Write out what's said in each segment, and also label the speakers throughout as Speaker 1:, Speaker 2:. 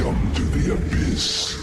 Speaker 1: Welcome to the Abyss.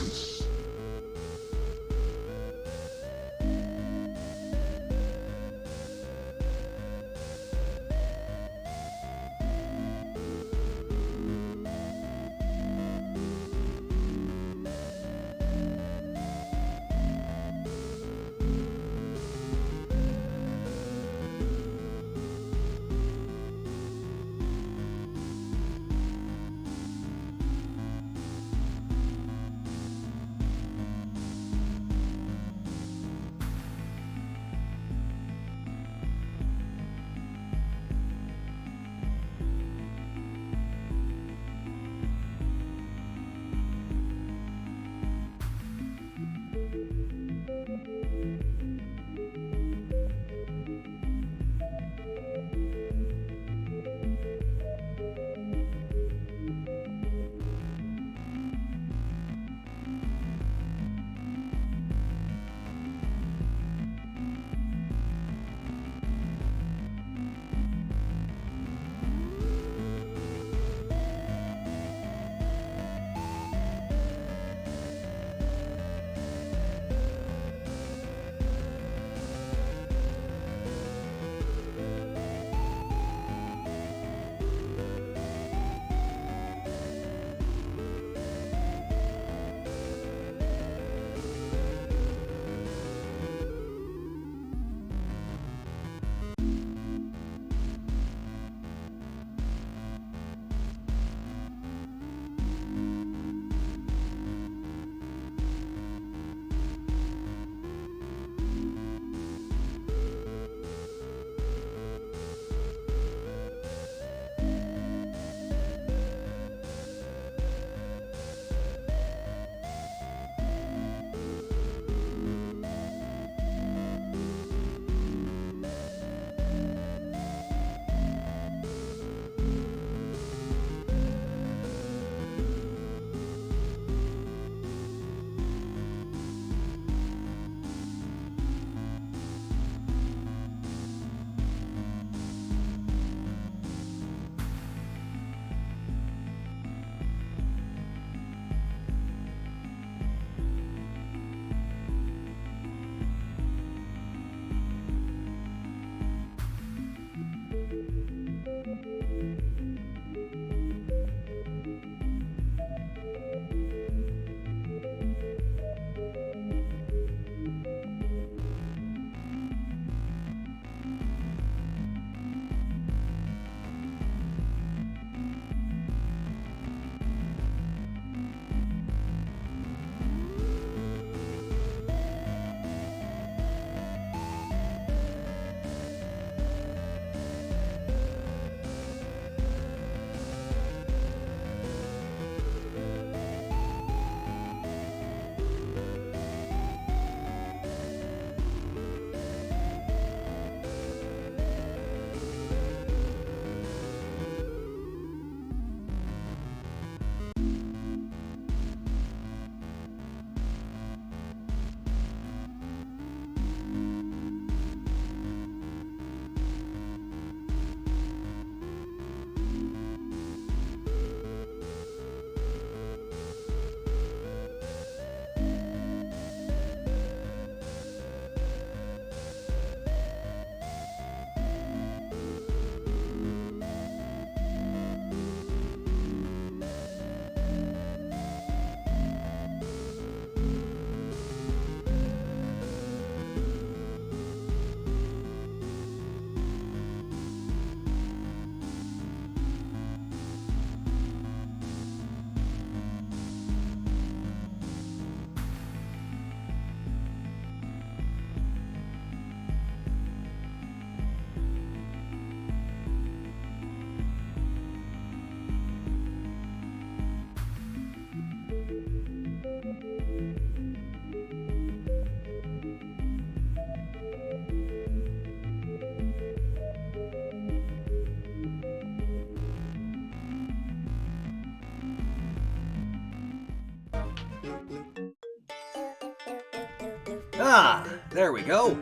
Speaker 2: Ah, there we go.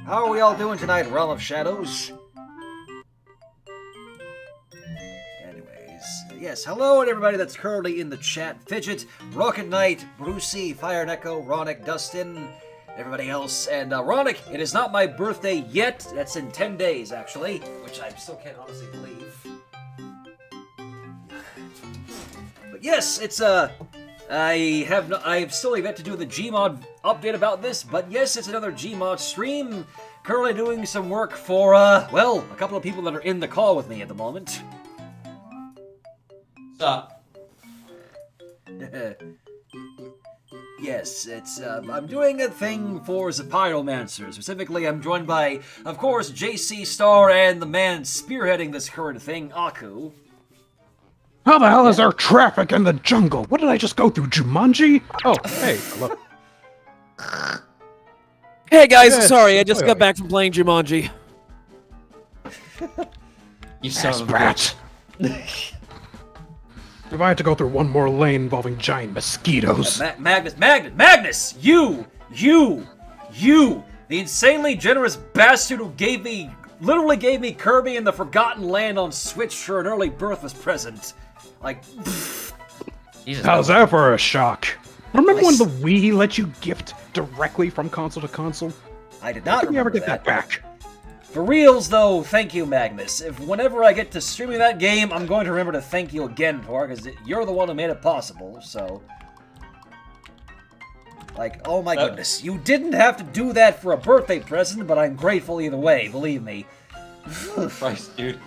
Speaker 2: How are we all doing tonight, Realm of Shadows? Anyways, yes, hello and everybody that's currently in the chat. Fidget, Rocket Knight, Brucey, Fire Echo, Ronick, Dustin, everybody else. And Ronick, it is not my birthday yet. That's in 10 days, actually, which I still can't honestly believe. But yes, it's I've still yet to do the Gmod update about this, but yes, it's another Gmod stream. Currently doing some work for, well, a couple of people that are in the call with me at the moment.
Speaker 3: Stop.
Speaker 2: Yes, it's, I'm doing a thing for Ze Pyromancers. Specifically, I'm joined by, of course, JC Star and the man spearheading this current thing, Aku.
Speaker 4: How the hell is there traffic in the jungle? What did I just go through, Jumanji? Oh, hey, hello.
Speaker 5: Hey guys,
Speaker 4: Yes,
Speaker 5: sorry, I just
Speaker 4: clearly.
Speaker 5: got back from playing Jumanji.
Speaker 3: You son of a
Speaker 4: Brat.
Speaker 3: bitch.
Speaker 4: If I had to go through one more lane involving giant mosquitoes.
Speaker 2: Magnus, you, the insanely generous bastard who literally gave me Kirby and the Forgotten Land on Switch for an early birthday present. Like,
Speaker 3: Jesus,
Speaker 4: How's that for a shock? Remember when
Speaker 2: Nice.
Speaker 4: the Wii let you gift directly from console to console?
Speaker 2: I did
Speaker 4: How
Speaker 2: not
Speaker 4: can you ever
Speaker 2: remember
Speaker 4: get that back?
Speaker 2: For reals, though, thank you, Magnus. If whenever I get to streaming that game, I'm going to remember to thank you again for it, because you're the one who made it possible, so... Like, oh my goodness. You didn't have to do that for a birthday present, but I'm grateful either way, believe me.
Speaker 3: Christ, dude.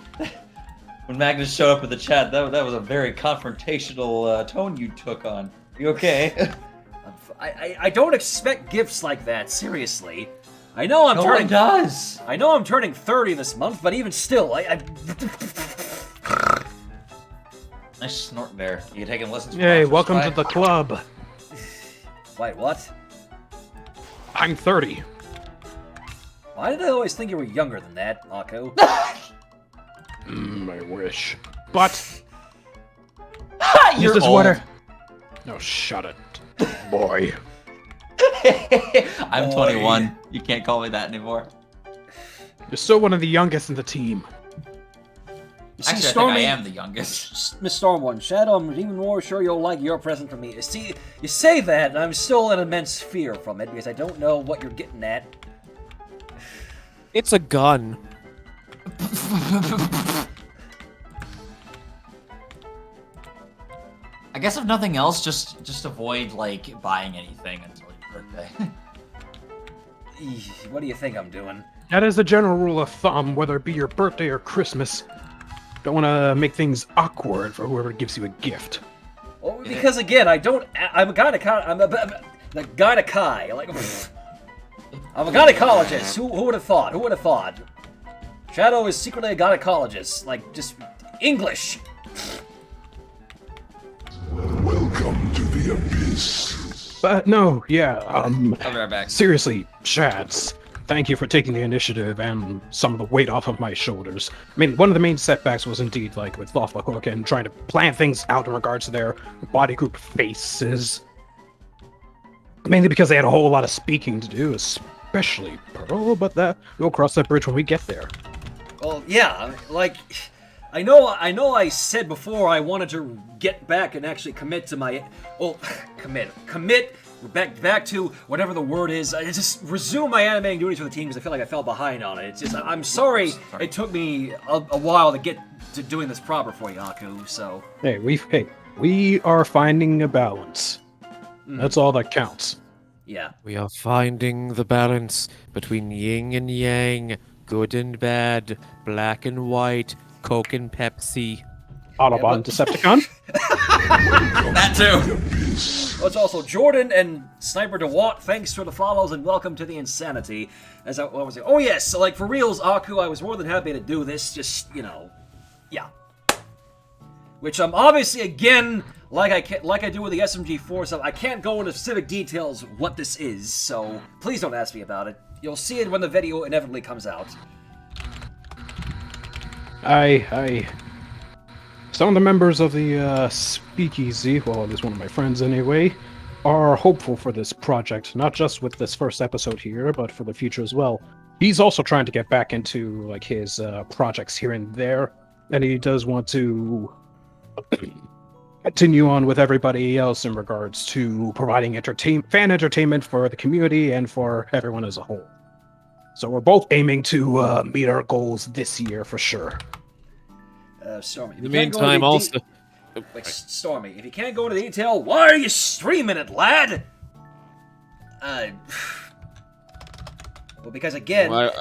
Speaker 3: When Magnus showed up in the chat, that was a very confrontational tone you took on. You okay?
Speaker 2: I don't expect gifts like that, seriously. I know I'm
Speaker 3: No one
Speaker 2: turning...
Speaker 3: does.
Speaker 2: I know I'm turning 30 this month, but even still,
Speaker 3: Nice snort there. You taking lessons from
Speaker 4: Hey,
Speaker 3: Officer
Speaker 4: welcome
Speaker 3: Sly?
Speaker 4: to the club.
Speaker 2: Wait, what?
Speaker 4: I'm 30.
Speaker 2: Why did I always think you were younger than that, Aku?
Speaker 4: I wish. But,
Speaker 3: You're
Speaker 4: Mrs.
Speaker 3: old.
Speaker 4: Wetter. No, shut it, boy.
Speaker 3: I'm
Speaker 2: Boy.
Speaker 3: 21. You can't call me that anymore.
Speaker 4: You're still one of the youngest in the team.
Speaker 2: You see,
Speaker 3: Actually, I think I
Speaker 2: Stormy,
Speaker 3: am the youngest.
Speaker 2: Miss Stormborn, Shadow, I'm even more sure you'll like your present from me. You see, you say that, and I'm still in immense fear from it, because I don't know what you're getting at.
Speaker 5: It's a gun.
Speaker 3: I guess if nothing else, just avoid like buying anything until your birthday.
Speaker 2: What do you think I'm doing?
Speaker 4: That is the general rule of thumb, whether it be your birthday or Christmas. Don't want to make things awkward for whoever gives you a gift.
Speaker 2: Well, because again, I'm a gynecologist, like, I'm a gynecologist, who would have thought, Shadow is secretly a gynecologist, like, just, English.
Speaker 1: Welcome to the abyss.
Speaker 4: But no, yeah,
Speaker 3: I'll be right back.
Speaker 4: seriously, Shads, thank you for taking the initiative and some of the weight off of my shoulders. I mean, one of the main setbacks was indeed, like, with Lawful Hook and trying to plan things out in regards to their body group faces. Mainly because they had a whole lot of speaking to do, especially Pearl, but we'll cross that bridge when we get there.
Speaker 2: Well, yeah, like, I know I said before I wanted to get back and actually commit to my, well, commit back to whatever the word is. I just resume my animating duties for the team because I feel like I fell behind on it. It's just, I'm sorry it took me a while to get to doing this proper for you, Aku, so.
Speaker 4: Hey, we are finding a balance. That's all that counts.
Speaker 2: Yeah.
Speaker 5: We are finding the balance between yin and yang, good and bad, black and white, Coke and Pepsi.
Speaker 4: Autobot Decepticon?
Speaker 3: That too.
Speaker 2: Well, it's also Jordan and Sniper DeWatt. Thanks for the follows and welcome to the insanity. What was it? Oh yes, so like for reals, Aku, I was more than happy to do this. Just yeah. Which obviously again, like I do with the SMG4 stuff, I can't go into specific details what this is. So please don't ask me about it. You'll see it when the video inevitably comes out.
Speaker 4: Some of the members of the Speakeasy, well, at least one of my friends anyway, are hopeful for this project, not just with this first episode here, but for the future as well. He's also trying to get back into like his projects here and there, and he does want to continue on with everybody else in regards to providing fan entertainment for the community and for everyone as a whole. So we're both aiming to meet our goals this year for sure.
Speaker 2: Stormy.
Speaker 5: In the meantime, also...
Speaker 2: Wait, Stormy, if you can't go into detail, why are you streaming it, lad? Well, because again...
Speaker 5: Well,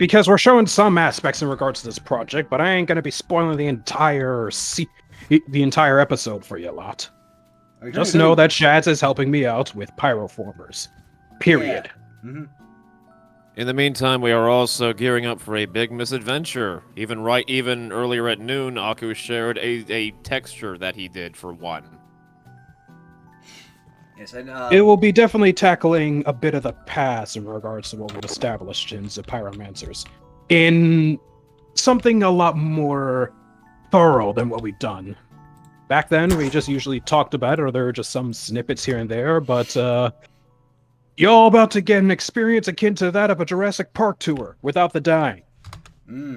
Speaker 4: Because we're showing some aspects in regards to this project, but I ain't gonna be spoiling the entire episode for you lot. Just know that Shads is helping me out with Pyroformers. Period.
Speaker 2: Yeah. Mm-hmm.
Speaker 5: In the meantime, we are also gearing up for a big misadventure. Even earlier at noon, Aku shared a texture that he did for one.
Speaker 2: Yes, and
Speaker 4: it will be definitely tackling a bit of the past in regards to what we've established in Ze Pyromancers. In something a lot more thorough than what we've done. Back then, we just usually talked about it, or there were just some snippets here and there, but y'all about to get an experience akin to that of a Jurassic Park tour, without the dying.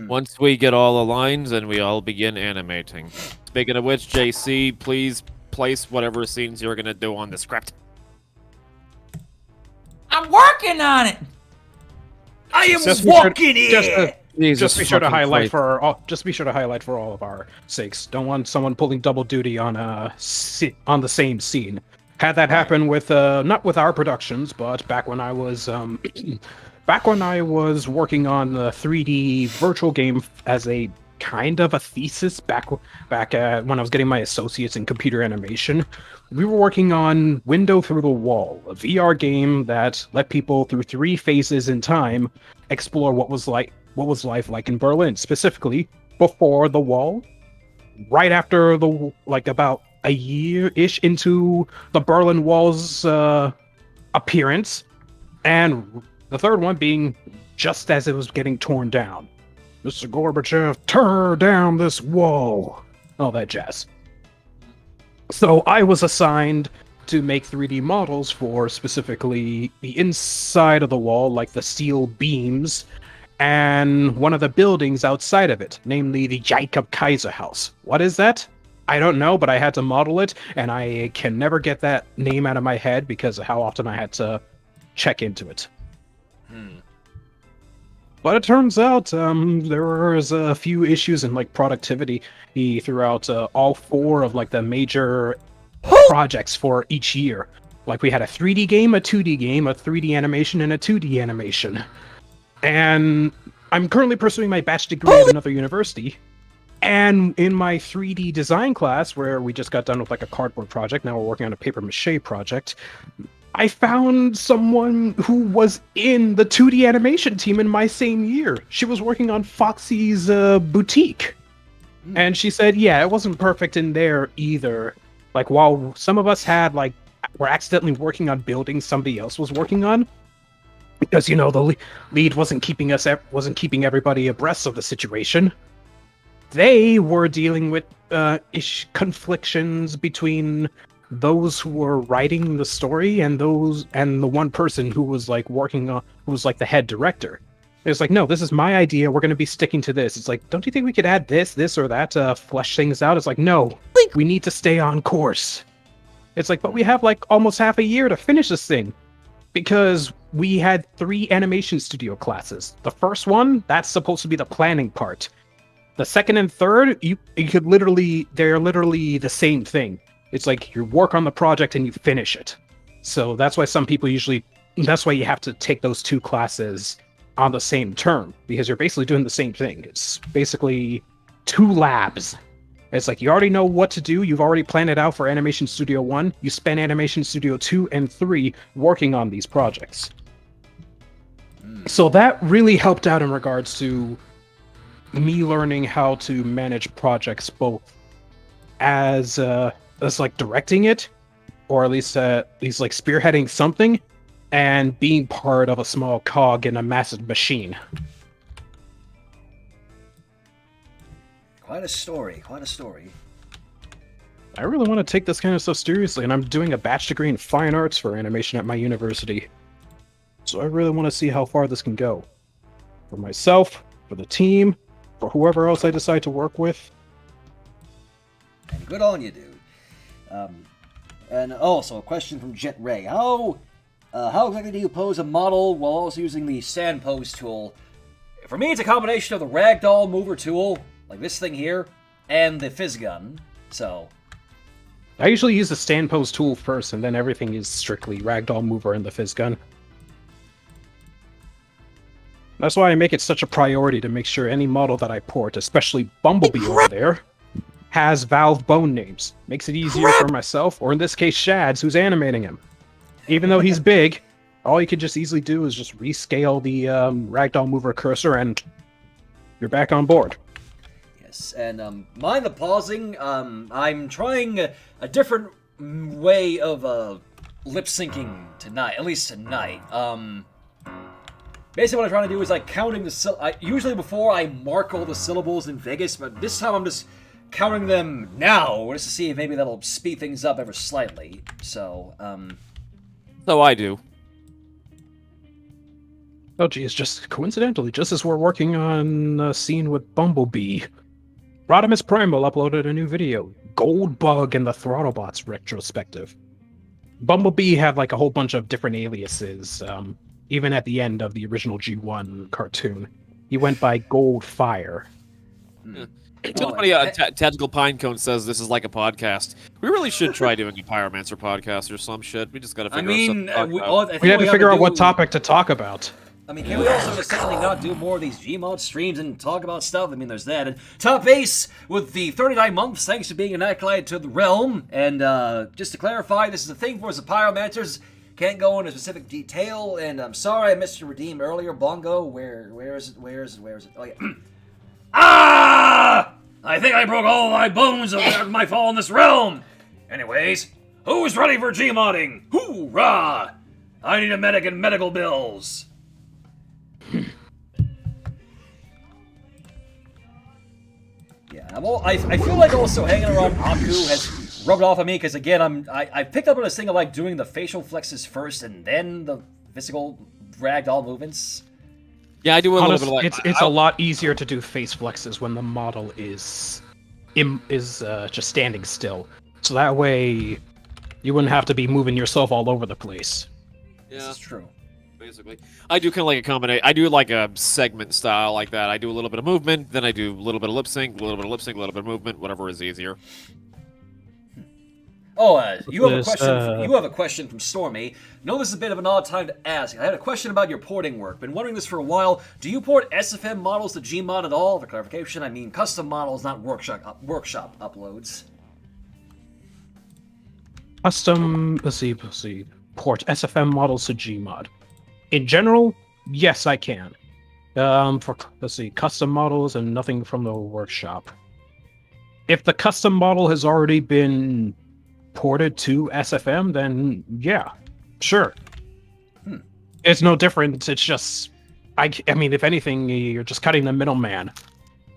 Speaker 5: Once we get all the lines, and we all begin animating. Speaking of which, JC, please place whatever scenes you're gonna do on the script.
Speaker 6: I'm working on it.
Speaker 2: I am walking here.
Speaker 4: Just be sure to highlight for all of our sakes. Don't want someone pulling double duty on the same scene. Had that happen with not with our productions, but back when I was working on the 3D virtual game as a kind of a thesis back when I was getting my associates in computer animation. We were working on Window Through the Wall, a VR game that let people through 3 phases in time explore what was life like in Berlin, specifically before the wall, right after about a year-ish into the Berlin Wall's appearance, and the third one being just as it was getting torn down. Mr. Gorbachev, tear down this wall. All that jazz. So I was assigned to make 3D models for specifically the inside of the wall, like the steel beams, and one of the buildings outside of it, namely the Jakob Kaiser House. What is that? I don't know, but I had to model it, and I can never get that name out of my head because of how often I had to check into it. But it turns out there was a few issues in productivity throughout all 4 of the major projects for each year. We had a 3D game, a 2D game, a 3D animation, and a 2D animation. And I'm currently pursuing my bachelor's degree at another university. And in my 3D design class, where we just got done with a cardboard project, now we're working on a paper mache project, I found someone who was in the 2D animation team in my same year. She was working on Foxy's boutique. And she said, yeah, it wasn't perfect in there either. While some of us were accidentally working on buildings somebody else was working on, because, the lead wasn't keeping everybody abreast of the situation. They were dealing with conflictions between those who were writing the story and the one person who was working on, who was the head director. It's no, this is my idea. We're going to be sticking to this. It's don't you think we could add this or that to flesh things out? It's no, we need to stay on course. It's but we have almost half a year to finish this thing. Because we had 3 animation studio classes. The first one, that's supposed to be the planning part. The second and third, they're literally the same thing. It's you work on the project and you finish it. So that's why some people that's why you have to take those 2 classes on the same term, because you're basically doing the same thing. It's basically 2 labs. It's you already know what to do. You've already planned it out for Animation Studio 1. You spend Animation Studio 2 and 3 working on these projects. So that really helped out in regards to me learning how to manage projects both as directing it, or at least spearheading something, and being part of a small cog in a massive machine.
Speaker 2: Quite a story.
Speaker 4: I really want to take this kind of stuff seriously, and I'm doing a bachelor's degree in fine arts for animation at my university. So I really want to see how far this can go. For myself, for the team, for whoever else I decide to work with.
Speaker 2: And good on you, dude. And also, a question from Jet Ray. How exactly do you pose a model while also using the stand pose tool? For me, it's a combination of the ragdoll mover tool, like this thing here, and the fizz gun. So,
Speaker 4: I usually use the stand pose tool first, and then everything is strictly ragdoll mover and the fizz gun. That's why I make it such a priority to make sure any model that I port, especially Bumblebee over there, has Valve bone names. Makes it easier for myself, or in this case, Shads, who's animating him. Even though he's big, all you can just easily do is just rescale the ragdoll mover cursor, and you're back on board.
Speaker 2: yes, and mind the pausing. I'm trying a different way of lip syncing tonight, at least tonight. Basically, what I'm trying to do is like counting the usually before I mark all the syllables in Vegas, but this time I'm just counting them now, just to see if maybe that'll speed things up ever slightly. So,
Speaker 5: So I do.
Speaker 4: Oh geez, just coincidentally, just as we're working on a scene with Bumblebee, Rodimus Primal uploaded a new video, Goldbug and the Throttlebots retrospective. Bumblebee had like a whole bunch of different aliases, even at the end of the original G1 cartoon. He went by Goldfire.
Speaker 5: It's funny, Tactical Pinecone says this is like a podcast. We really should try doing a Pyromancer podcast or some shit. We just gotta figure out something to talk about.
Speaker 4: We had to figure out what topic to talk about.
Speaker 2: I mean, can we also just simply not do more of these Gmod streams and talk about stuff? I mean, there's that. And top ace with the 39 months, thanks for being an acolyte to the realm. And just to clarify, this is a thing for the Pyromancers. Can't go into specific detail. And I'm sorry I missed your redeem earlier, Bongo. Where is it? Oh, yeah. Ah! I think I broke all my bones of my fall in this realm. Anyways, who's ready for Gmodding? Hoorah! I need a medic and medical bills. Yeah, I feel like also hanging around Aku has rubbed off on me because again I picked up on this thing of like doing the facial flexes first and then the physical ragdoll movements.
Speaker 5: Yeah, I do a little bit of like...
Speaker 4: It's a lot easier to do face flexes when the model is just standing still. So that way, you wouldn't have to be moving yourself all over the place.
Speaker 5: Yeah,
Speaker 2: This is true.
Speaker 5: basically. I do kind of like a combination. I do like a segment style like that. I do a little bit of movement, then I do a little bit of lip sync, a little bit of lip sync, a little bit of movement, whatever is easier.
Speaker 2: Oh, you have a question. You have a question from Stormy. No, this is a bit of an odd time to ask. I had a question about your porting work. Been wondering this for a while. Do you port SFM models to Gmod at all? For clarification, I mean custom models, not workshop uploads.
Speaker 4: Custom, let's see, port SFM models to Gmod. In general, yes, I can. For custom models and nothing from the workshop. If the custom model has already been ported to SFM, then yeah, sure. It's no different. It's just, I mean, if anything, you're just cutting the middleman.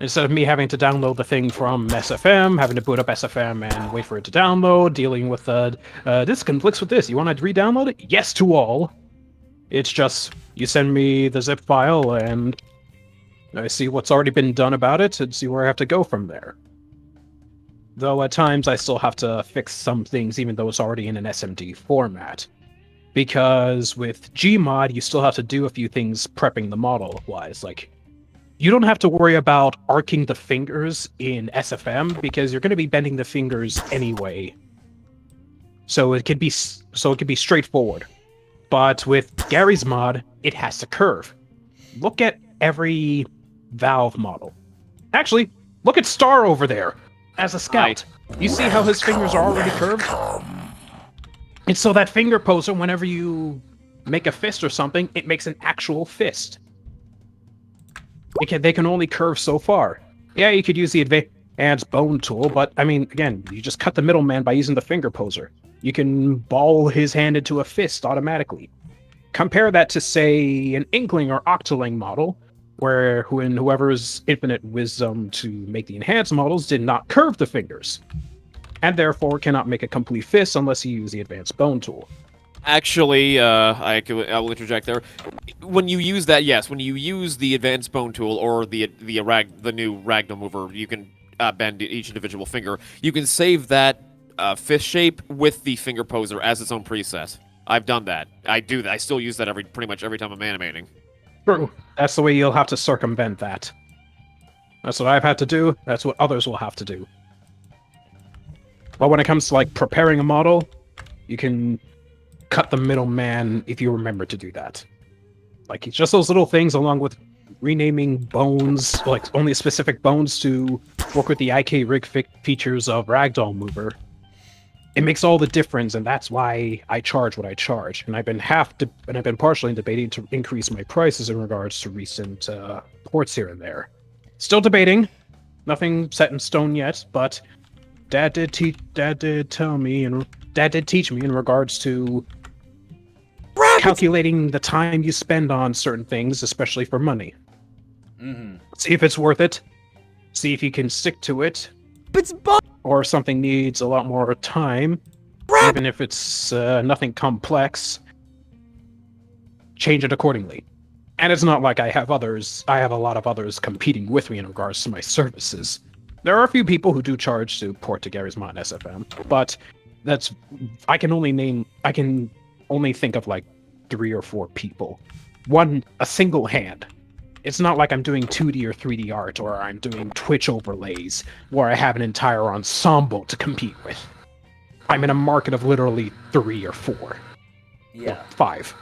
Speaker 4: Instead of me having to download the thing from SFM, having to boot up SFM and wait for it to download, dealing with this conflicts with this. You want to re-download it? Yes to all. It's just, you send me the zip file and I see what's already been done about it and see where I have to go from there. Though at times I still have to fix some things even though it's already in an SMD format. Because with Gmod, you still have to do a few things prepping the model-wise. Like, you don't have to worry about arcing the fingers in SFM because you're going to be bending the fingers anyway. So it could be straightforward. But with Garrys mod, it has to curve. Look at every Valve model. Actually, look at Star over there. As a scout, you see how his fingers are already curved? It's so that finger poser, whenever you make a fist or something, it makes an actual fist. They can only curve so far. Yeah, you could use the advanced bone tool, but I mean, again, you just cut the middleman by using the finger poser. You can ball his hand into a fist automatically. Compare that to, say, an Inkling or Octoling model, where whoever's infinite wisdom to make the enhanced models did not curve the fingers, and therefore cannot make a complete fist unless you use the advanced bone tool.
Speaker 5: Actually, I'll interject there. When you use that, yes, when you use the advanced bone tool or the new ragdoll mover, you can bend each individual finger. You can save that fist shape with the finger poser as its own preset. I've done that. I do that. I still use that pretty much every time I'm animating.
Speaker 4: True. That's the way you'll have to circumvent that. That's what I've had to do. That's what others will have to do. But when it comes to like preparing a model, you can cut the middleman if you remember to do that. Like it's just those little things, along with renaming bones, like only specific bones to work with the IK rig features of Ragdoll Mover. It makes all the difference, and that's why I charge what I charge. And I've been partially debating to increase my prices in regards to recent ports here and there. Still debating, nothing set in stone yet. But Dad did teach me in regards to calculating the time you spend on certain things, especially for money.
Speaker 2: Mm-hmm.
Speaker 4: See if it's worth it. See if you can stick to it. Or if something needs a lot more time, even if it's nothing complex, change it accordingly. And it's not like I have a lot of others competing with me in regards to my services. There are a few people who do charge to port to Garry's Mod SFM, but I can only think of like 3 or 4 people. A single hand. It's not like I'm doing 2D or 3D art, or I'm doing Twitch overlays, where I have an entire ensemble to compete with. I'm in a market of literally 3 or 4.
Speaker 2: Yeah.
Speaker 4: Or 5.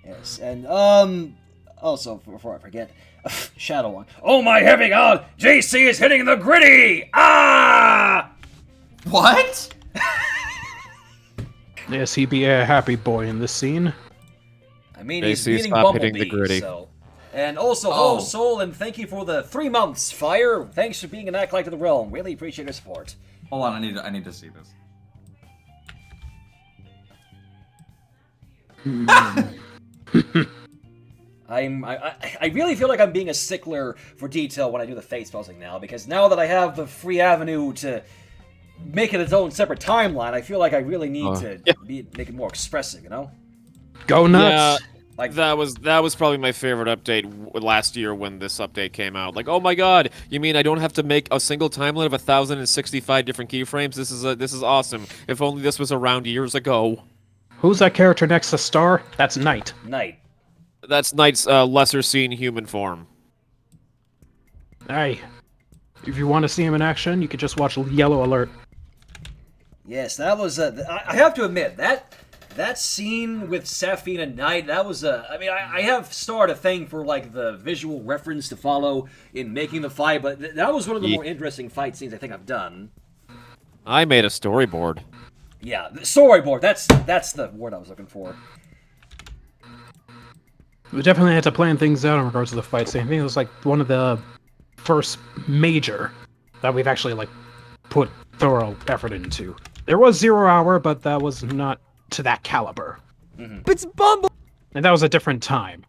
Speaker 2: Yes, and also before I forget, Shadow One. Oh my heavy god! JC is hitting the gritty! Ah!
Speaker 6: What?
Speaker 4: Yes, he'd be a happy boy in this scene.
Speaker 2: I mean,
Speaker 5: JC,
Speaker 2: he's beating
Speaker 5: stop hitting
Speaker 2: Bumblebee,
Speaker 5: the gritty.
Speaker 2: so. And also, hello, Soul, and thank you for the 3 months, Fire. Thanks for being an acolyte of the realm. Really appreciate your support.
Speaker 6: Hold on, I need to see this.
Speaker 2: I really feel like I'm being a stickler for detail when I do the face posing now, because now that I have the free avenue to make it its own separate timeline, I feel like I really need to make it more expressive, you know?
Speaker 4: Go nuts!
Speaker 5: Yeah, like that was probably my favorite update last year when this update came out. Like, oh my god, you mean I don't have to make a single timeline of 1,065 different keyframes? This is awesome. If only this was around years ago.
Speaker 4: Who's that character next to Star? That's Knight.
Speaker 2: Knight.
Speaker 5: That's Knight's lesser seen human form.
Speaker 4: Hey, if you want to see him in action, you could just watch Yellow Alert.
Speaker 2: Yes, that was I have to admit that scene with Sapphine and Knight, that was I mean, I have started a thing for like the visual reference to follow in making the fight, but that was one of the more interesting fight scenes I think I've done.
Speaker 5: I made a storyboard.
Speaker 2: Yeah, the storyboard. That's the word I was looking for.
Speaker 4: We definitely had to plan things out in regards to the fight scene. I think it was like one of the first major that we've actually like put thorough effort into. There was 0 Hour, but that was not to that caliber.
Speaker 2: Mm-hmm.
Speaker 6: It's Bumble.
Speaker 4: And that was a different time.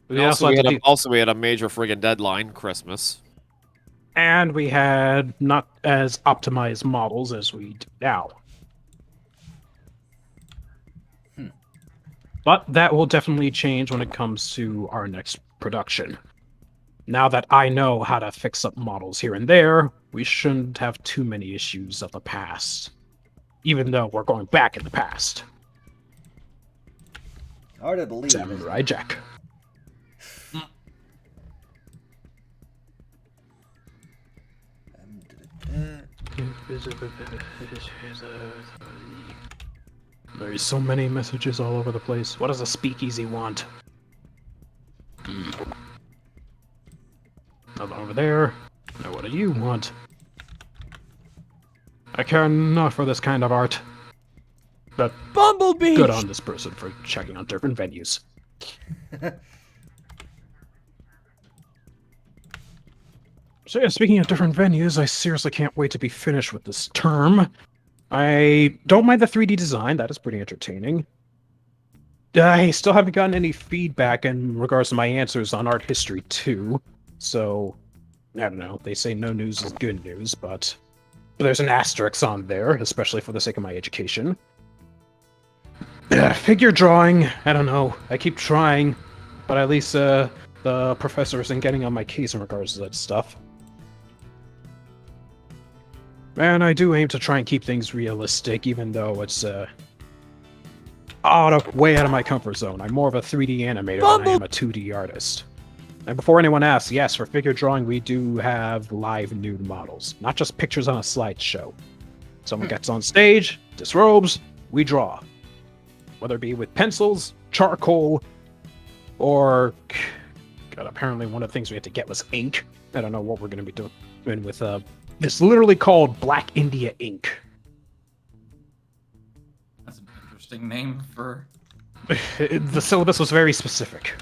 Speaker 5: We had a major friggin' deadline, Christmas.
Speaker 4: And we had not as optimized models as we do now. But that will definitely change when it comes to our next production. Now that I know how to fix up models here and there, we shouldn't have too many issues of the past. Even though we're going back in the past.
Speaker 2: Hard to believe.
Speaker 4: Samurai Jack. There's so many messages all over the place. What does a speakeasy want? Nothing over there. Now what do you want? I care not for this kind of art. But
Speaker 6: Bumblebee!
Speaker 4: good on this person for checking out different venues. So yeah, speaking of different venues, I seriously can't wait to be finished with this term. I don't mind the 3D design, that is pretty entertaining. I still haven't gotten any feedback in regards to my answers on Art History 2, so I don't know, they say no news is good news, but there's an asterisk on there, especially for the sake of my education. Figure drawing, I don't know, I keep trying, but at least the professor isn't getting on my case in regards to that stuff. And I do aim to try and keep things realistic, even though it's way out of my comfort zone. I'm more of a 3D animator than I am a 2D artist. And before anyone asks, yes, for figure drawing we do have live nude models, not just pictures on a slideshow. Someone gets on stage, disrobes, we draw. Whether it be with pencils, charcoal, or... God, apparently one of the things we had to get was ink. I don't know what we're going to be doing with it's literally called Black India ink.
Speaker 6: That's an interesting name for...
Speaker 4: The syllabus was very specific.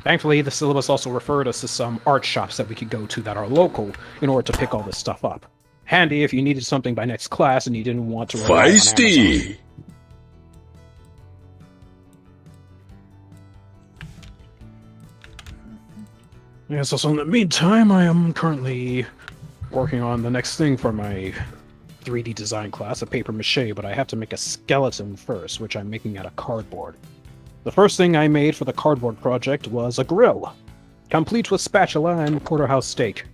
Speaker 4: Thankfully, the syllabus also referred us to some art shops that we could go to that are local in order to pick all this stuff up. Handy if you needed something by next class and you didn't want to rely on Amazon.
Speaker 1: Feisty!
Speaker 4: Yeah, so in the meantime, I am currently working on the next thing for my 3D design class, a paper mache, but I have to make a skeleton first, which I'm making out of cardboard. The first thing I made for the cardboard project was a grill, complete with spatula and porterhouse steak.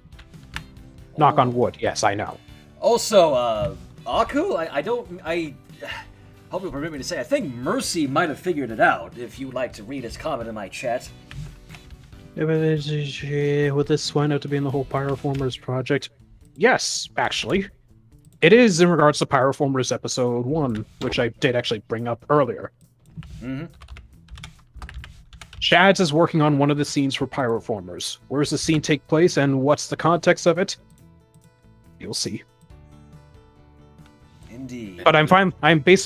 Speaker 4: Knock on wood, yes, I know.
Speaker 2: Also, Aku, I hope you'll permit me to say, I think Mercy might have figured it out, if you would like to read his comment in my chat.
Speaker 4: Would this wind up to be in the whole Pyroformers project? Yes, actually. It is in regards to Pyroformers episode 1, which I did actually bring up earlier.
Speaker 2: Mm-hmm.
Speaker 4: Shads is working on one of the scenes for Pyroformers. Where does the scene take place and what's the context of it? You'll see.
Speaker 2: Indeed.
Speaker 4: But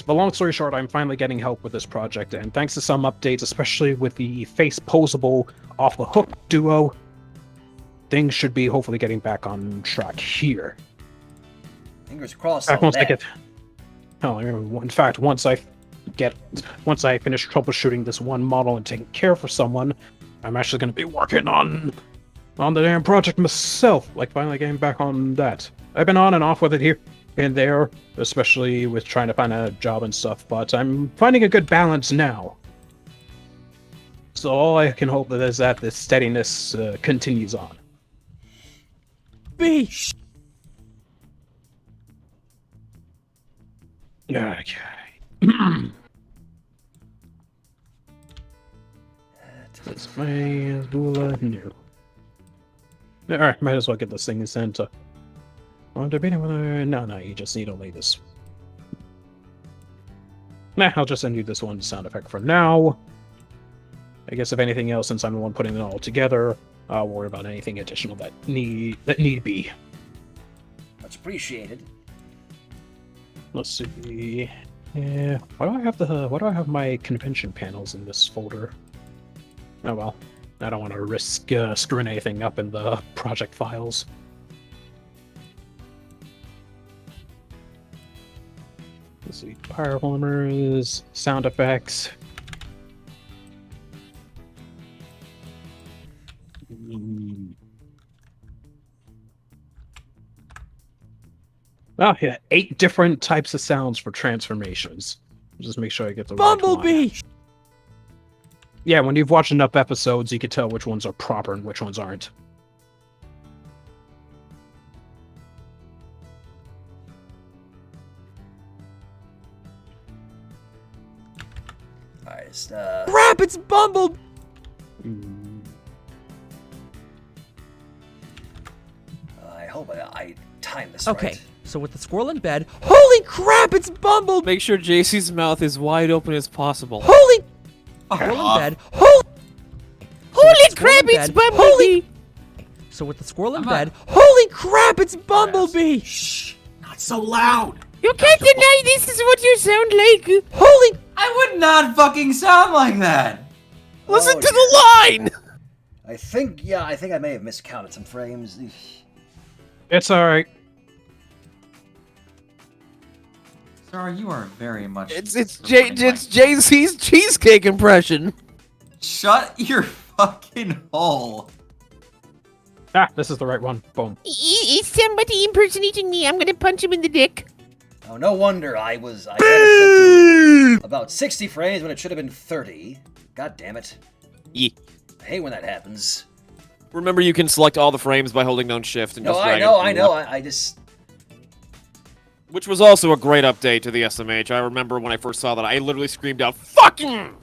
Speaker 4: long story short, I'm finally getting help with this project, and thanks to some updates, especially with the face posable off the hook duo, things should be hopefully getting back on track here.
Speaker 2: Fingers crossed.
Speaker 4: In fact, once I finish troubleshooting this one model and taking care for someone, I'm actually going to be working on the damn project myself, like finally getting back on that. I've been on and off with it here and there, especially with trying to find a job and stuff, but I'm finding a good balance now. So all I can hope is that this steadiness continues on.
Speaker 6: B.
Speaker 4: Okay. This may Zula new. Alright, might as well get this thing sent. I'm debating whether... No, you just need to lay this. Nah, I'll just send you this one sound effect for now. I guess if anything else, since I'm the one putting it all together, I'll worry about anything additional that need be.
Speaker 2: Much appreciated.
Speaker 4: Let's see. Yeah, why do I have my convention panels in this folder? Oh well, I don't want to risk screwing anything up in the project files. Let's see, Pyroformers, sound effects. Oh yeah, 8 different types of sounds for transformations. Just make sure I get the
Speaker 6: Bumblebee!
Speaker 4: right one. Yeah, when you've watched enough episodes, you can tell which ones are proper and which ones aren't.
Speaker 2: Alright,
Speaker 6: Crap, it's Bumblebee!
Speaker 2: I hope I timed this
Speaker 7: Okay,
Speaker 2: right.
Speaker 7: so with the squirrel in bed, holy crap, it's Bumblebee!
Speaker 5: Make sure JC's mouth is wide open as possible.
Speaker 7: Holy squirrel in bed, holy crap, it's Bumblebee! So with the squirrel in bed, holy crap, it's Bumblebee!
Speaker 6: Shh! Not so loud!
Speaker 7: You can't deny this is what you sound like! Holy...
Speaker 6: I would not fucking sound like that!
Speaker 5: Listen
Speaker 2: Oh,
Speaker 5: to the line!
Speaker 2: I think I may have miscounted some frames.
Speaker 4: It's alright.
Speaker 6: Sir, you are very much...
Speaker 5: It's JC's cheesecake impression.
Speaker 6: Shut your fucking hole.
Speaker 4: Ah, this is the right one. Boom.
Speaker 7: Is somebody impersonating me? I'm gonna punch him in the dick.
Speaker 2: Oh, no wonder I had it set to about 60 frames when it should have been 30. God damn it.
Speaker 5: Yeah.
Speaker 2: I hate when that happens.
Speaker 5: Remember, you can select all the frames by holding down Shift and
Speaker 2: No,
Speaker 5: just
Speaker 2: I
Speaker 5: drag
Speaker 2: know,
Speaker 5: it
Speaker 2: I
Speaker 5: to
Speaker 2: know.
Speaker 5: left.
Speaker 2: I just.
Speaker 5: Which was also a great update to the SMH. I remember when I first saw that, I literally screamed out, "Fucking!"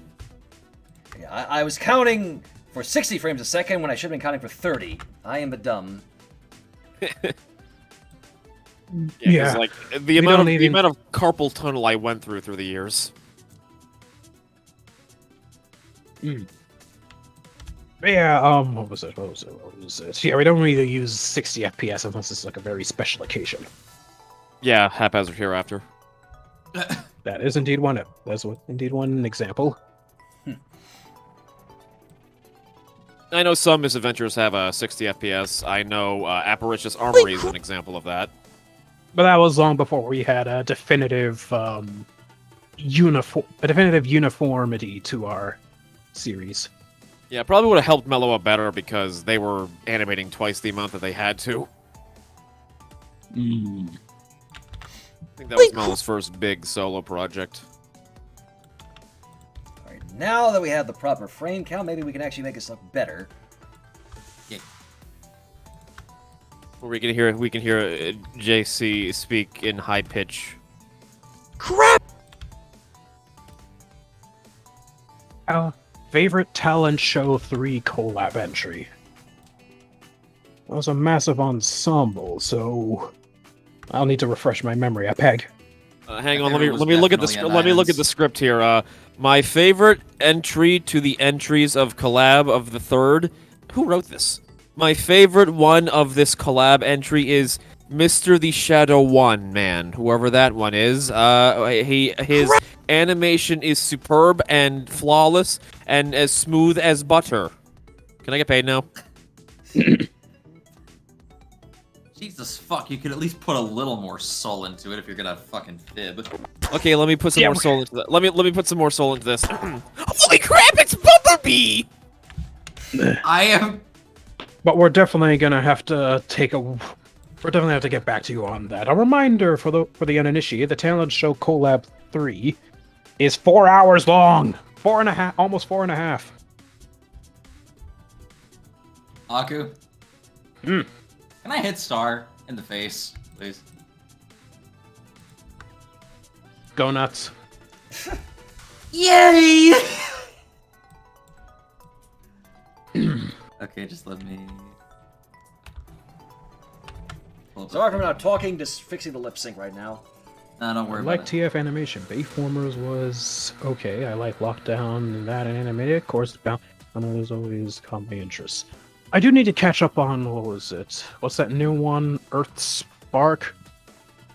Speaker 2: Yeah, I was counting for 60 frames a second when I should have been counting for 30. I am a dumb.
Speaker 5: Yeah, 'cause, like the
Speaker 4: don't
Speaker 5: amount
Speaker 4: even-
Speaker 5: of carpal tunnel I went through the years.
Speaker 4: Yeah, what was it? Yeah, we don't really use 60 FPS unless it's like a very special occasion.
Speaker 5: Yeah, haphazard hereafter.
Speaker 4: That is indeed one. That's indeed one example.
Speaker 5: I know some misadventures have a 60 FPS. I know Apparition's Armory is an example of that.
Speaker 4: But that was long before we had a definitive uniformity to our series.
Speaker 5: Yeah, probably would have helped Mellow up better because they were animating twice the amount that they had to. I think that was Mellow's first big solo project.
Speaker 2: Alright, now that we have the proper frame count, maybe we can actually make this look better.
Speaker 5: Where we can hear JC speak in high pitch.
Speaker 7: Crap!
Speaker 4: Our favorite talent show 3 collab entry. That was a massive ensemble, so I'll need to refresh my memory. I peg.
Speaker 5: Hang on,
Speaker 6: My favorite
Speaker 5: let me
Speaker 6: was
Speaker 5: look at the
Speaker 6: definitely
Speaker 5: let me look at the
Speaker 6: Alliance.
Speaker 5: script here. My favorite entry to the entries of collab of the third. Who wrote this? My favorite one of this collab entry is Mr. the Shadow One Man, whoever that one is. His animation is superb and flawless and as smooth as butter. Can I get paid now?
Speaker 6: Jesus fuck, you could at least put a little more soul into it if you're gonna fucking fib.
Speaker 5: Okay, let me put some more soul into that. Let me put some more soul into this. Holy crap! It's Bumblebee.
Speaker 6: I am.
Speaker 4: But we're definitely gonna have to We're definitely have to get back to you on that. A reminder for the uninitiated: the talent show collab 3 is 4 hours long. 4.5, almost 4.5.
Speaker 6: Aku,
Speaker 4: Hmm.
Speaker 6: can I hit Star in the face, please?
Speaker 4: Go nuts.
Speaker 6: Yay! Okay, just let me.
Speaker 2: Sorry if I'm not talking, just fixing the lip sync right now.
Speaker 6: No, don't
Speaker 4: I
Speaker 6: worry
Speaker 4: like
Speaker 6: about it.
Speaker 4: TF animation. Bayformers was okay. I like Lockdown and that and animated. Of course, there's always caught my interest. I do need to catch up on what was it? What's that new one? Earth Spark.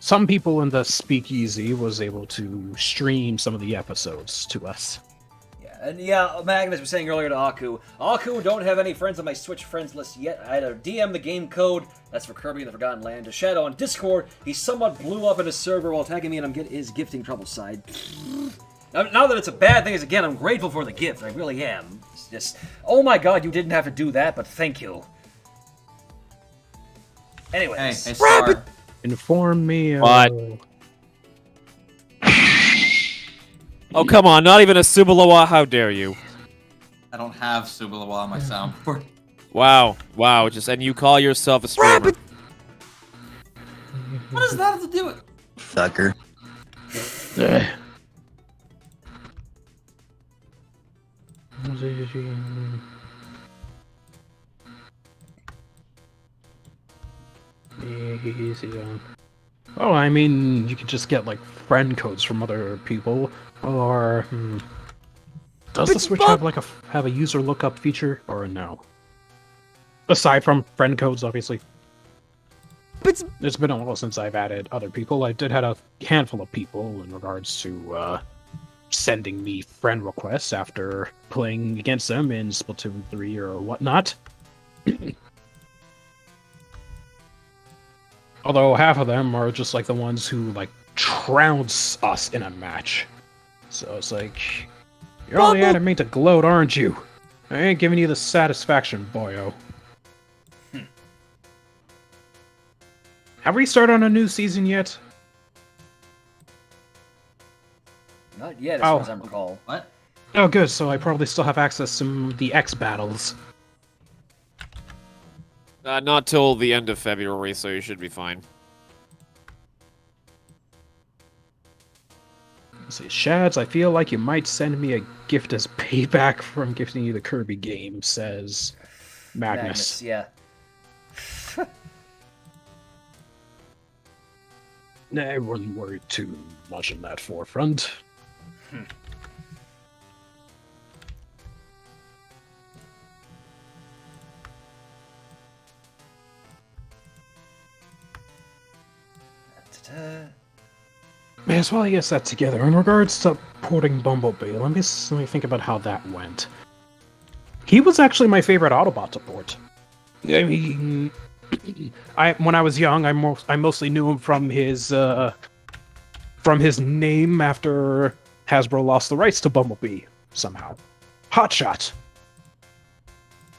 Speaker 4: Some people in the Speakeasy was able to stream some of the episodes to us.
Speaker 2: And yeah, Magnus was saying earlier to Aku, don't have any friends on my Switch friends list yet. I had to DM the game code, that's for Kirby and the Forgotten Land, to Shadow on Discord. He somewhat blew up in his server while tagging me and his gifting trouble side. Now that it's a bad thing, again, I'm grateful for the gift. I really am. It's just, oh my god, you didn't have to do that, but thank you. Anyways.
Speaker 6: Hey, Star.
Speaker 4: Inform me.
Speaker 5: What? Oh, come on, not even a Subalawa, how dare you?
Speaker 6: I don't have Subalawa on my soundboard.
Speaker 5: Wow, and you call yourself a streamer.
Speaker 6: What does that have to do with?
Speaker 8: Fucker.
Speaker 4: Oh, I mean, you could just get like friend codes from other people, or does the Switch have like a user lookup feature, or no? Aside from friend codes, obviously. It's been a while since I've added other people. I did have a handful of people in regards to sending me friend requests after playing against them in Splatoon 3 or whatnot. Although half of them are just like the ones who like trounce us in a match. So it's like, you're only adding me to gloat, aren't you? I ain't giving you the satisfaction, boyo. Have we started on a new season yet?
Speaker 2: Not yet, as far as I recall.
Speaker 6: What?
Speaker 4: Oh, good. So I probably still have access to the X battles.
Speaker 5: Not till the end of February, so you should be fine.
Speaker 4: Say, Shads, I feel like you might send me a gift as payback from gifting you the Kirby game, says Magnus.
Speaker 2: Yeah.
Speaker 4: Nah, I wouldn't worry too much on that forefront. Yes, well, I guess that together. In regards to porting Bumblebee, let me think about how that went. He was actually my favorite Autobot to port. I mean, when I was young, I mostly knew him from his name after Hasbro lost the rights to Bumblebee somehow. Hotshot.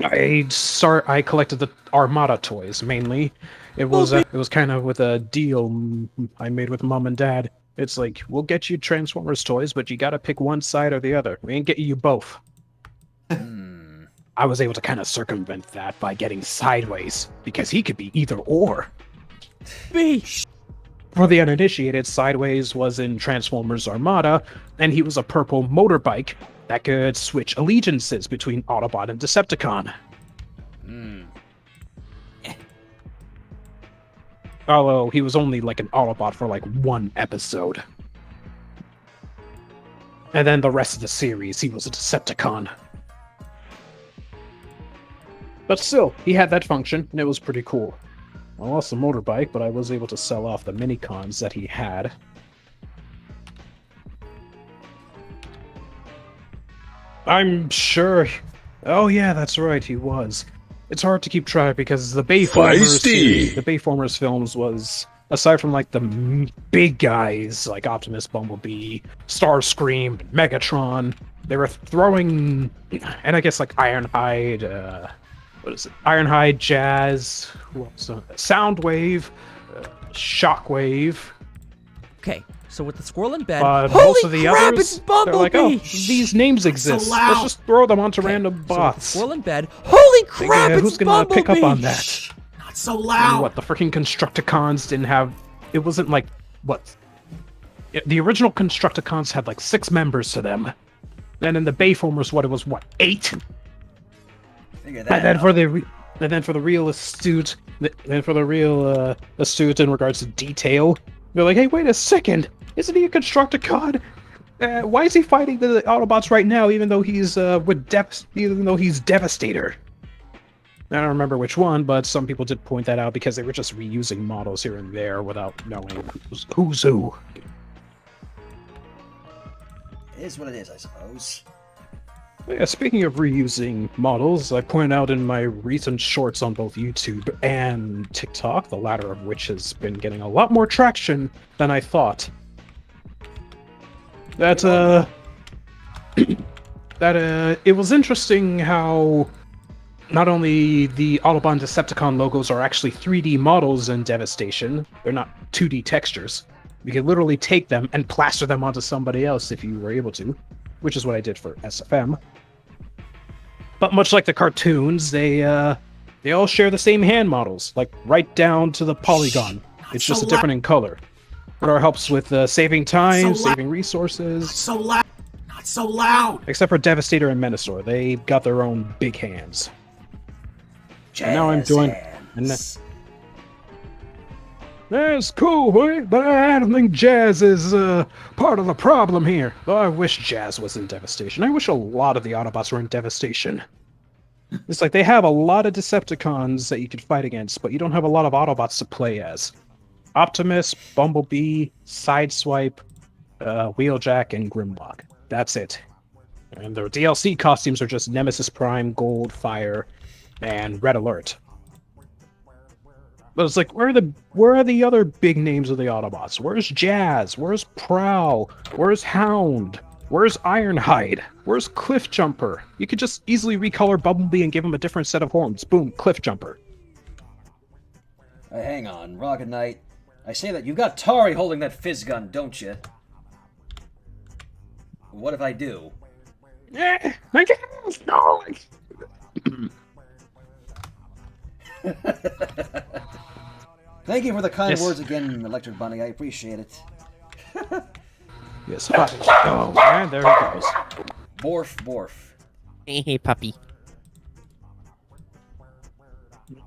Speaker 4: I collected the Armada toys mainly. It was kind of with a deal I made with Mom and Dad. It's like, we'll get you Transformers toys, but you gotta pick one side or the other. We ain't getting you both. I was able to kind of circumvent that by getting Sideways, because he could be either or.
Speaker 7: B.
Speaker 4: For the uninitiated, Sideways was in Transformers Armada, and he was a purple motorbike that could switch allegiances between Autobot and Decepticon. Although he was only like an Autobot for like one episode. And then the rest of the series, he was a Decepticon. But still, he had that function, and it was pretty cool. I lost the motorbike, but I was able to sell off the minicons that he had. I'm sure... Oh yeah, that's right, he was. It's hard to keep track because the Bayformers films was, aside from like the big guys like Optimus, Bumblebee, Starscream, Megatron, they were throwing, and I guess like Ironhide, Ironhide, Jazz, Soundwave, Shockwave.
Speaker 7: Okay, so with the squirrel in bed,
Speaker 4: But
Speaker 7: holy
Speaker 4: most of the
Speaker 7: crap,
Speaker 4: others,
Speaker 7: it's Bumblebee!
Speaker 4: they're like, oh, these names exist. Let's just throw them onto random
Speaker 7: So with the
Speaker 4: bots.
Speaker 7: squirrel in bed, holy crap, it's
Speaker 4: Who's gonna
Speaker 7: Bumblebee!
Speaker 4: pick up on that?
Speaker 6: Not so
Speaker 4: And
Speaker 6: loud.
Speaker 4: what, the freaking Constructicons didn't have... It wasn't like... What? The original Constructicons had like 6 members to them. And in the Bayformers, it was, 8?
Speaker 2: Figure
Speaker 4: And
Speaker 2: that
Speaker 4: then
Speaker 2: out.
Speaker 4: for the real astute... And for the real astute in regards to detail, they're like, hey, wait a second! Isn't he a Constructicon? Why is he fighting the Autobots right now, even though he's Devastator? I don't remember which one, but some people did point that out because they were just reusing models here and there without knowing who's who.
Speaker 2: It is what it is, I suppose.
Speaker 4: Yeah, speaking of reusing models, I pointed out in my recent shorts on both YouTube and TikTok, the latter of which has been getting a lot more traction than I thought. That it was interesting how not only the Autobot and Decepticon logos are actually 3D models in Devastation, they're not 2D textures. You can literally take them and plaster them onto somebody else if you were able to, which is what I did for SFM. But much like the cartoons, they all share the same hand models, like right down to the polygon. It's just different in color. It helps with saving time, saving resources.
Speaker 6: Not so loud. Not so loud.
Speaker 4: Except for Devastator and Menasor, they've got their own big hands. And now I'm doing. That's cool, boy, but I don't think Jazz is part of the problem here. Though I wish Jazz was in Devastation. I wish a lot of the Autobots were in Devastation. It's like they have a lot of Decepticons that you could fight against, but you don't have a lot of Autobots to play as. Optimus, Bumblebee, Sideswipe, Wheeljack, and Grimlock. That's it. And their DLC costumes are just Nemesis Prime, Gold, Fire, and Red Alert. But it's like, where are the other big names of the Autobots? Where's Jazz? Where's Prowl? Where's Hound? Where's Ironhide? Where's Cliffjumper? You could just easily recolor Bumblebee and give him a different set of horns. Boom, Cliffjumper.
Speaker 2: Hang on, Rocket Knight. I say that you've got Tari holding that fizz gun, don't you? What if I do?
Speaker 4: Yeah, I guess. No.
Speaker 2: Thank you for the kind
Speaker 4: Yes.
Speaker 2: words again, Electric Bunny. I appreciate it.
Speaker 4: Yes. Hi. Oh, and there he goes.
Speaker 2: Borf, borf.
Speaker 5: Hey, puppy.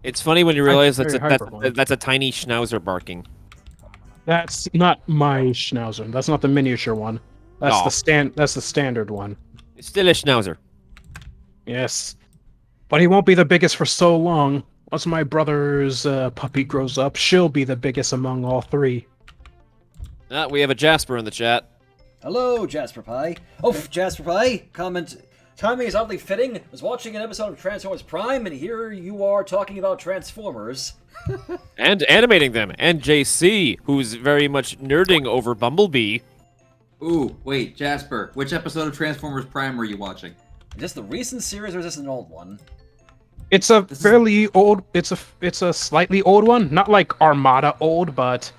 Speaker 5: It's funny when you realize
Speaker 4: Very hyperbolic.
Speaker 5: that's a tiny schnauzer barking.
Speaker 4: That's not my Schnauzer. That's not the miniature one. That's
Speaker 5: No.
Speaker 4: That's the standard one.
Speaker 5: It's still a schnauzer.
Speaker 4: Yes, but he won't be the biggest for so long. Once my brother's puppy grows up, she'll be the biggest among all three.
Speaker 5: We have a Jasper in the chat.
Speaker 2: Hello, Jasper Pie. Oh, Jasper Pie, comment. Timing is oddly fitting. I was watching an episode of Transformers Prime, and here you are talking about Transformers.
Speaker 5: And animating them. And JC, who's very much nerding over Bumblebee.
Speaker 6: Ooh, wait, Jasper, which episode of Transformers Prime were you watching?
Speaker 2: Is this the recent series or is this an old one?
Speaker 4: It's a fairly old. It's a slightly old one. Not like Armada old, but.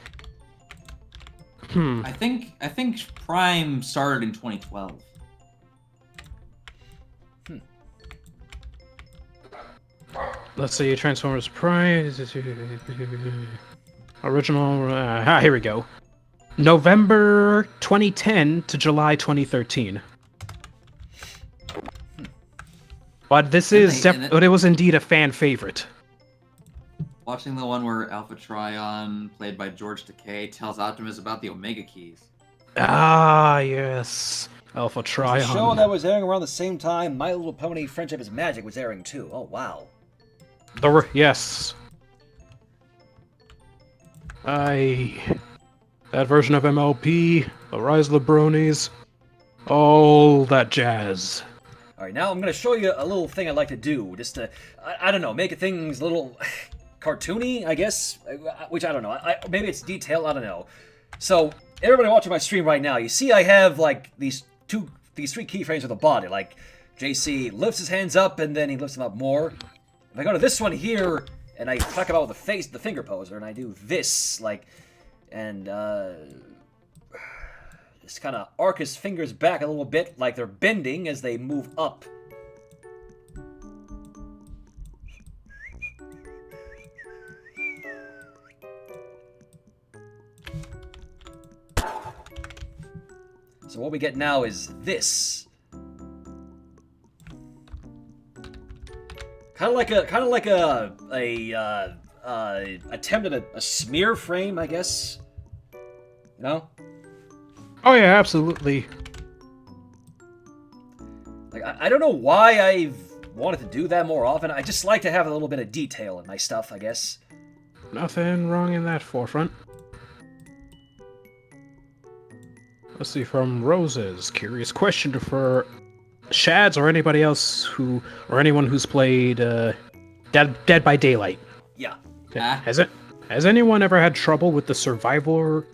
Speaker 6: I think Prime started in 2012.
Speaker 4: Let's see, Transformers Prime. Original. Here we go. November 2010 to July 2013. But this is but it was indeed a fan favorite.
Speaker 6: Watching the one where Alpha Trion, played by George Takei, tells Optimus about the Omega Keys.
Speaker 4: Ah, yes. Alpha
Speaker 2: The show
Speaker 4: Trion.
Speaker 2: that was airing around the same time, My Little Pony Friendship is Magic was airing too. Oh, wow.
Speaker 4: Yes. That version of MLP, the Rise of the Bronies, all that jazz.
Speaker 2: Alright, now I'm going to show you a little thing I like to do. Just to, I don't know, make things a little cartoony, I guess? Which I don't know. Maybe it's detailed, I don't know. So, everybody watching my stream right now, you see I have, like, these three keyframes of the body. Like, JC lifts his hands up, and then he lifts them up more. If I go to this one here, and I talk about the face, the finger poser, and I do this, like, and, just kind of arc his fingers back a little bit, like they're bending as they move up. So what we get now is this. Kind of like a attempt at a smear frame, I guess. You know?
Speaker 4: Oh yeah, absolutely.
Speaker 2: Like, I don't know why I've wanted to do that more often. I just like to have a little bit of detail in my stuff, I guess.
Speaker 4: Nothing wrong in that forefront. Let's see, from Roses. Curious question for Shads or anybody else or anyone who's played Dead by Daylight.
Speaker 2: Yeah.
Speaker 4: Has anyone ever had trouble with the survivor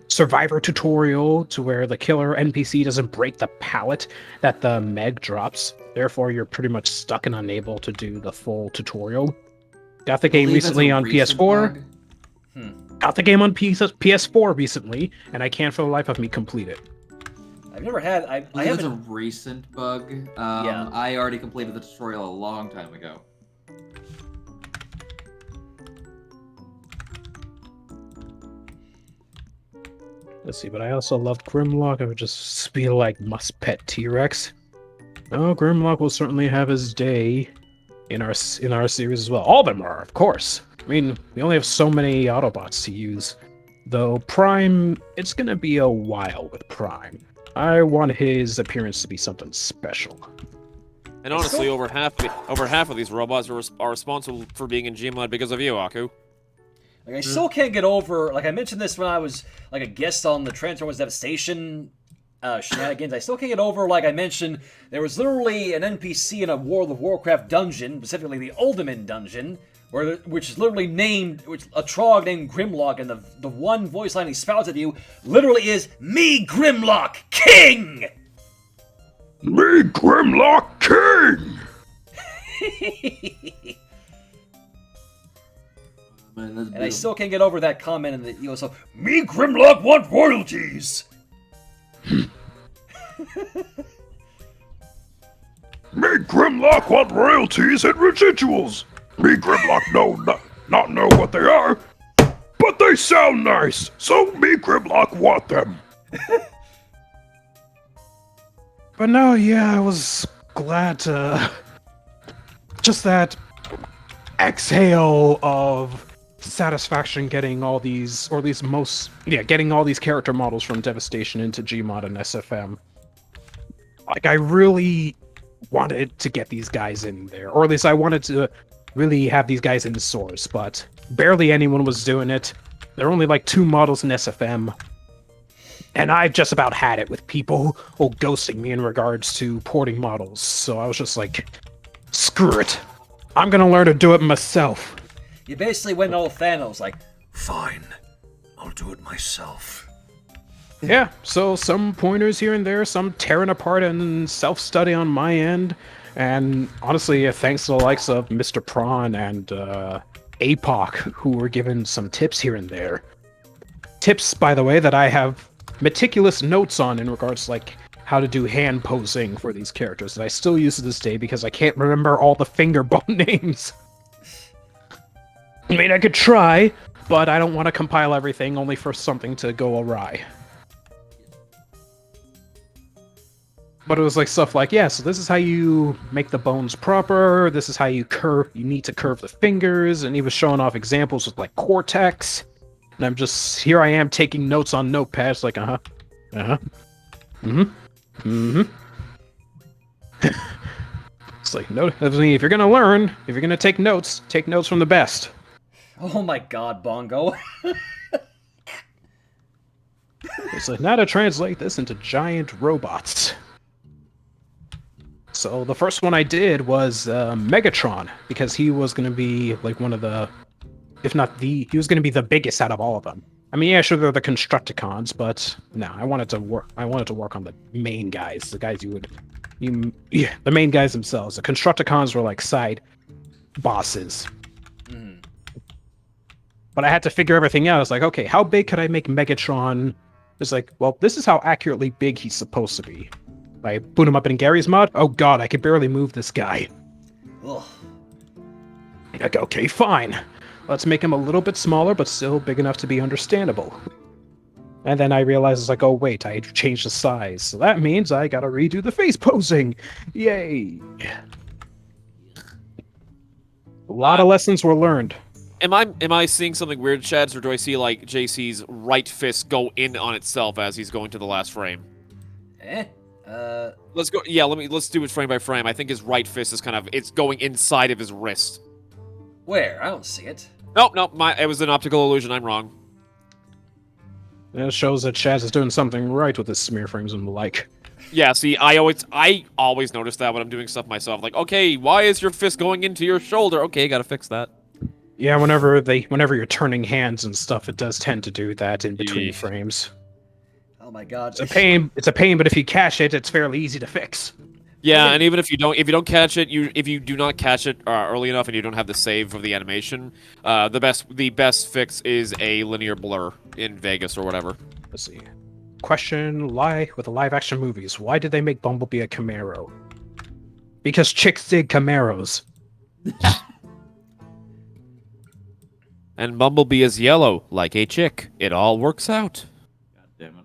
Speaker 4: tutorial to where the killer NPC doesn't break the pallet that the Meg drops? Therefore, you're pretty much stuck and unable to do the full tutorial. Got the game recently on PS4. Got the game on PS4 recently, and I can't for the life of me complete it.
Speaker 2: I've never had. I
Speaker 6: That's
Speaker 2: haven't.
Speaker 6: a recent bug.
Speaker 2: Yeah.
Speaker 6: I already completed the tutorial a long time ago.
Speaker 4: Let's see, but I also loved Grimlock. I would just be like must pet T-Rex. Oh, Grimlock will certainly have his day in our series as well. All of them are, of course. I mean, we only have so many Autobots to use. Though Prime, it's gonna be a while with Prime. I want his appearance to be something special.
Speaker 5: And honestly, over half of these robots are responsible for being in Gmod because of you, Aku.
Speaker 2: Like, I still can't get over. Like, I mentioned this when I was like a guest on the Transformers Devastation shenanigans. I still can't get over. Like I mentioned, there was literally an NPC in a World of Warcraft dungeon, specifically the Uldaman dungeon, which is literally named, a Trog named Grimlock, and the one voice line he spouts at you literally is "Me, Grimlock, King."
Speaker 1: Me, Grimlock King!
Speaker 2: And I still can't get over that comment in the so "Me, Grimlock, want royalties."
Speaker 1: Me, Grimlock want royalties and residuals. Me, Grimlock not know what they are, but they They sound nice, so me Grimlock want them.
Speaker 4: But no, yeah, I was glad to just that exhale of satisfaction getting all these, or at least getting all these character models from Devastation into Gmod and SFM. Like, I really wanted to get these guys in there, or at least I wanted to really have these guys in the source, but barely anyone was doing it. There are only like 2 models in SFM. And I've just about had it with people ghosting me in regards to porting models. So I was just like, screw it. I'm gonna learn to do it myself.
Speaker 2: You basically went all Thanos, like, fine, I'll do it myself.
Speaker 4: Yeah, so some pointers here and there, some tearing apart and self-study on my end. And honestly, thanks to the likes of Mr. Prawn and APOC, who were given some tips here and there. Tips, by the way, that I have meticulous notes on in regards to like how to do hand posing for these characters that I still use to this day because I can't remember all the finger bone names. I mean, I could try, but I don't want to compile everything only for something to go awry. But it was like stuff like, yeah, so this is how you make the bones proper, this is how you need to curve the fingers, and he was showing off examples with like Cortex. And I'm just, here I am taking notes on notepads, like, It's like, no, I mean, if you're gonna learn, if you're gonna take notes from the best.
Speaker 2: Oh my god, Bongo.
Speaker 4: It's like, now to translate this into giant robots. So the first one I did was Megatron, because he was gonna be like one of the, if not the, he was going to be the biggest out of all of them. I mean, yeah, sure, they're the Constructicons, but no, I wanted to work on the main guys, the guys the main guys themselves. The Constructicons were like side bosses.
Speaker 2: Mm.
Speaker 4: But I had to figure everything out. I was like, okay, how big could I make Megatron? It's like, well, this is how accurately big he's supposed to be. I boot him up in Garrys mod. Oh god, I could barely move this guy.
Speaker 2: Ugh.
Speaker 4: Like, okay, fine. Let's make him a little bit smaller, but still big enough to be understandable. And then I realized, it's like, oh wait, I changed the size. So that means I gotta redo the face posing. Yay. A lot of lessons were learned.
Speaker 5: Am I seeing something weird, Chads, or do I see like JC's right fist go in on itself as he's going to the last frame? Let's go. Yeah, let's do it frame by frame. I think his right fist is it's going inside of his wrist.
Speaker 2: Where? I don't see it.
Speaker 5: Nope, it was an optical illusion. I'm wrong.
Speaker 4: It shows that Chaz is doing something right with his smear frames and the like.
Speaker 5: Yeah, see, I always notice that when I'm doing stuff myself. Like, okay, why is your fist going into your shoulder? Okay, gotta fix that.
Speaker 4: Yeah, whenever you're turning hands and stuff, it does tend to do that in between frames.
Speaker 2: Oh my god.
Speaker 4: It's a pain, but if you catch it, it's fairly easy to fix.
Speaker 5: Yeah, and even if you don't catch it, if you do not catch it early enough and you don't have the save of the animation, the best fix is a linear blur in Vegas or whatever.
Speaker 4: Let's see. Question: with the live action movies, why did they make Bumblebee a Camaro? Because chicks dig Camaros.
Speaker 5: And Bumblebee is yellow, like a chick. It all works out.
Speaker 3: God damn it.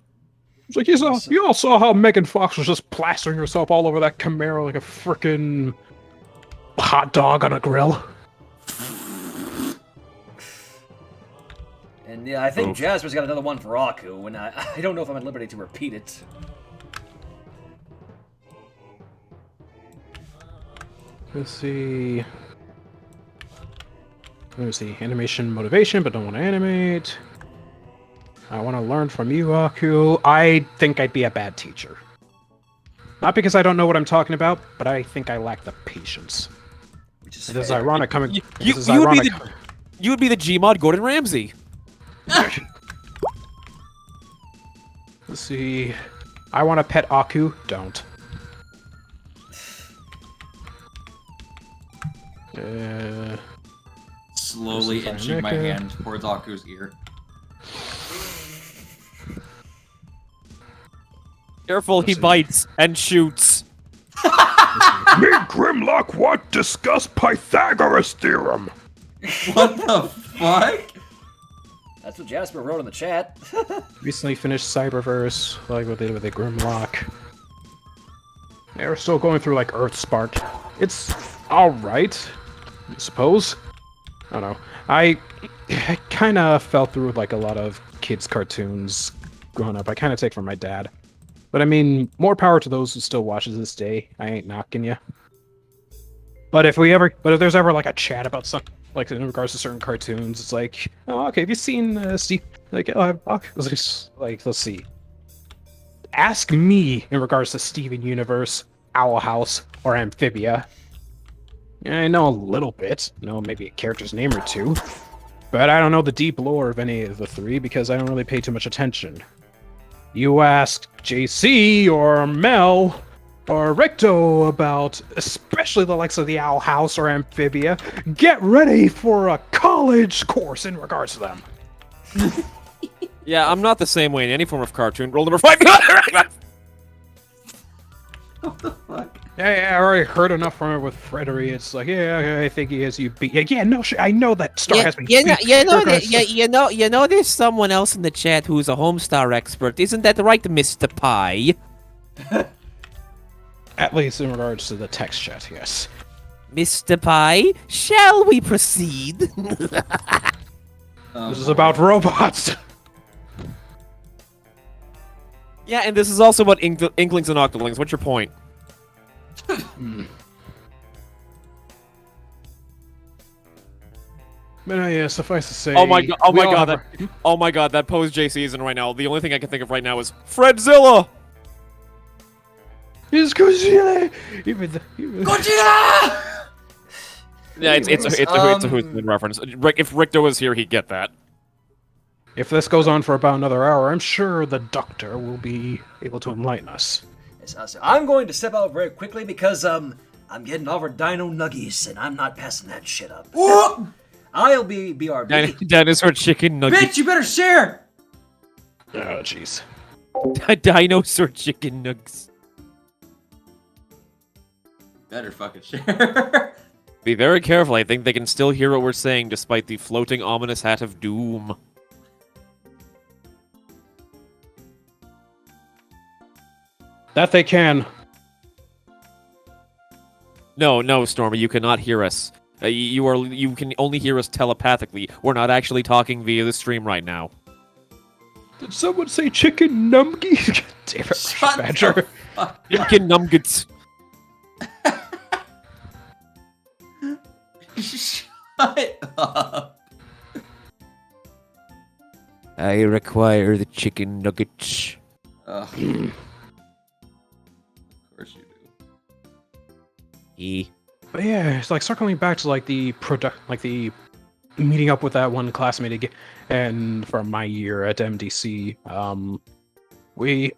Speaker 4: It's like you all saw how Megan Fox was just plastering herself all over that Camaro like a frickin' hot dog on a grill.
Speaker 2: And yeah, I think Jasper's got another one for Aku, and I don't know if I'm at liberty to repeat it.
Speaker 4: Let's see. Animation motivation, but don't want to animate. I want to learn from you, Aku. I think I'd be a bad teacher. Not because I don't know what I'm talking about, but I think I lack the patience.
Speaker 2: Which is
Speaker 4: It is
Speaker 2: fair.
Speaker 4: ironic coming.
Speaker 5: You would be the Gmod Gordon Ramsay.
Speaker 4: Let's see. I want to pet Aku. Don't.
Speaker 6: Slowly inching my hand towards Aku's ear.
Speaker 5: Careful, he bites and shoots.
Speaker 1: Me Grimlock want discuss Pythagoras theorem.
Speaker 6: What the fuck?
Speaker 2: That's what Jasper wrote in the chat.
Speaker 4: Recently finished Cyberverse, like what they did with the Grimlock. They're still going through like Earthspark. It's alright, I suppose. I don't know. I kind of fell through like a lot of kids' cartoons growing up. I kind of take from my dad. But I mean, more power to those who still watch this day. I ain't knocking you. But if there's ever like a chat about something, like in regards to certain cartoons, it's like, oh, okay, have you seen Steve? Like, let's see. Ask me in regards to Steven Universe, Owl House, or Amphibia. I know a little bit, maybe a character's name or two, but I don't know the deep lore of any of the three because I don't really pay too much attention. You ask JC or Mel or Ricto about especially the likes of the Owl House or Amphibia, get ready for a college course in regards to them.
Speaker 5: Yeah, I'm not the same way in any form of cartoon. Roll number 5.
Speaker 6: What the fuck?
Speaker 4: Yeah, I already heard enough from it with Frederick. It's like, yeah, I think he has you beat. Yeah, no, I know that Star has been beat.
Speaker 7: You know, there's someone else in the chat who's a Homestar expert. Isn't that right, Mr. Pie?
Speaker 4: At least in regards to the text chat, yes.
Speaker 7: Mr. Pie, shall we proceed?
Speaker 4: This is about robots.
Speaker 5: Yeah, and this is also about Inklings and Octolings. What's your point?
Speaker 4: But yeah, suffice to say.
Speaker 5: Oh my god, that pose JC is in right now. The only thing I can think of right now is Fredzilla!
Speaker 4: It's Godzilla!
Speaker 6: Godzilla!
Speaker 5: Yeah, it's a Who's reference. If Ricto was here, he'd get that.
Speaker 4: If this goes on for about another hour, I'm sure the doctor will be able to enlighten us.
Speaker 2: Yes, I'm going to step out very quickly because I'm getting offered Dino Nuggies and I'm not passing that shit up. I'll be BRB.
Speaker 5: Dinosaur chicken nuggets.
Speaker 6: Bitch, you better share!
Speaker 4: Oh, jeez.
Speaker 5: Dinosaur chicken nugs.
Speaker 6: Better fucking share.
Speaker 5: Be very careful. I think they can still hear what we're saying despite the floating ominous hat of doom.
Speaker 4: That they can.
Speaker 5: No, Stormy, you cannot hear us. You can only hear us telepathically. We're not actually talking via the stream right now.
Speaker 4: Did someone say chicken numgies? Damn it,
Speaker 6: Shut
Speaker 4: Badger.
Speaker 6: the fuck
Speaker 5: Chicken numgets.
Speaker 6: Shut up.
Speaker 5: I require the chicken nuggets.
Speaker 6: Ugh. Of course you do.
Speaker 4: But yeah, it's like circling back to like the meeting up with that one classmate again, and from my year at MDC, we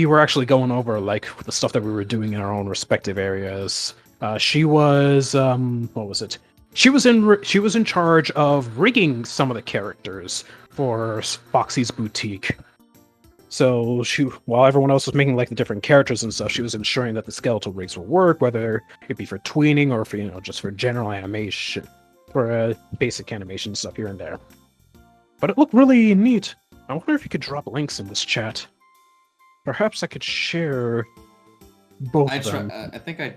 Speaker 4: were actually going over like the stuff that we were doing in our own respective areas. She was what was it? She was in charge of rigging some of the characters for Foxy's boutique. So while everyone else was making like the different characters and stuff, she was ensuring that the skeletal rigs would work, whether it be for tweening or for just for general animation, for basic animation stuff here and there. But it looked really neat. I wonder if you could drop links in this chat. Perhaps I could share both of them.
Speaker 6: I think I.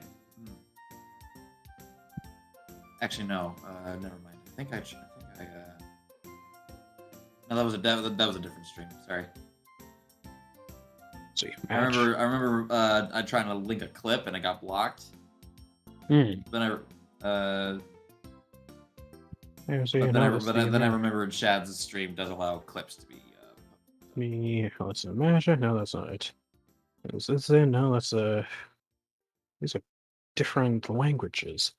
Speaker 6: Actually, no. Never mind. I think I. No, that was a different stream. Sorry.
Speaker 4: See,
Speaker 6: I remember. I trying to link a clip and it got blocked. Then I remembered Shad's stream does allow clips to be.
Speaker 4: Let's imagine. No, that's not it. Is this in? No, that's these are different languages.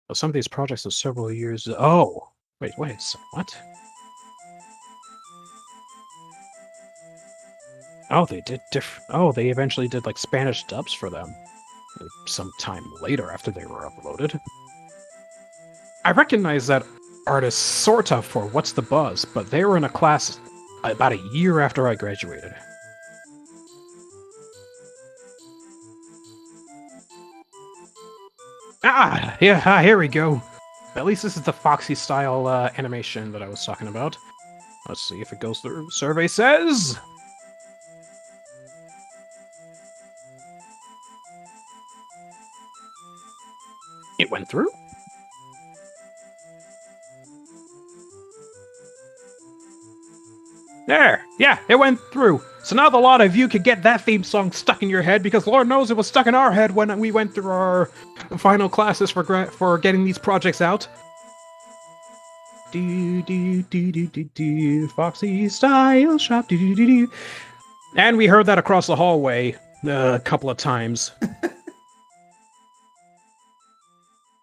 Speaker 4: Well, some of these projects are several years. Oh, wait, what? Oh, they did they eventually did like Spanish dubs for them. Sometime later after they were uploaded. I recognize that artist sort of for What's the Buzz, but they were in a class about a year after I graduated. Here we go. At least this is the Foxy style animation that I was talking about. Let's see if it goes through. Survey says... It went through. There! Yeah, it went through. So now the lot of you could get that theme song stuck in your head, because Lord knows it was stuck in our head when we went through our final classes for getting these projects out. Do do do do do do, Foxy Style Shop. Do do do do. And we heard that across the hallway a couple of times.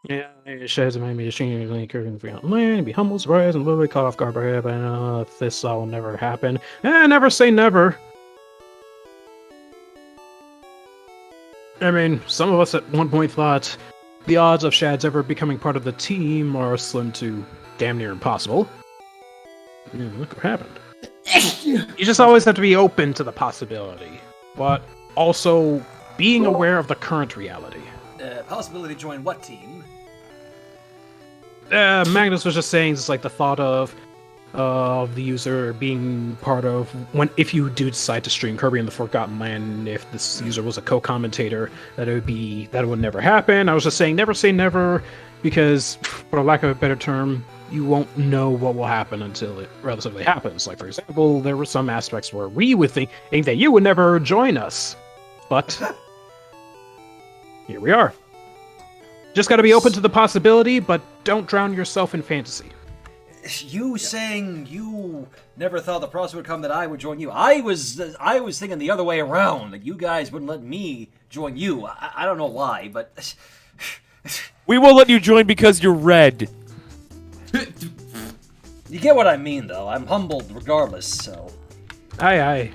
Speaker 4: Yeah, it shows my machine curving free on land, be humble, surprised, and a little bit caught off guard by it, but this will never happen. Never say never. I mean, some of us at one point thought the odds of Shad's ever becoming part of the team are slim to damn near impossible. Yeah, look what happened. You just always have to be open to the possibility, but also being aware of the current reality.
Speaker 2: Possibility to join what team?
Speaker 4: Magnus was just saying, it's like the thought of the user being part of if you do decide to stream Kirby in the Forgotten Land, if this user was a co-commentator, that would never happen. I was just saying, never say never, because for lack of a better term, you won't know what will happen until it relatively happens. Like, for example, there were some aspects where we would think that you would never join us, but here we are. Just gotta be open to the possibility, but don't drown yourself in fantasy.
Speaker 2: You saying you never thought the process would come that I would join you? I was thinking the other way around. Like, you guys wouldn't let me join you. I don't know why, but
Speaker 5: We won't let you join because you're red.
Speaker 2: You get what I mean, though. I'm humbled regardless. So.
Speaker 4: Aye.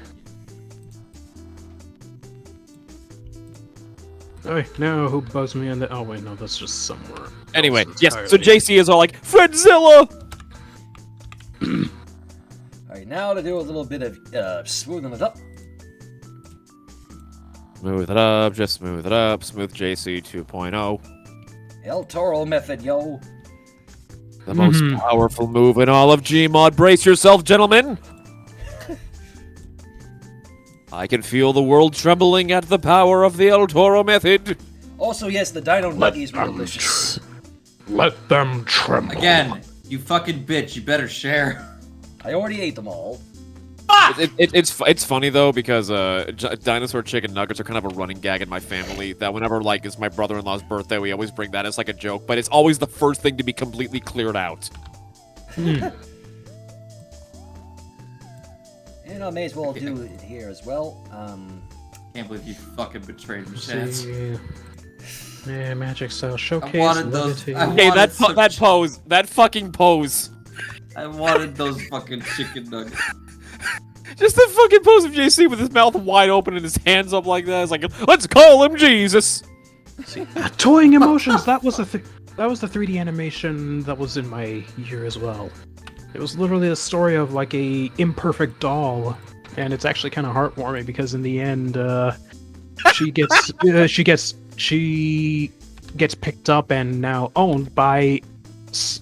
Speaker 4: Oh, no, who buzzed me on the... Oh, wait, no, that's just somewhere.
Speaker 5: Anyway,
Speaker 4: else
Speaker 5: yes, so
Speaker 4: entirely.
Speaker 5: JC is all like, Fredzilla!
Speaker 2: Alright, now to do a little bit of smoothing it up.
Speaker 5: Smooth it up, just smooth it up. Smooth JC 2.0.
Speaker 2: El Toro method, yo.
Speaker 5: The most powerful move in all of Gmod. Brace yourself, gentlemen! I can feel the world trembling at the power of the El Toro method.
Speaker 2: Also, yes, the Dino Nuggies were delicious.
Speaker 1: Let them tremble.
Speaker 6: Again, you fucking bitch. You better share.
Speaker 2: I already ate them all.
Speaker 5: It's funny though, because dinosaur chicken nuggets are kind of a running gag in my family. That whenever like it's my brother-in-law's birthday, we always bring that as like a joke. But it's always the first thing to be completely cleared out.
Speaker 2: And I may as well do it here as well.
Speaker 6: Can't believe you fucking betrayed me, Chance.
Speaker 4: Yeah, Magic Style Showcase.
Speaker 6: I wanted those.
Speaker 4: limited-
Speaker 5: Hey, that pose, that fucking pose.
Speaker 6: I wanted those fucking chicken nuggets.
Speaker 5: Just the fucking pose of JC with his mouth wide open and his hands up like that. It's like, let's call him Jesus.
Speaker 4: Toying emotions. That was the 3D animation that was in my year as well. It was literally a story of like a imperfect doll, and it's actually kind of heartwarming because in the end, she gets picked up and now owned by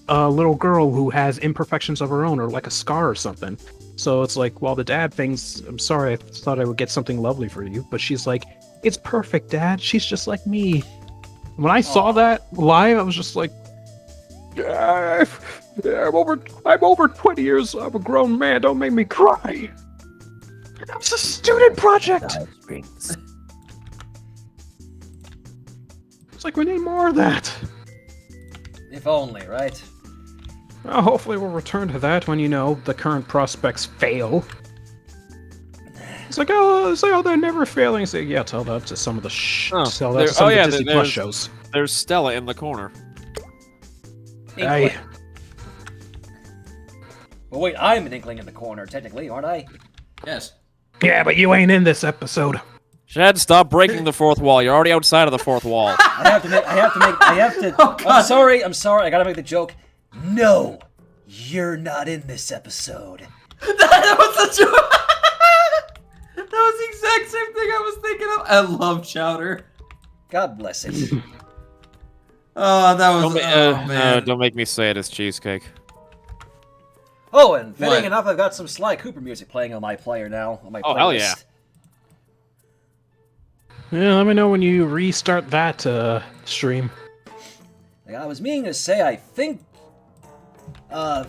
Speaker 4: a little girl who has imperfections of her own, or like a scar or something. So it's like, while the dad thinks, I'm sorry, I thought I would get something lovely for you, but she's like, it's perfect, Dad. She's just like me. When I saw that live, I was just like, yeah, I'm over 20 years. I'm a grown man. Don't make me cry. That was a student project. It's like, we need more of that.
Speaker 2: If only, right?
Speaker 4: Well, hopefully we'll return to that when, the current prospects fail. It's like, oh, they're never failing. It's like, yeah, tell that to some of the tell that to some of the Disney Plus shows.
Speaker 5: There's Stella in the corner.
Speaker 4: Aye.
Speaker 2: Well, wait, I'm an Inkling in the corner, technically, aren't I?
Speaker 6: Yes.
Speaker 4: Yeah, but you ain't in this episode.
Speaker 5: Shad, stop breaking the fourth wall. You're already outside of the fourth wall.
Speaker 2: I have to.
Speaker 6: Oh, God.
Speaker 2: I'm sorry, I gotta make the joke. No, you're not in this episode.
Speaker 6: That was the joke. That was the exact same thing I was thinking of. I love Chowder.
Speaker 2: God bless it.
Speaker 6: Oh, that was. Oh man.
Speaker 5: Don't make me say it as cheesecake.
Speaker 2: Oh, and fitting
Speaker 6: What?
Speaker 2: enough, I've got some Sly Cooper music playing on my player now. On my
Speaker 5: Oh,
Speaker 2: playlist.
Speaker 5: hell yeah.
Speaker 4: Yeah, let me know when you restart that stream.
Speaker 2: Like, I was meaning to say, I think. I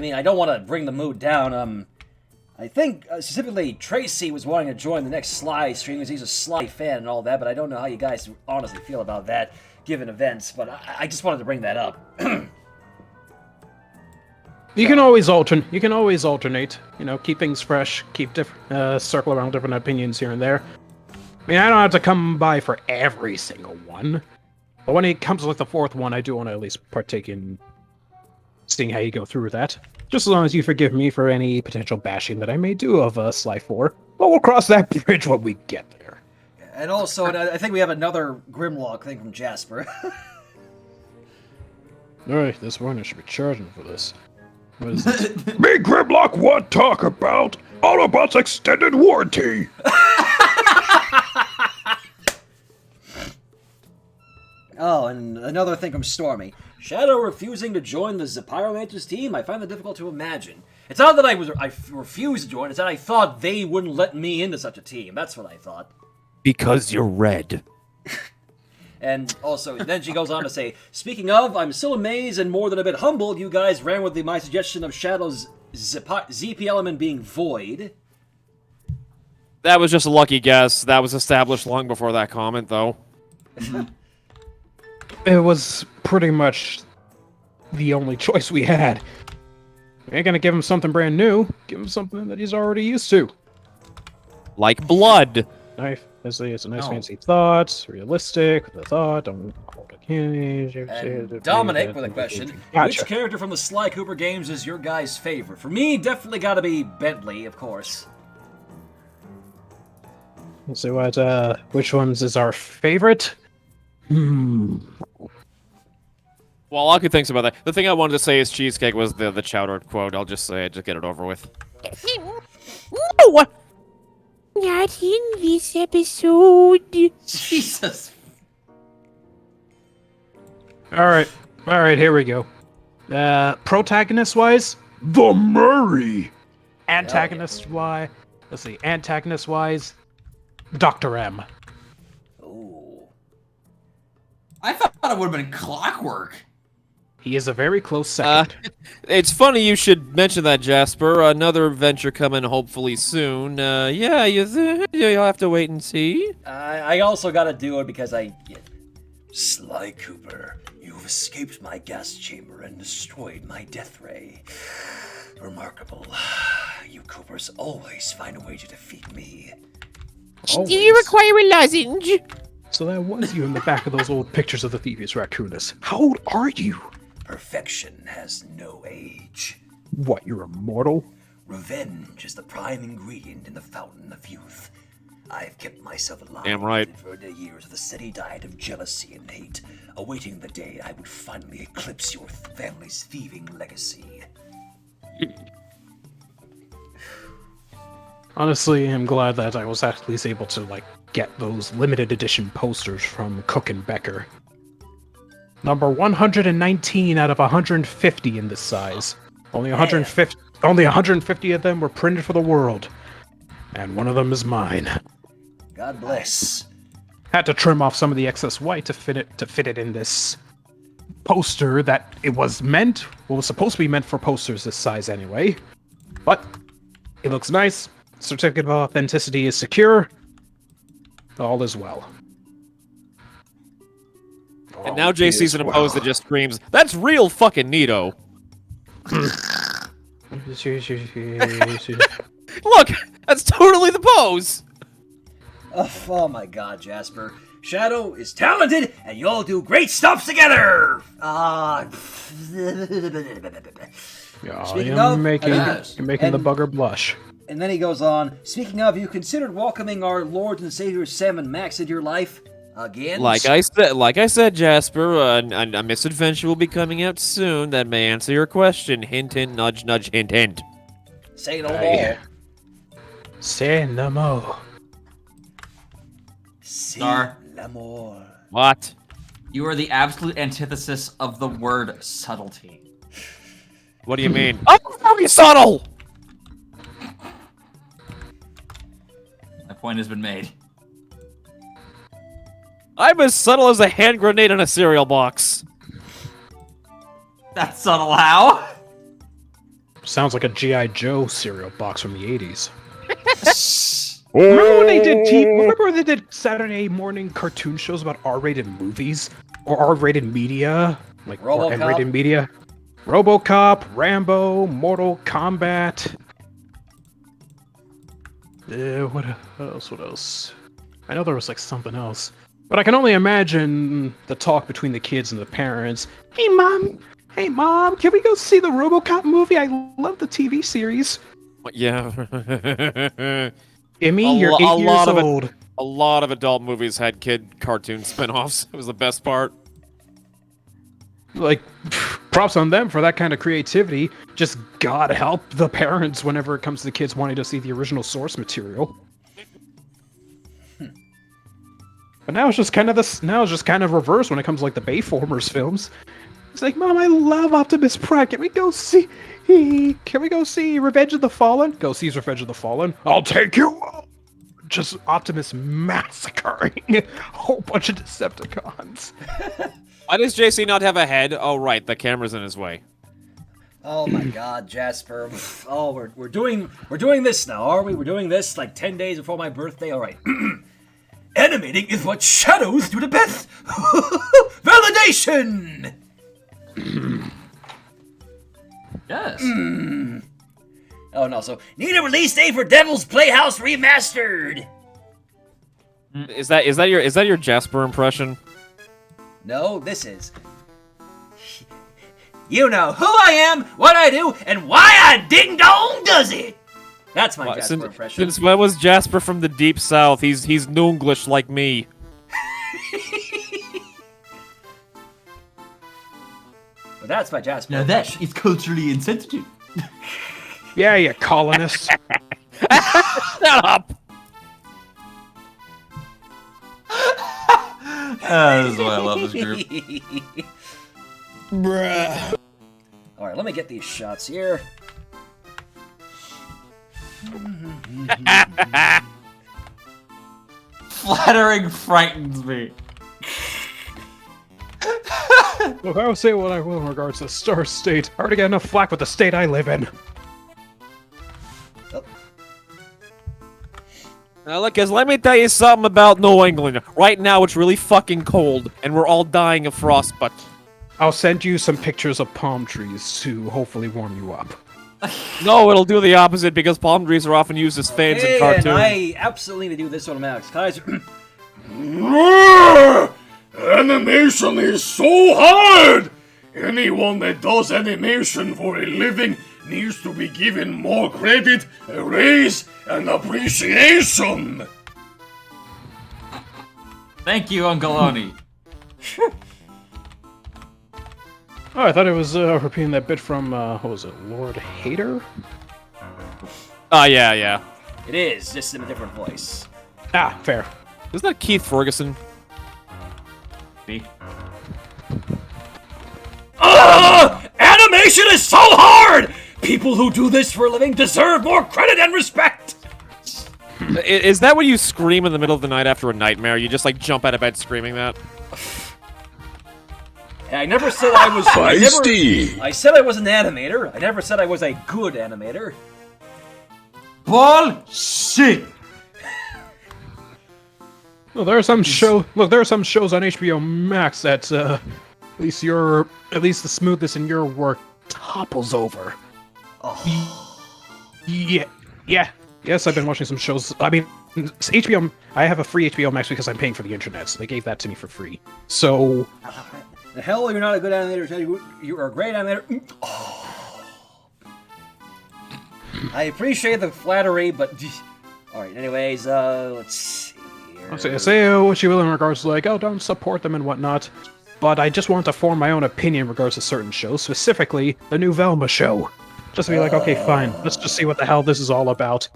Speaker 2: mean, I don't want to bring the mood down. I think specifically Tracy was wanting to join the next Sly stream because he's a Sly fan and all that, but I don't know how you guys honestly feel about that, given events. But I just wanted to bring that up.
Speaker 4: You can always alternate. You can always alternate. You know, keep things fresh. Keep circle around different opinions here and there. I mean, I don't have to come by for every single one, but when it comes with the fourth one, I do want to at least partake in seeing how you go through that. Just as long as you forgive me for any potential bashing that I may do of Sly 4. But we'll cross that bridge when we get there.
Speaker 2: And also, I think we have another Grimlock thing from Jasper.
Speaker 4: Alright, this one I should be charging for this. What is this? Me Grimlock want talk about Autobots extended warranty!
Speaker 2: Oh, and another thing from Stormy. Shadow refusing to join the Ze Pyromancers team? I find that difficult to imagine. It's not that I refused to join, it's that I thought they wouldn't let me into such a team. That's what I thought.
Speaker 5: Because you're red.
Speaker 2: And also, then she goes on to say, speaking of, I'm still amazed and more than a bit humbled you guys ran with my suggestion of Shadow's ZP element being void.
Speaker 5: That was just a lucky guess. That was established long before that comment, though.
Speaker 4: It was pretty much the only choice we had. We ain't gonna give him something brand new. Give him something that he's already used to.
Speaker 5: Like blood.
Speaker 4: Nice. It's a nice
Speaker 6: No.
Speaker 4: fancy thought. Realistic. The thought. Don't hold it.
Speaker 2: And Dominic with a question.
Speaker 4: Gotcha.
Speaker 2: Which character from the Sly Cooper games is your guys' favorite? For me, definitely gotta be Bentley, of course.
Speaker 4: Let's see what, which ones is our favorite?
Speaker 5: Well, Aku thinks about that. The thing I wanted to say is cheesecake was the chowder quote. I'll just say it, just get it over with.
Speaker 8: No! Not in this episode.
Speaker 6: Jesus.
Speaker 4: Alright, here we go. Protagonist-wise, the Murray. Antagonist-wise, let's see, antagonist-wise, Dr. M.
Speaker 2: Ooh.
Speaker 6: I thought it would have been Clockwork.
Speaker 4: He is a very close second.
Speaker 5: It's funny you should mention that, Jasper. Another venture coming hopefully soon. Yeah, you'll have to wait and see.
Speaker 2: I also gotta do it because Sly Cooper, you've escaped my gas chamber and destroyed my death ray. Remarkable. You Coopers always find a way to defeat me.
Speaker 8: Do you require a lozenge?
Speaker 4: So that was you in the back of those old pictures of the Thievius Raccoonus. How old are you?
Speaker 2: Perfection has no age.
Speaker 4: What, you're immortal?
Speaker 2: Revenge is the prime ingredient in the fountain of youth. I've kept myself alive
Speaker 5: Damn right.
Speaker 2: for the years of the steady diet of jealousy and hate, awaiting the day I would finally eclipse your family's thieving legacy.
Speaker 4: Honestly, I'm glad that I was at least able to, get those limited edition posters from Cook and Becker. Number 119 out of 150 in this size. Only 150 of them were printed for the world. And one of them is mine.
Speaker 2: God bless.
Speaker 4: Had to trim off some of the excess white to fit it in this poster that it was supposed to be meant for posters this size anyway. But it looks nice. Certificate of authenticity is secure. All is well.
Speaker 5: And now JC's in a pose that just screams, "That's real fucking neato." Look, that's totally the pose.
Speaker 2: Oh my God, Jasper. Shadow is talented, and you all do great stuff together! Speaking
Speaker 4: You're
Speaker 2: of,
Speaker 4: making
Speaker 6: yes.
Speaker 4: the bugger blush.
Speaker 2: And then he goes on, speaking of, you considered welcoming our Lord and Savior Sam and Max into your life? Again?
Speaker 5: Like I said, Jasper, a misadventure will be coming out soon that may answer your question. Hint, hint, nudge, nudge, hint, hint.
Speaker 2: Say no
Speaker 4: Aye.
Speaker 2: more.
Speaker 4: Say no more.
Speaker 6: Star.
Speaker 2: L'amour.
Speaker 5: What?
Speaker 6: You are the absolute antithesis of the word subtlety.
Speaker 5: What do you mean?
Speaker 8: Oh,
Speaker 5: very subtle!
Speaker 6: My point has been made.
Speaker 5: I'm as subtle as a hand grenade in a cereal box.
Speaker 6: That's subtle how?
Speaker 4: Sounds like a G.I. Joe cereal box from the 80s. Remember when they did remember when they did Saturday morning cartoon shows about R-rated movies? Or R-rated media? Like, or
Speaker 2: RoboCop.
Speaker 4: M-rated media? RoboCop, Rambo, Mortal Kombat. What else? I know there was like something else. But I can only imagine the talk between the kids and the parents. Hey mom, can we go see the RoboCop movie? I love the TV series.
Speaker 5: Yeah.
Speaker 4: Emmy, you're 8 years old.
Speaker 5: A lot of adult movies had kid cartoon spin-offs. It was the best part.
Speaker 4: Like, props on them for that kind of creativity. Just God help the parents whenever it comes to the kids wanting to see the original source material. But now it's just kind of reverse when it comes to like the Bayformers films. It's like, Mom, I love Optimus Prime. Can we go see Revenge of the Fallen? Go see Revenge of the Fallen. I'll take you. Just Optimus massacring a whole bunch of Decepticons.
Speaker 5: Why does JC not have a head? Oh, right, the camera's in his way.
Speaker 2: Oh my God, Jasper. Oh, we're doing this now, are we? We're doing this like 10 days before my birthday. All right. Animating is what shadows do the best. Validation.
Speaker 6: Yes.
Speaker 2: Oh no, so need a release date for Devil's Playhouse Remastered.
Speaker 5: Is that your Jasper impression?
Speaker 2: No, this is. You know who I am, what I do, and why a ding dong does it. That's my Jasper impression.
Speaker 5: Since when was Jasper from the Deep South? He's Noonglish like me.
Speaker 2: But that's my Jasper
Speaker 6: Now
Speaker 2: impression.
Speaker 6: that is culturally insensitive.
Speaker 4: Yeah, you colonists.
Speaker 5: Shut up!
Speaker 6: This is why I love this group.
Speaker 2: Bruh. Alright, let me get these shots here.
Speaker 6: Flattering frightens me.
Speaker 4: Look, I will say what I will in regards to Star State. I already got enough flack with the state I live in.
Speaker 5: Now look, guys, let me tell you something about New England. Right now, it's really fucking cold, and we're all dying of frostbite.
Speaker 4: I'll send you some pictures of palm trees to hopefully warm you up.
Speaker 5: No, it'll do the opposite, because palm trees are often used as fans in
Speaker 2: Hey,
Speaker 5: cartoons.
Speaker 2: and I absolutely need to do this on Max Kaiser.
Speaker 1: Animation is so hard! Anyone that does animation for a living needs to be given more credit, a raise, and appreciation!
Speaker 6: Thank you, Uncle Oni.
Speaker 4: Oh, I thought it was repeating that bit from, what was it, Lord Hater?
Speaker 5: Oh, yeah.
Speaker 2: It is, just in a different voice.
Speaker 4: Ah, fair.
Speaker 5: Isn't that Keith Ferguson?
Speaker 6: Me.
Speaker 2: Animation is so hard! People who do this for a living deserve more credit and respect!
Speaker 5: Is that when you scream in the middle of the night after a nightmare? You just, like, jump out of bed screaming that?
Speaker 2: I never said I was...
Speaker 1: Feisty.
Speaker 2: I said I was an animator. I never said I was a good animator.
Speaker 6: Bullshit!
Speaker 4: Well, there are some shows on HBO Max that, at least the smoothness in your work topples over.
Speaker 2: Oh.
Speaker 4: Yeah. Yes, I've been watching some shows. I mean, it's HBO. I have a free HBO Max because I'm paying for the internet, so they gave that to me for free. So,
Speaker 2: The hell, you're not a good animator. You're a great animator. Oh. I appreciate the flattery, but... Alright, anyways, let's see here.
Speaker 4: say what you will in regards to, like, oh, don't support them and whatnot. But I just want to form my own opinion in regards to certain shows, specifically the new Velma show. Just to be like, okay, fine, let's just see what the hell this is all about.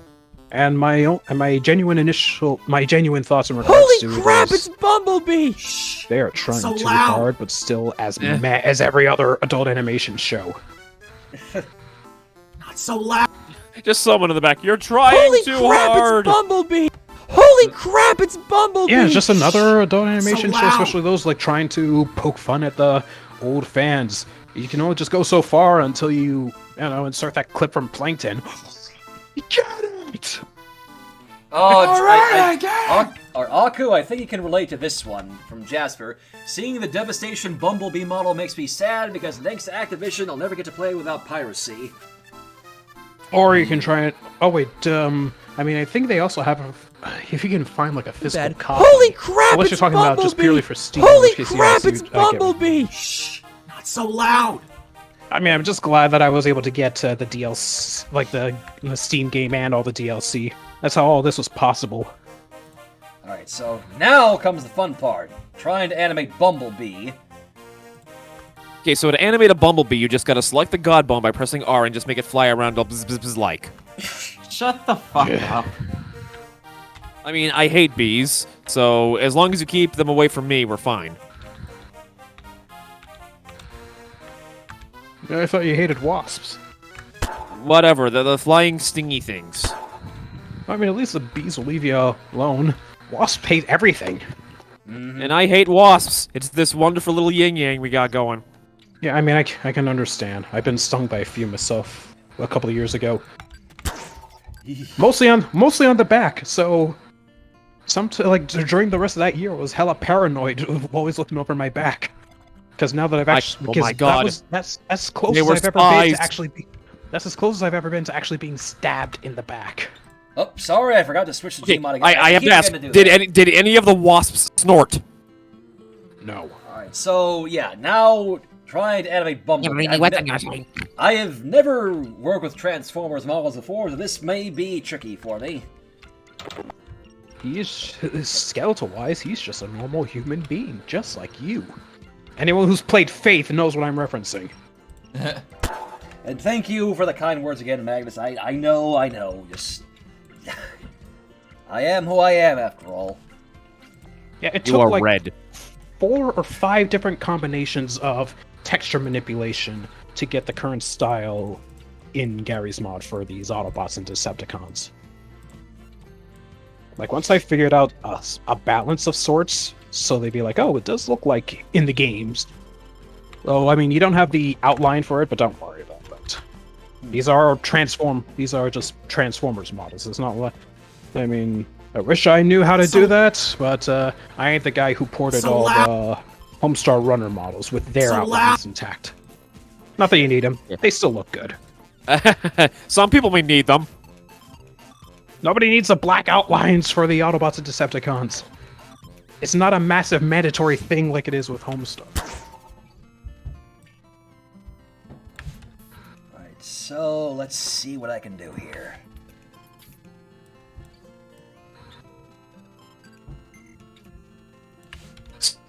Speaker 4: And my genuine thoughts in regards to
Speaker 7: Holy crap,
Speaker 4: is,
Speaker 7: it's Bumblebee!
Speaker 4: they are trying
Speaker 6: So
Speaker 4: too
Speaker 6: loud.
Speaker 4: hard, but still as every other adult animation show.
Speaker 6: Not
Speaker 1: so loud.
Speaker 5: Just someone in the back. You're trying
Speaker 7: Holy
Speaker 5: too
Speaker 7: crap,
Speaker 5: hard.
Speaker 7: it's Bumblebee! Holy crap, it's Bumblebee!
Speaker 4: Yeah, it's just another adult animation show,
Speaker 1: loud.
Speaker 4: especially those like trying to poke fun at the old fans. You can only just go so far until you insert that clip from Plankton. Get it!
Speaker 2: Aku, I think you can relate to this one from Jasper. Seeing the Devastation Bumblebee model makes me sad because thanks to Activision, I'll never get to play without piracy.
Speaker 4: Or you can try it. Oh wait, I mean, I think they also have. If you can find like a physical copy.
Speaker 7: Holy crap,
Speaker 4: Unless
Speaker 7: it's
Speaker 4: you're talking
Speaker 7: Bumblebee!
Speaker 4: about just purely for Steam.
Speaker 7: Holy
Speaker 4: in which case,
Speaker 7: crap,
Speaker 4: yes, you-
Speaker 7: it's
Speaker 4: I get-
Speaker 7: Bumblebee!
Speaker 1: Shh, not so loud.
Speaker 4: I mean, I'm just glad that I was able to get the DLC, like the Steam game and all the DLC. That's how all this was possible.
Speaker 2: Alright, so now comes the fun part. Trying to animate Bumblebee.
Speaker 5: Okay, so to animate a bumblebee, you just gotta select the god bomb by pressing R and just make it fly around all bzz, bzz, bzz, like.
Speaker 6: Shut the fuck up.
Speaker 5: I mean, I hate bees, so as long as you keep them away from me, we're fine.
Speaker 4: I thought you hated wasps.
Speaker 5: Whatever, the flying stingy things.
Speaker 4: I mean, at least the bees will leave you alone. Wasps hate everything.
Speaker 5: And I hate wasps. It's this wonderful little yin-yang we got going.
Speaker 4: Yeah, I mean, I can understand. I've been stung by a few myself a couple of years ago. mostly on the back. So, during the rest of that year, I was hella paranoid, of always looking over my back. Because now that I've actually,
Speaker 5: oh my God.
Speaker 4: that's as close
Speaker 5: They
Speaker 4: as
Speaker 5: were
Speaker 4: I've ever been to
Speaker 5: spies.
Speaker 4: actually be. That's as close as I've ever been to actually being stabbed in the back.
Speaker 2: Oh, sorry, I forgot to switch to
Speaker 5: Okay,
Speaker 2: Gmod again.
Speaker 5: I have
Speaker 2: keep
Speaker 5: to ask,
Speaker 2: forgetting to do that.
Speaker 5: did any of the wasps snort?
Speaker 4: No.
Speaker 2: Alright, so yeah, now trying to animate Bumblebee. I have never worked with Transformers models before, so this may be tricky for me.
Speaker 4: Skeletal-wise, he's just a normal human being, just like you. Anyone who's played Faith knows what I'm referencing.
Speaker 2: And thank you for the kind words again, Magnus. I know. Just I am who I am, after all.
Speaker 4: Yeah, it
Speaker 5: You
Speaker 4: took
Speaker 5: are
Speaker 4: like
Speaker 5: red.
Speaker 4: 4 or 5 different combinations of texture manipulation to get the current style in Garry's mod for these Autobots and Decepticons. Like, once I figured out a balance of sorts, so they'd be like, oh, it does look like in the games. Well, I mean, you don't have the outline for it, but don't worry about that. These are just Transformers models. It's not like, I mean, I wish I knew how to do that, but I ain't the guy who ported all the Homestar Runner models with their outlines intact. Not that you need them. They still look good.
Speaker 5: Some people may need them.
Speaker 4: Nobody needs the black outlines for the Autobots and Decepticons. It's not a massive mandatory thing like it is with Homestar.
Speaker 2: Alright, so let's see what I can do here.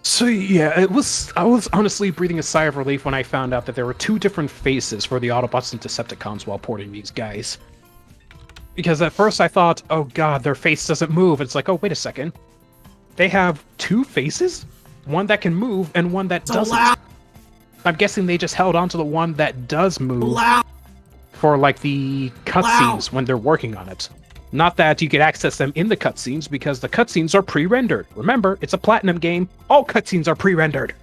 Speaker 4: So yeah, I was honestly breathing a sigh of relief when I found out that there were 2 different faces for the Autobots and Decepticons while porting these guys. Because at first I thought, oh god, their face doesn't move. It's like, oh, wait a second. They have 2 faces? One that can move and one that doesn't. I'm guessing they just held on to the one that does move for like the cutscenes when they're working on it. Not that you could access them in the cutscenes, because the cutscenes are pre-rendered. Remember, it's a Platinum game. All cutscenes are pre-rendered.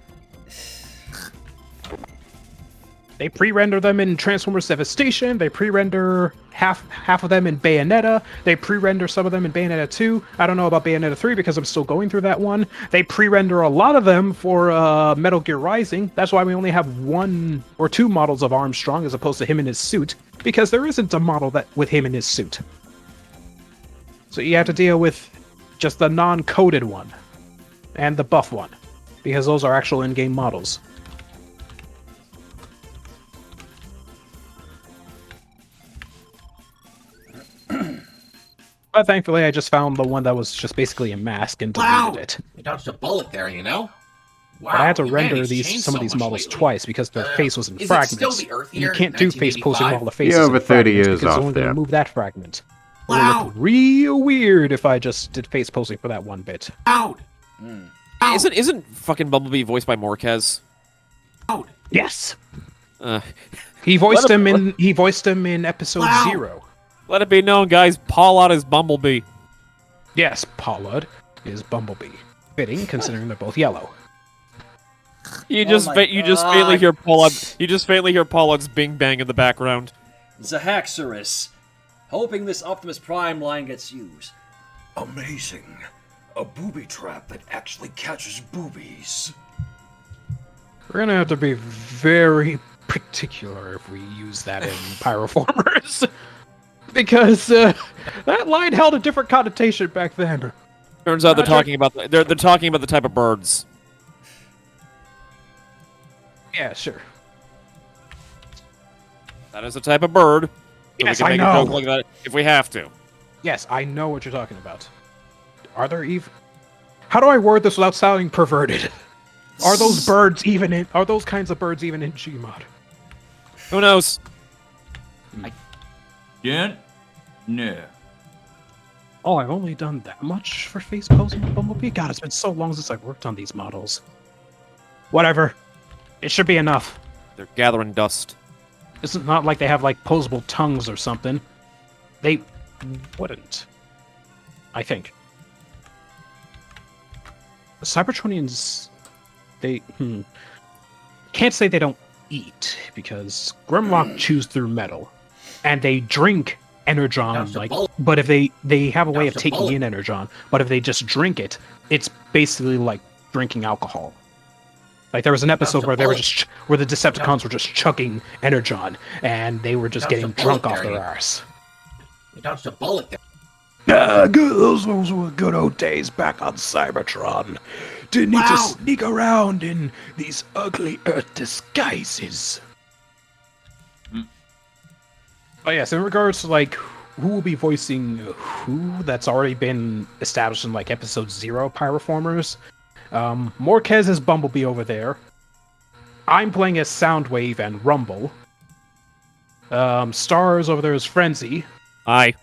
Speaker 4: They pre-render them in Transformers Devastation. They pre-render half of them in Bayonetta. They pre-render some of them in Bayonetta 2. I don't know about Bayonetta 3 because I'm still going through that one. They pre-render a lot of them for Metal Gear Rising. That's why we only have 1 or 2 models of Armstrong as opposed to him in his suit, because there isn't a model that with him in his suit. So you have to deal with just the non-coded one and the buff one, because those are actual in-game models. But thankfully, I just found the one that was just basically a mask and deleted it.
Speaker 9: You dodged a bullet there, you know? Wow,
Speaker 4: But I had to render
Speaker 9: humanity's changed
Speaker 4: some of
Speaker 9: so
Speaker 4: these
Speaker 9: much
Speaker 4: models
Speaker 9: lately.
Speaker 4: twice because their face was in
Speaker 9: is it
Speaker 4: fragments.
Speaker 9: still the Earth
Speaker 4: And you
Speaker 9: year,
Speaker 4: can't do face posing
Speaker 9: 1985?
Speaker 4: while the face
Speaker 10: You're
Speaker 4: is
Speaker 10: over
Speaker 4: in
Speaker 10: 30
Speaker 4: fragments
Speaker 10: years
Speaker 4: because
Speaker 10: off
Speaker 4: only going
Speaker 10: there.
Speaker 4: to move that fragment. It would look real weird if I just did face posing for that one bit.
Speaker 1: Out.
Speaker 5: Isn't fucking Bumblebee voiced by Morquez?
Speaker 1: Out.
Speaker 4: Yes. He voiced him in episode 0.
Speaker 5: Let it be known, guys. Pollard is Bumblebee.
Speaker 4: Yes, Pollard is Bumblebee. Fitting, considering they're both yellow.
Speaker 5: You just faintly hear Pollard. You just faintly hear Pollard's Bing Bang in the background.
Speaker 2: Zahaxorus. Hoping this Optimus Prime line gets used.
Speaker 1: Amazing. A booby trap that actually catches boobies.
Speaker 4: We're gonna have to be very particular if we use that in Pyroformers. Because that line held a different connotation back then.
Speaker 5: Turns out they're talking about the type of birds.
Speaker 4: Yeah, sure.
Speaker 5: That is a type of bird.
Speaker 4: Yes,
Speaker 5: we can
Speaker 4: I
Speaker 5: make
Speaker 4: know.
Speaker 5: a joke like that if we have to.
Speaker 4: Yes, I know what you're talking about. Are there even... How do I word this without sounding perverted? Are those birds even in... Are those kinds of birds even in Gmod?
Speaker 5: Who knows?
Speaker 3: No.
Speaker 4: Oh, I've only done that much for face posing with Bumblebee? God, it's been so long since I've worked on these models. Whatever. It should be enough.
Speaker 5: They're gathering dust.
Speaker 4: It's not like they have, like, posable tongues or something. They wouldn't. I think. The Cybertronians... They... Can't say they don't eat, because Grimlock chews through metal. And they drink Energon, like... But if they have a way of taking in Energon, but if they just drink it, it's basically like drinking alcohol. Like, there was an episode where the Decepticons were just chugging Energon, and they were just getting drunk off their arse.
Speaker 9: You dodged a bullet there.
Speaker 4: Those were good old days back on Cybertron. Didn't need to sneak around in these ugly Earth disguises. Oh yes, in regards to, like, who will be voicing who, that's already been established in, like, episode 0 Pyroformers. Morquez is Bumblebee over there. I'm playing as Soundwave and Rumble. Stars over there is Frenzy.
Speaker 5: Aye.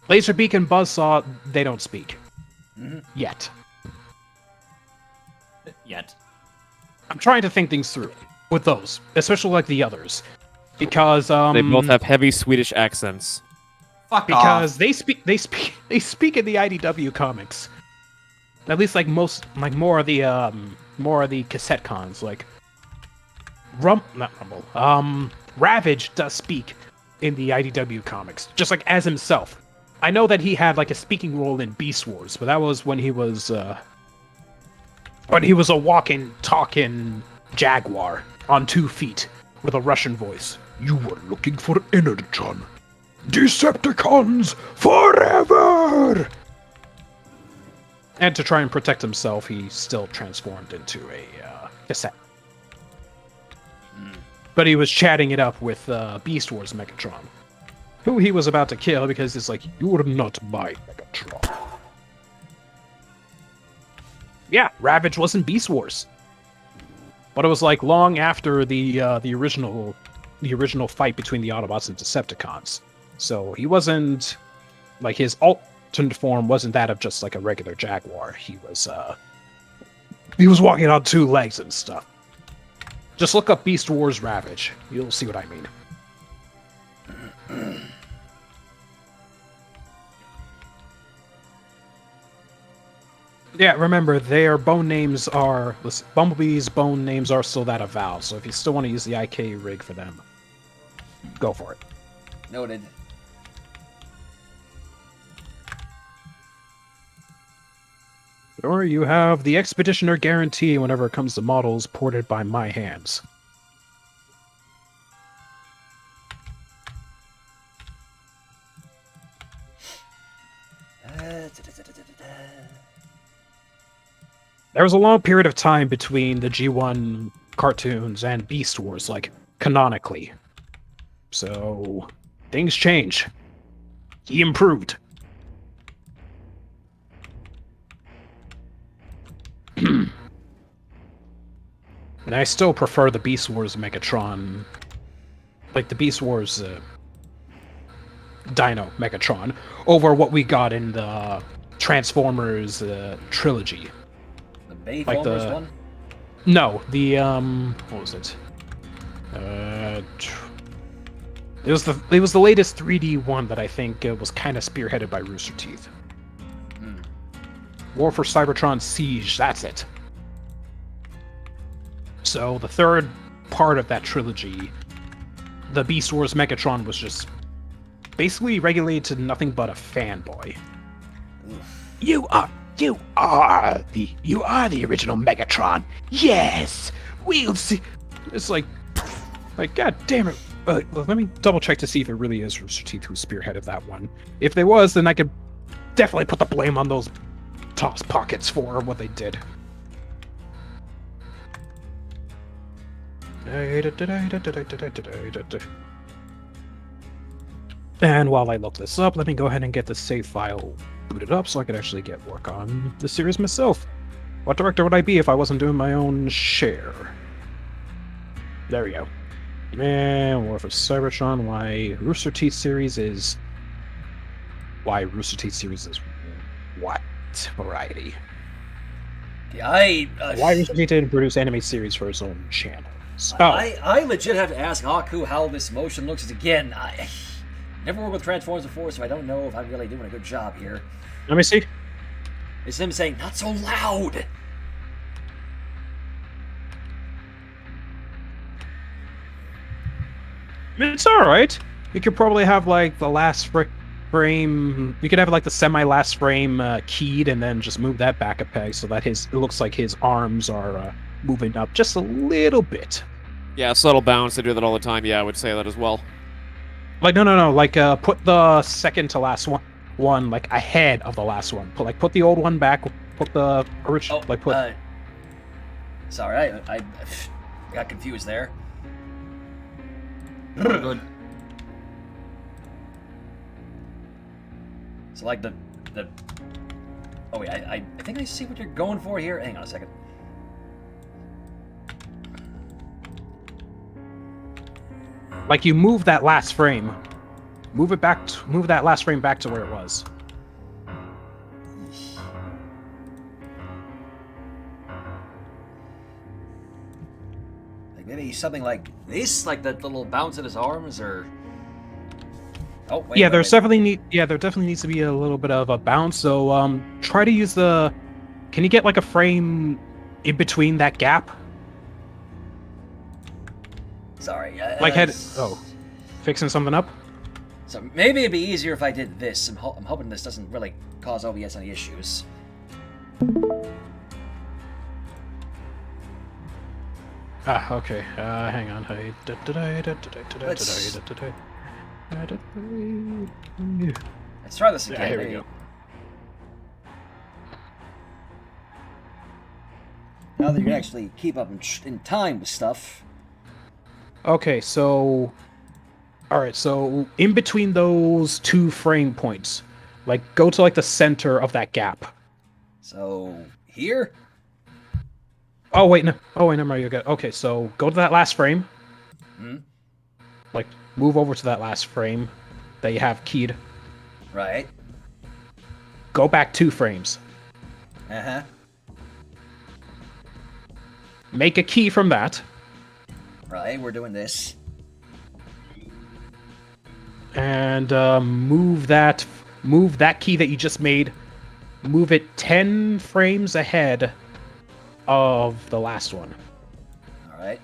Speaker 4: Laserbeak and Buzzsaw, they don't speak. Yet. I'm trying to think things through with those, especially like the others. Because,
Speaker 5: They both have heavy Swedish accents.
Speaker 4: Because they speak in the IDW comics. At least, like, more of the cassette cons, like... Ravage does speak in the IDW comics, just like as himself. I know that he had, like, a speaking role in Beast Wars, but that was when he was a walking, talking jaguar on 2 feet with a Russian voice. You were looking for Energon. Decepticons forever! And to try and protect himself, he still transformed into a cassette. But he was chatting it up with Beast Wars Megatron, who he was about to kill because it's like, you're not my Megatron. Yeah, Ravage was in Beast Wars. But it was like long after the original fight between the Autobots and Decepticons. So he wasn't, like, his alternate form wasn't that of just like a regular Jaguar. He was walking on 2 legs and stuff. Just look up Beast Wars Ravage. You'll see what I mean. Yeah, remember, their bone names are... Listen, Bumblebee's bone names are still that of Valve, so if you still want to use the IK rig for them, go for it.
Speaker 2: Noted.
Speaker 4: Or you have the Expeditioner guarantee whenever it comes to models ported by my hands. There was a long period of time between the G1 cartoons and Beast Wars, like, canonically. So, things change. He improved. And I still prefer the Beast Wars Megatron, like the Beast Wars Dino Megatron, over what we got in the Transformers trilogy.
Speaker 2: The Bayformers one?
Speaker 4: No, the what was it? It was the latest 3D one that I think was kind of spearheaded by Rooster Teeth. War for Cybertron Siege, that's it. So the third part of that trilogy, the Beast Wars Megatron, was just basically regulated to nothing but a fanboy. You are the original Megatron. Yes, we'll see. It's like god damn it. Let me double check to see if it really is Rooster Teeth who spearheaded that one. If there was, then I could definitely put the blame on those Toss Pockets for what they did. And while I look this up, let me go ahead and get the save file booted up so I could actually get work on the series myself. What director would I be if I wasn't doing my own share? There we go. And War for Cybertron, why Rooster Teeth series is what variety.
Speaker 2: Yeah,
Speaker 4: Why Rooster Teeth didn't produce anime series for his own channel. So,
Speaker 2: I legit have to ask Haku how this motion looks. Again, I never worked with Transformers before, so I don't know if I'm really doing a good job here.
Speaker 4: let me see.
Speaker 2: It's him saying, not so loud!
Speaker 4: It's alright. You could probably have like the last frame. You could have like the semi-last frame keyed, and then just move that back a peg so that it looks like his arms are moving up just a little bit.
Speaker 5: Yeah, subtle bounce. They do that all the time. Yeah, I would say that as well.
Speaker 4: Like no. Like put the second to last one like ahead of the last one. Put the old one back. Put the original.
Speaker 2: Sorry, I got confused there.
Speaker 6: Good.
Speaker 2: So like the. Oh wait, I think I see what you're going for here. Hang on a second.
Speaker 4: Like you move that last frame. Move that last frame back to where it was.
Speaker 2: Like maybe something like this, like that little bounce in his arms, or. Oh wait.
Speaker 4: Yeah, there definitely needs to be a little bit of a bounce. So try to use the. Can you get like a frame in between that gap?
Speaker 2: Sorry.
Speaker 4: Fixing something up?
Speaker 2: So maybe it'd be easier if I did this. I'm hoping this doesn't really cause OBS any issues.
Speaker 4: Okay. Hang on.
Speaker 2: Let's try this again.
Speaker 4: Yeah, here we go.
Speaker 2: Now that you can actually keep up in time with stuff.
Speaker 4: Okay, so... Alright, so in between those two frame points, like, go to, like, the center of that gap.
Speaker 2: So, here?
Speaker 4: Oh, wait, no. Oh, wait, never mind. Okay, so go to that last frame. Like, move over to that last frame that you have keyed.
Speaker 2: Right.
Speaker 4: Go back 2 frames.
Speaker 2: Uh-huh.
Speaker 4: Make a key from that.
Speaker 2: Right, we're doing this.
Speaker 4: And move that key that you just made, move it 10 frames ahead of the last one.
Speaker 2: Alright.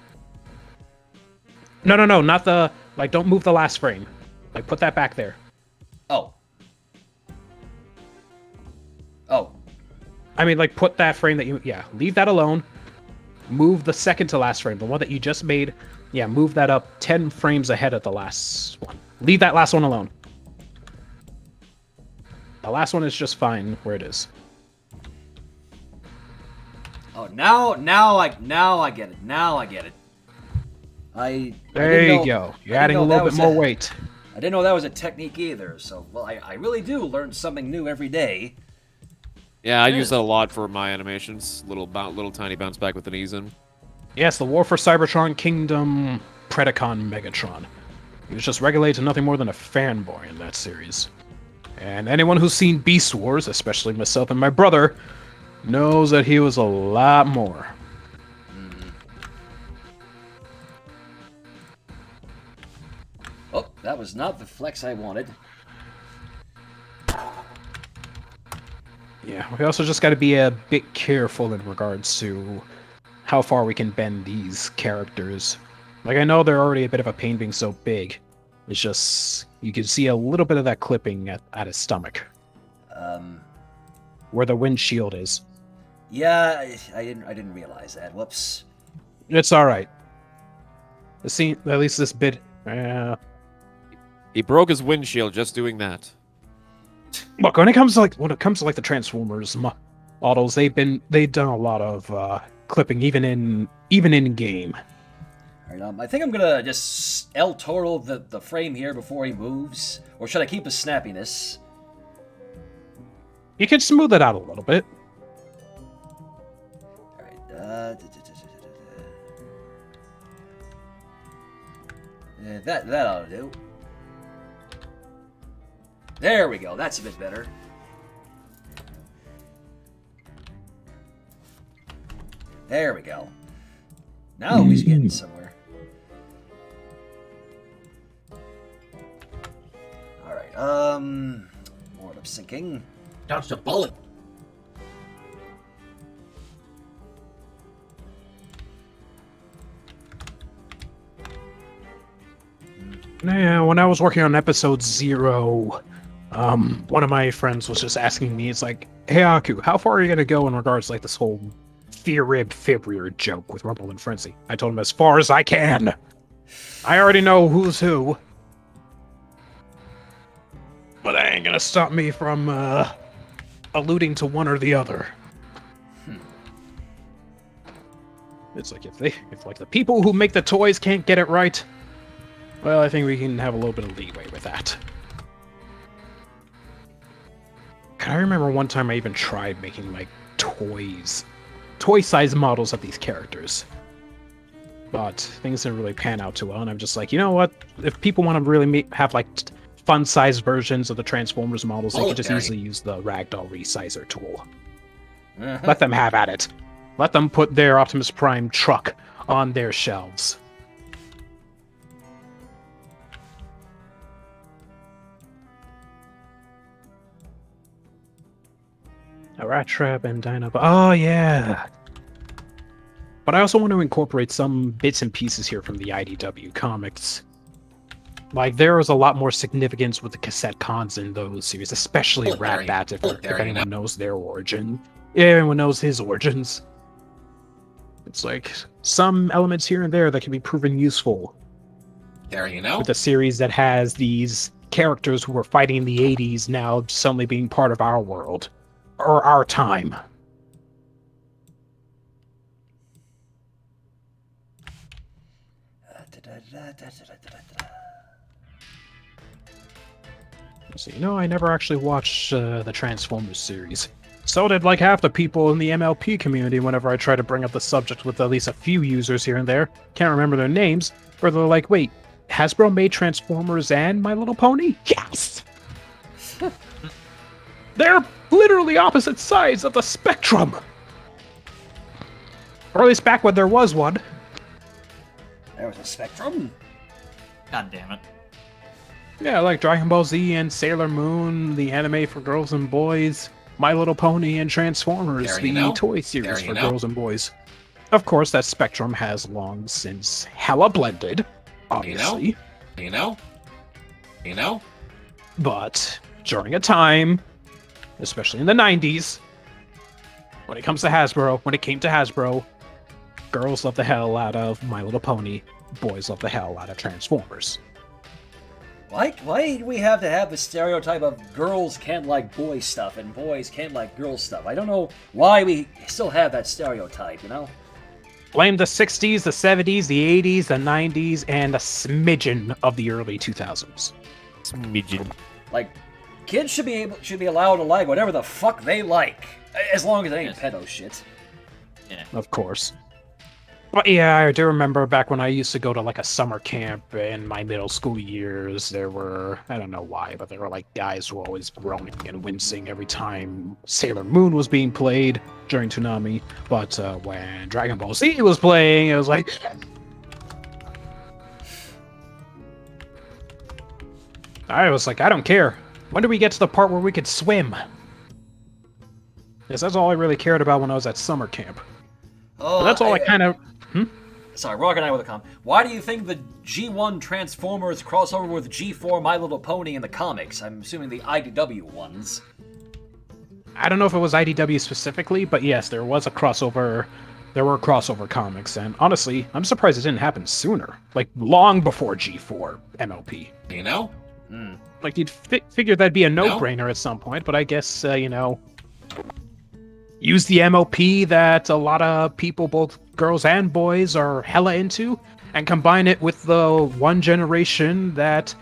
Speaker 4: No, not the... Like, don't move the last frame. Like, put that back there.
Speaker 2: Oh.
Speaker 4: I mean, like, put that frame that you... Yeah, leave that alone. Move the second to last frame, the one that you just made. Yeah, move that up 10 frames ahead of the last one. Leave that last one alone. The last one is just fine where it is.
Speaker 2: Oh, now I get it. Now I get it.
Speaker 4: There you go. You're adding a little bit more weight.
Speaker 2: I didn't know that was a technique either, so, well, I really do learn something new every day.
Speaker 5: Yeah, I use that a lot for my animations. Little tiny bounce back with the knees in.
Speaker 4: Yes, the War for Cybertron Kingdom Predacon Megatron. He was just regulated to nothing more than a fanboy in that series. And anyone who's seen Beast Wars, especially myself and my brother, knows that he was a lot more.
Speaker 2: Oh, that was not the flex I wanted.
Speaker 4: Yeah, we also just got to be a bit careful in regards to how far we can bend these characters. Like, I know they're already a bit of a pain being so big. It's just, you can see a little bit of that clipping at his stomach. Where the windshield is.
Speaker 2: Yeah, I didn't realize that. Whoops.
Speaker 4: It's alright. At least this bit...
Speaker 5: He broke his windshield just doing that.
Speaker 4: Look, when it comes to the Transformers models, they've done a lot of clipping even in game.
Speaker 2: Alright, I think I'm gonna just El Toro the frame here before he moves, or should I keep the snappiness?
Speaker 4: You can smooth it out a little bit.
Speaker 2: Alright, that ought to do. There we go. That's a bit better. There we go. Now he's getting somewhere. Alright, more lip syncing.
Speaker 9: Dodged a bullet.
Speaker 4: Yeah, when I was working on episode 0, one of my friends was just asking me, it's like, hey Aku, how far are you gonna go in regards to like this whole Fear-Rib Fibrir joke with Rumble and Frenzy? I told him as far as I can. I already know who's who. But that ain't gonna stop me from alluding to one or the other. It's like if the people who make the toys can't get it right, well, I think we can have a little bit of leeway with that. I remember one time I even tried making like toy-sized models of these characters. But things didn't really pan out too well, and I'm just like, you know what? If people want to really have like fun-sized versions of the Transformers models, they can just easily use the Ragdoll Resizer tool. Let them have at it. Let them put their Optimus Prime truck on their shelves. A Rat Trap and Dinobot. Oh, yeah. But I also want to incorporate some bits and pieces here from the IDW comics. Like, there is a lot more significance with the cassette cons in those series, especially Rat Bat, if anyone knows their origin. Yeah, everyone knows his origins. It's like some elements here and there that can be proven useful.
Speaker 9: There you know.
Speaker 4: With a series that has these characters who were fighting in the 80s now suddenly being part of our world. Or our time. So, you know, I never actually watched the Transformers series. So did like half the people in the MLP community whenever I try to bring up the subject with at least a few users here and there. Can't remember their names, but they're like, wait, Hasbro made Transformers and My Little Pony? Yes! They're literally opposite sides of the spectrum! Or at least back when there was one.
Speaker 2: There was a spectrum?
Speaker 6: God damn it.
Speaker 4: Yeah, like Dragon Ball Z and Sailor Moon, the anime for girls and boys, My Little Pony and Transformers, the toy series for girls and boys. Of course, that spectrum has long since hella blended, obviously.
Speaker 9: You know?
Speaker 4: But during a time, especially in the 90s, when it came to Hasbro, girls love the hell out of My Little Pony, boys love the hell out of Transformers.
Speaker 2: Why do we have to have the stereotype of girls can't like boy stuff and boys can't like girl stuff? I don't know why we still have that stereotype, you know?
Speaker 4: Blame the 60s, the 70s, the 80s, the 90s, and a smidgen of the early 2000s.
Speaker 5: Smidgen.
Speaker 2: Like, kids should be allowed to like whatever the fuck they like, as long as it ain't pedo shit.
Speaker 6: Yeah.
Speaker 4: Of course. But yeah, I do remember back when I used to go to like a summer camp in my middle school years, there were, I don't know why, but there were like guys who were always groaning and wincing every time Sailor Moon was being played during Toonami. But when Dragon Ball Z was playing, it was like... I was like, I don't care. When do we get to the part where we could swim? Because that's all I really cared about when I was at summer camp.
Speaker 2: Oh,
Speaker 4: But that's all I kind of...
Speaker 2: Sorry, Rock and I with a comment. Why do you think the G1 Transformers crossover with G4 My Little Pony in the comics? I'm assuming the IDW ones.
Speaker 4: I don't know if it was IDW specifically, but yes, there was a crossover. There were crossover comics, and honestly, I'm surprised it didn't happen sooner. Like, long before G4 MLP.
Speaker 9: You know?
Speaker 4: Like, you'd figure that'd be a no-brainer at some point, but I guess, use the MLP that a lot of people, both girls and boys, are hella into, and combine it with the one generation that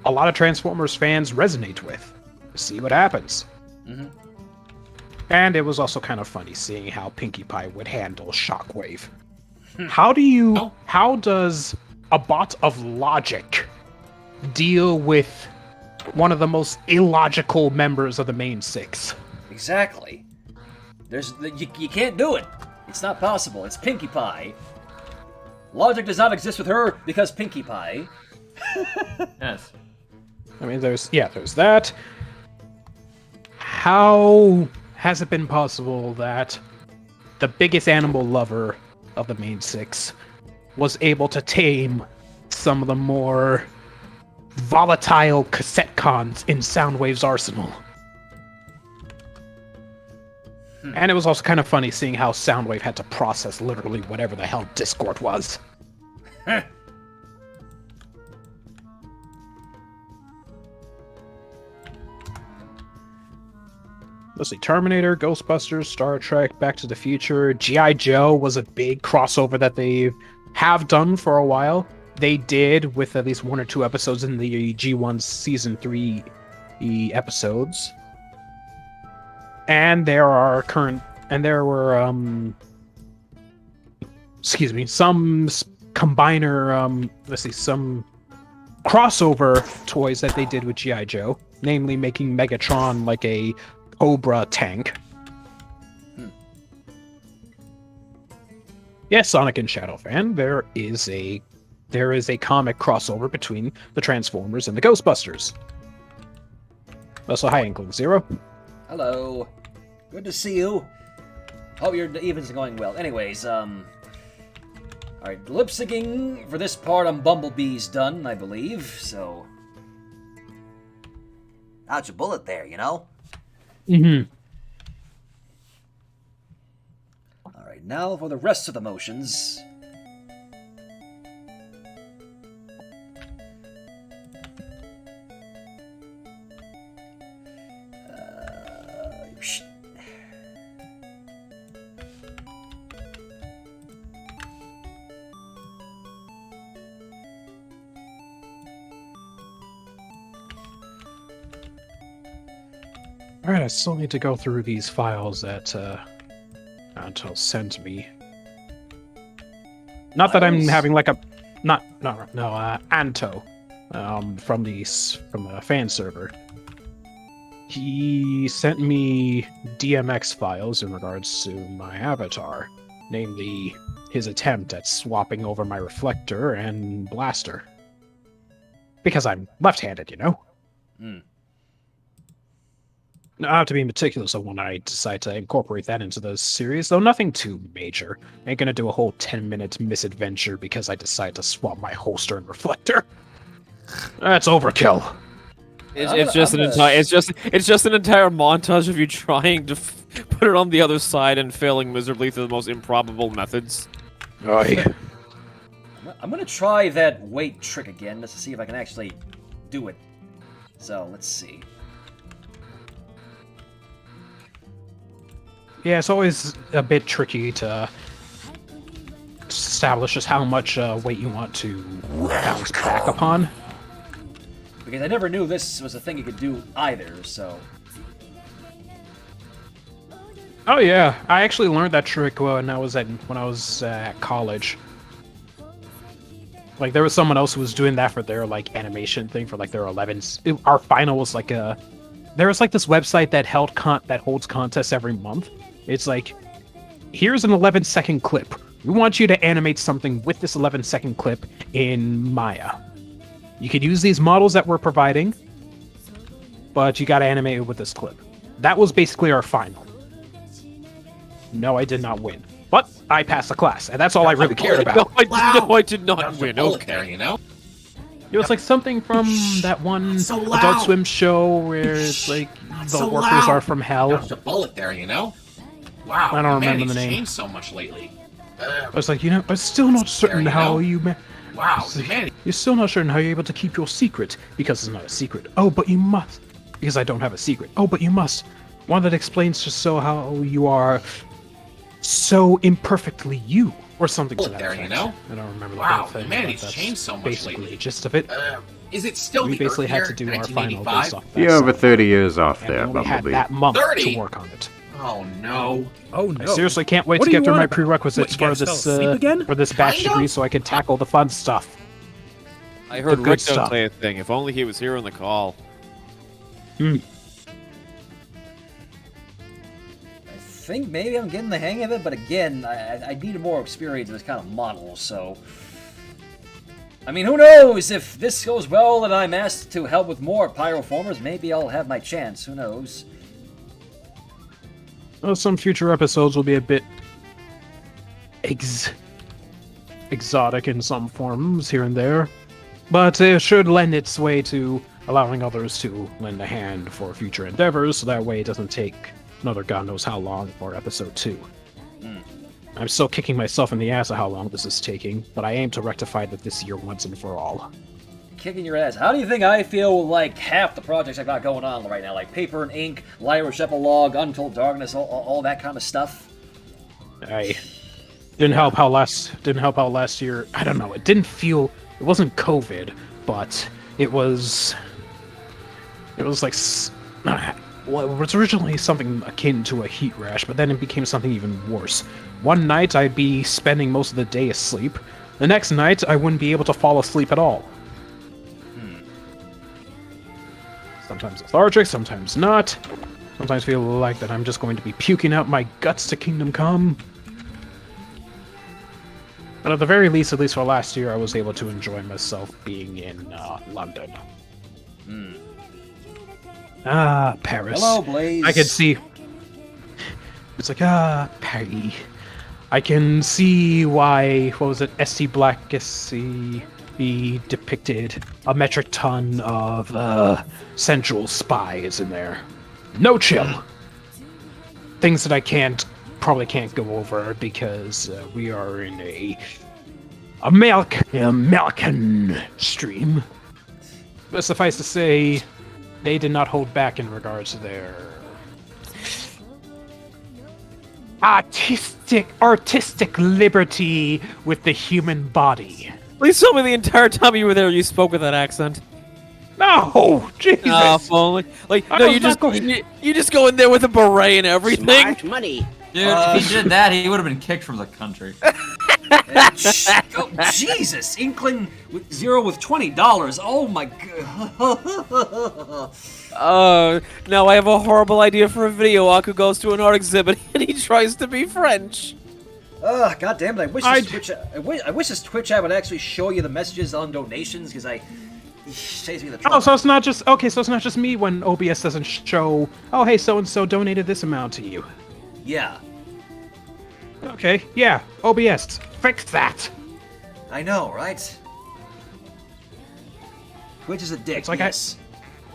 Speaker 4: a lot of Transformers fans resonate with. See what happens.
Speaker 2: Mm-hmm.
Speaker 4: And it was also kind of funny seeing how Pinkie Pie would handle Shockwave. How does a bot of logic deal with one of the most illogical members of the main six?
Speaker 2: Exactly. You can't do it. It's not possible. It's Pinkie Pie. Logic does not exist with her because Pinkie Pie.
Speaker 3: Yes.
Speaker 4: I mean, there's that. How has it been possible that the biggest animal lover of the main six was able to tame some of the more volatile cassette cons in Soundwave's arsenal? And it was also kind of funny seeing how Soundwave had to process literally whatever the hell Discord was. Let's see, Terminator, Ghostbusters, Star Trek, Back to the Future, G.I. Joe was a big crossover that they have done for a while. They did with at least 1 or 2 episodes in the G1 Season 3 episodes. And there were some combiner, some crossover toys that they did with G.I. Joe, namely making Megatron like a Cobra tank. Yes, Sonic and Shadow fan, there is a comic crossover between the Transformers and the Ghostbusters. Also, hi, Inkling Zero.
Speaker 2: Hello. Good to see you. Hope your evening's going well. Anyways, alright, lip syncing for this part on Bumblebee's done, I believe, so. Dodge a bullet there, you know?
Speaker 4: Mm-hmm.
Speaker 2: Alright, now for the rest of the motions.
Speaker 4: Alright, I still need to go through these files that Anto sent me. Not that I'm having like a Anto from the fan server. He sent me DMX files in regards to my avatar, namely his attempt at swapping over my reflector and blaster. Because I'm left-handed, you know? Not to be meticulous when I decide to incorporate that into the series, though nothing too major. Ain't gonna do a whole 10-minute misadventure because I decide to swap my holster and reflector. That's overkill.
Speaker 5: It's just an entire montage of you trying to put it on the other side and failing miserably through the most improbable methods.
Speaker 4: Oy.
Speaker 2: I'm gonna try that weight trick again just to see if I can actually do it. So, let's see.
Speaker 4: Yeah, it's always a bit tricky to establish just how much weight you want to bounce back upon.
Speaker 2: Because I never knew this was a thing you could do either, so...
Speaker 4: Oh yeah, I actually learned that trick when I was at college. Like, there was someone else who was doing that for their, like, animation thing for, like, their 11s. Our final was, like, there was, like, this website that holds contests every month. It's like, here's an 11-second clip. We want you to animate something with this 11-second clip in Maya. you could use these models that we're providing, but you gotta animate it with this clip. That was basically our final. No, I did not win. But I passed the class, and that's all I really cared about.
Speaker 5: No, I did not
Speaker 9: Dodged a
Speaker 5: win.
Speaker 9: bullet
Speaker 5: Okay.
Speaker 9: there, you know?
Speaker 4: It was like something from that one
Speaker 9: So
Speaker 4: Adult
Speaker 9: loud.
Speaker 4: Swim show where it's like the
Speaker 9: So
Speaker 4: workers
Speaker 9: loud.
Speaker 4: are from hell.
Speaker 9: Dodged a bullet there, you know? Wow,
Speaker 4: I don't remember
Speaker 9: man,
Speaker 4: the
Speaker 9: he's
Speaker 4: name.
Speaker 9: changed so much lately.
Speaker 4: I was like, I'm still not certain
Speaker 9: you
Speaker 4: how
Speaker 9: go.
Speaker 4: you...
Speaker 9: Wow, man,
Speaker 4: You're still not certain how you're able to keep your secret, because it's not a secret. Oh, but you must. Because I don't have a secret. Oh, but you must. One that explains just so how you are so imperfectly you, or something to
Speaker 9: bullet
Speaker 4: that
Speaker 9: there,
Speaker 4: effect.
Speaker 9: you know?
Speaker 4: I don't remember the
Speaker 9: Wow,
Speaker 4: whole thing.
Speaker 9: man,
Speaker 4: but
Speaker 9: he's
Speaker 4: that's
Speaker 9: changed so much
Speaker 4: basically
Speaker 9: lately.
Speaker 4: the gist of it.
Speaker 9: Is it still
Speaker 4: We
Speaker 9: the
Speaker 4: basically
Speaker 9: Earth
Speaker 4: had
Speaker 9: year,
Speaker 4: to do our final
Speaker 9: 1985?
Speaker 4: based off that.
Speaker 10: You're over
Speaker 4: stuff.
Speaker 10: 30 years off
Speaker 4: And
Speaker 10: there,
Speaker 4: we only had
Speaker 10: Bumblebee.
Speaker 4: that month
Speaker 9: 30?
Speaker 4: to work on it.
Speaker 9: Oh no.
Speaker 7: Oh no.
Speaker 4: I seriously can't wait
Speaker 7: What
Speaker 4: to
Speaker 7: do you
Speaker 4: get through
Speaker 7: want
Speaker 4: my
Speaker 7: about-
Speaker 4: prerequisites
Speaker 7: What, you
Speaker 4: for
Speaker 7: guys fell
Speaker 4: this
Speaker 7: asleep again?
Speaker 4: for this batch
Speaker 9: Kind of.
Speaker 4: degree, so I can tackle the fun stuff.
Speaker 5: I heard
Speaker 4: good
Speaker 5: Rick
Speaker 4: stuff.
Speaker 5: don't say a thing. If only he was here on the call.
Speaker 2: I think maybe I'm getting the hang of it, but again, I need more experience in this kind of model, so... I mean, who knows? If this goes well and I'm asked to help with more Pyroformers, maybe I'll have my chance. Who knows?
Speaker 4: Well, some future episodes will be a bit exotic in some forms here and there, but it should lend its way to allowing others to lend a hand for future endeavors, so that way it doesn't take another god knows how long for episode 2. I'm still kicking myself in the ass of how long this is taking, but I aim to rectify that this year once and for all.
Speaker 2: Kicking your ass. How do you think I feel like half the projects I've got going on right now? Like Paper and Ink, Lyrish Epilogue, Untold Darkness, all that kind of stuff?
Speaker 4: I didn't help how last year. I don't know. It didn't feel. It wasn't COVID, but it was. It was like. Well, it was originally something akin to a heat rash, but then it became something even worse. One night I'd be spending most of the day asleep. The next night I wouldn't be able to fall asleep at all. Sometimes lethargic, sometimes not. Sometimes feel like that I'm just going to be puking out my guts to Kingdom Come. But at the very least, at least for last year, I was able to enjoy myself being in London. Ah, Paris.
Speaker 2: Hello, Blaze.
Speaker 4: I can see. It's like, Paris. I can see why, what was it, ST Black SC be depicted a metric ton of sensual spies in there. No chill. Things that I probably can't go over because we are in a American stream. But suffice to say, they did not hold back in regards to their artistic liberty with the human body.
Speaker 5: Please tell me the entire time you were there you spoke with that accent.
Speaker 4: No, Jesus.
Speaker 5: Oh, if only. Like,
Speaker 4: I
Speaker 5: no,
Speaker 4: was
Speaker 5: you
Speaker 4: not
Speaker 5: just
Speaker 4: going-
Speaker 5: you just go in there with a beret and everything.
Speaker 8: Smart money.
Speaker 6: Dude, if he did that, he would have been kicked from the country.
Speaker 2: Oh, Jesus! Inkling with Zero with $20. Oh my god.
Speaker 5: Now I have a horrible idea for a video. Aku goes to an art exhibit and he tries to be French.
Speaker 2: Ugh, god damn it! I wish this Twitch app would actually show you the messages on donations because it saves me the trouble.
Speaker 4: Oh, so it's not just okay. So it's not just me when OBS doesn't show. Oh, hey, so and so donated this amount to you.
Speaker 2: Yeah,
Speaker 4: Okay, yeah, OBS, fix that.
Speaker 2: I know, right? Twitch is a dick.
Speaker 4: It's like
Speaker 2: yes.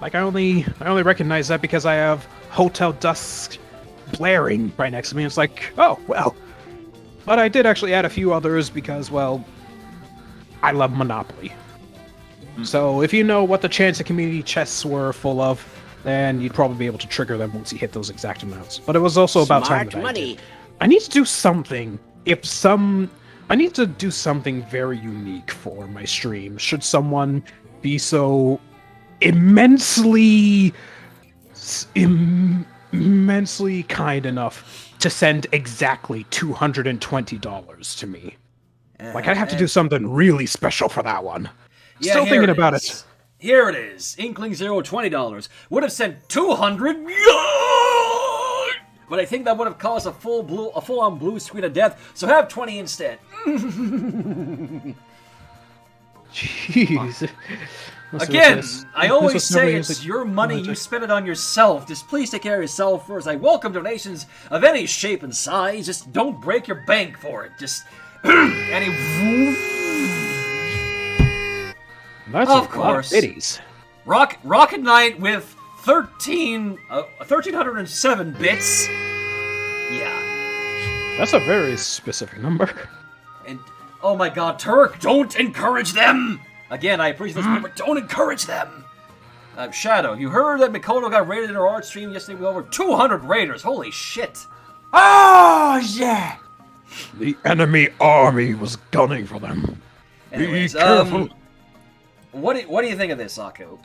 Speaker 4: I only recognize that because I have Hotel Dusk blaring right next to me. It's like, oh well. But I did actually add a few others because, well, I love Monopoly. So if you know what the chance of community chests were full of, then you'd probably be able to trigger them once you hit those exact amounts. But it was also about time that I did. I need to do something. I need to do something very unique for my stream. Should someone be so immensely kind enough to send exactly $220 to me. Like, I'd have to do something really special for that one.
Speaker 2: Yeah,
Speaker 4: Still
Speaker 2: here
Speaker 4: thinking
Speaker 2: it
Speaker 4: about
Speaker 2: is.
Speaker 4: it.
Speaker 2: Here it is. Inkling Zero $20 would have sent 200. But I think that would have caused a full-on blue screen of death. So have 20 instead.
Speaker 4: Jeez. Let's see
Speaker 2: Again,
Speaker 4: what's this.
Speaker 2: I
Speaker 4: This
Speaker 2: always
Speaker 4: was
Speaker 2: say
Speaker 4: never
Speaker 2: it's
Speaker 4: used-
Speaker 2: your money, you spend it on yourself. Just please take care of yourself first. I welcome donations of any shape and size. Just don't break your bank for it. Just any.
Speaker 4: That's
Speaker 2: Of
Speaker 4: a
Speaker 2: course.
Speaker 4: lot of biddies.
Speaker 2: Rocket Knight with 1,307 bits. Yeah.
Speaker 4: That's a very specific number.
Speaker 2: And oh my God, Turk, don't encourage them. Again, I appreciate this, but don't encourage them. Shadow, you heard that Mikoto got raided in our art stream yesterday with over 200 raiders. Holy shit.
Speaker 6: Oh yeah.
Speaker 4: The enemy army was gunning for them.
Speaker 2: Anyways,
Speaker 4: Be careful.
Speaker 2: What do you think of this, Aku?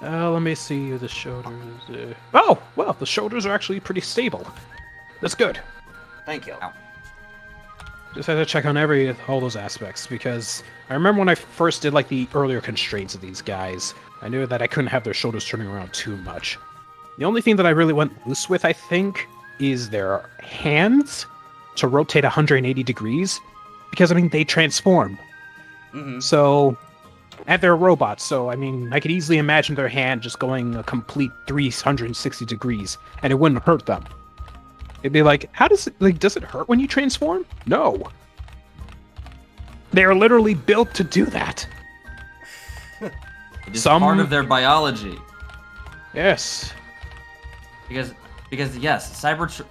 Speaker 4: Let me see the shoulders. Oh, well, the shoulders are actually pretty stable. That's good.
Speaker 2: Thank you.
Speaker 4: Just had to check on all those aspects, because I remember when I first did like the earlier constraints of these guys, I knew that I couldn't have their shoulders turning around too much. The only thing that I really went loose with, I think, is their hands to rotate 180 degrees, because I mean they transform. So, and they're robots, so I mean I could easily imagine their hand just going a complete 360 degrees, and it wouldn't hurt them. It'd be like, does it hurt when you transform? No. They are literally built to do that.
Speaker 6: It's part of their biology.
Speaker 4: Yes.
Speaker 6: Because yes, because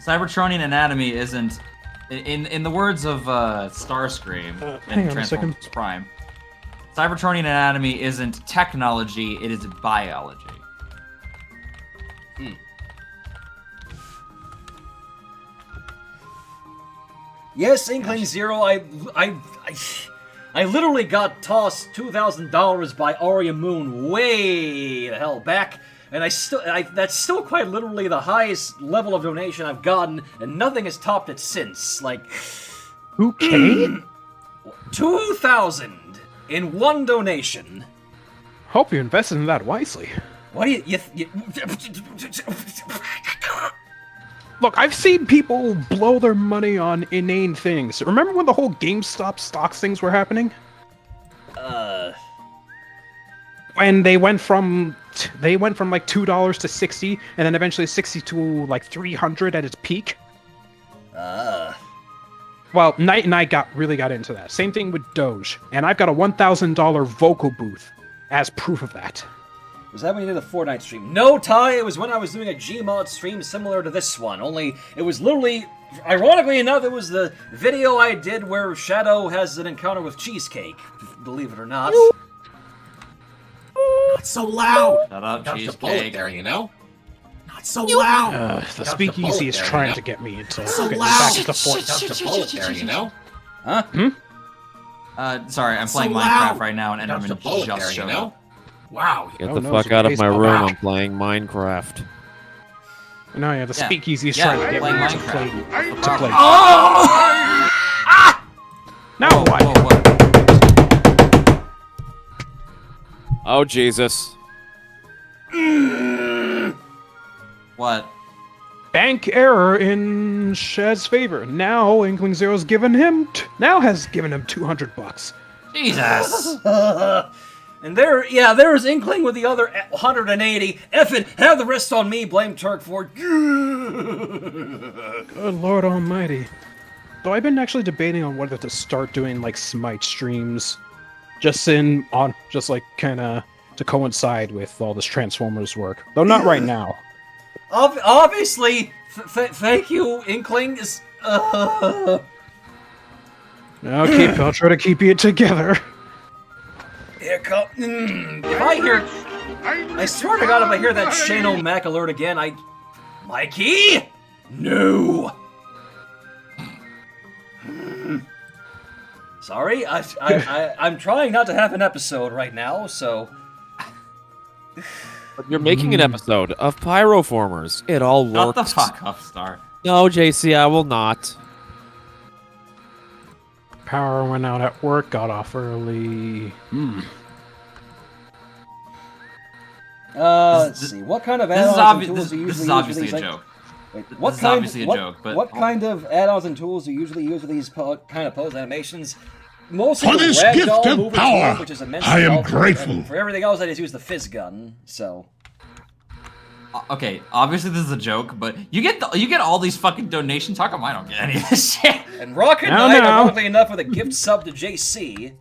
Speaker 6: Cybertronian anatomy isn't, in the words of Starscream
Speaker 4: hang
Speaker 6: in
Speaker 4: on a second.
Speaker 6: Transformers Prime, Cybertronian anatomy isn't technology, it is biology.
Speaker 2: Yes, Inkling Zero, I literally got tossed $2,000 by Arya Moon way the hell back, and that's still quite literally the highest level of donation I've gotten, and nothing has topped it since. Like,
Speaker 4: Who came?
Speaker 2: 2,000 in one donation.
Speaker 4: Hope you invested in that wisely.
Speaker 2: What do you
Speaker 4: Look, I've seen people blow their money on inane things. Remember when the whole GameStop stocks things were happening? When they went from like $2 to 60, and then eventually 60 to like 300 at its peak. Well, Knight and I really got into that. Same thing with Doge, and I've got a $1,000 vocal booth as proof of that.
Speaker 2: Was that when you did the Fortnite stream? No, Ty, it was when I was doing a Gmod stream similar to this one. Only, it was literally, ironically enough, it was the video I did where Shadow has an encounter with cheesecake. Believe it or not.
Speaker 9: Not so loud.
Speaker 6: Shut up,
Speaker 9: Dodged a bullet
Speaker 6: cheesecake.
Speaker 9: there, you know? Not so loud.
Speaker 4: The speakeasy is trying to get me into
Speaker 9: So
Speaker 4: getting
Speaker 9: loud.
Speaker 4: back into Fortnite.
Speaker 9: Dodged a bullet there, you know?
Speaker 2: Huh?
Speaker 6: Sorry, I'm
Speaker 9: So
Speaker 6: playing
Speaker 9: loud.
Speaker 6: Minecraft right now, and
Speaker 9: Dodged a
Speaker 6: Enderman
Speaker 9: bullet
Speaker 6: just
Speaker 9: there, you
Speaker 6: showed
Speaker 9: know?
Speaker 6: up.
Speaker 9: Wow.
Speaker 5: Get
Speaker 4: Oh,
Speaker 5: the
Speaker 4: no,
Speaker 5: fuck
Speaker 4: it's a
Speaker 5: out of my
Speaker 4: baseball
Speaker 5: room.
Speaker 4: bat.
Speaker 5: I'm playing Minecraft.
Speaker 4: No, yeah, the
Speaker 6: Yeah.
Speaker 4: speakeasy is
Speaker 6: Yeah,
Speaker 4: trying to get
Speaker 6: playing
Speaker 4: me to
Speaker 6: Minecraft.
Speaker 4: play.
Speaker 6: What's the problem?
Speaker 4: Now what?
Speaker 6: Whoa, what?
Speaker 5: Oh Jesus!
Speaker 6: What?
Speaker 4: Bank error in Shad's favor. Now Inkling Zero's has given him $200.
Speaker 6: Jesus!
Speaker 2: And there's Inkling with the other 180. F it, have the rest on me, blame Turk for it.
Speaker 4: Good Lord Almighty. Though I've been actually debating on whether to start doing like Smite streams, just like kind of to coincide with all this Transformers work. Though not right now.
Speaker 2: Obviously, thank you, Inkling.
Speaker 4: Okay, I'll try to keep it together.
Speaker 2: Here come. If I hear, I swear to God, if I hear that Shane O'Mac alert again, Mikey, no. Sorry, I'm trying not to have an episode right now, so.
Speaker 5: But you're making an episode of Pyroformers. It all
Speaker 6: Shut
Speaker 5: works.
Speaker 6: the fuck up, Star.
Speaker 5: No, JC, I will not.
Speaker 4: Power went out at work, got off early.
Speaker 2: Let's see. What kind of
Speaker 6: This is,
Speaker 2: add-ons and
Speaker 6: this
Speaker 2: tools do you
Speaker 6: is
Speaker 2: usually use for
Speaker 6: obviously
Speaker 2: these
Speaker 6: a
Speaker 2: things?
Speaker 6: joke.
Speaker 2: Wait,
Speaker 6: This is obviously a joke, but
Speaker 2: what kind of add-ons and tools do you usually use for these kind of pose animations? Mostly
Speaker 1: For
Speaker 2: the
Speaker 1: this
Speaker 2: ragdoll
Speaker 1: gift of
Speaker 2: mover
Speaker 1: power,
Speaker 2: tool, which is immensely
Speaker 1: I am
Speaker 2: helpful,
Speaker 1: grateful.
Speaker 2: and for everything else, I just use the fizz gun. So.
Speaker 6: Okay, obviously this is a joke, but you get all these fucking donations. How come I don't get any of this shit?
Speaker 2: And Rocket
Speaker 4: No,
Speaker 2: Knight,
Speaker 4: no.
Speaker 2: ironically enough, with a gift sub to JC.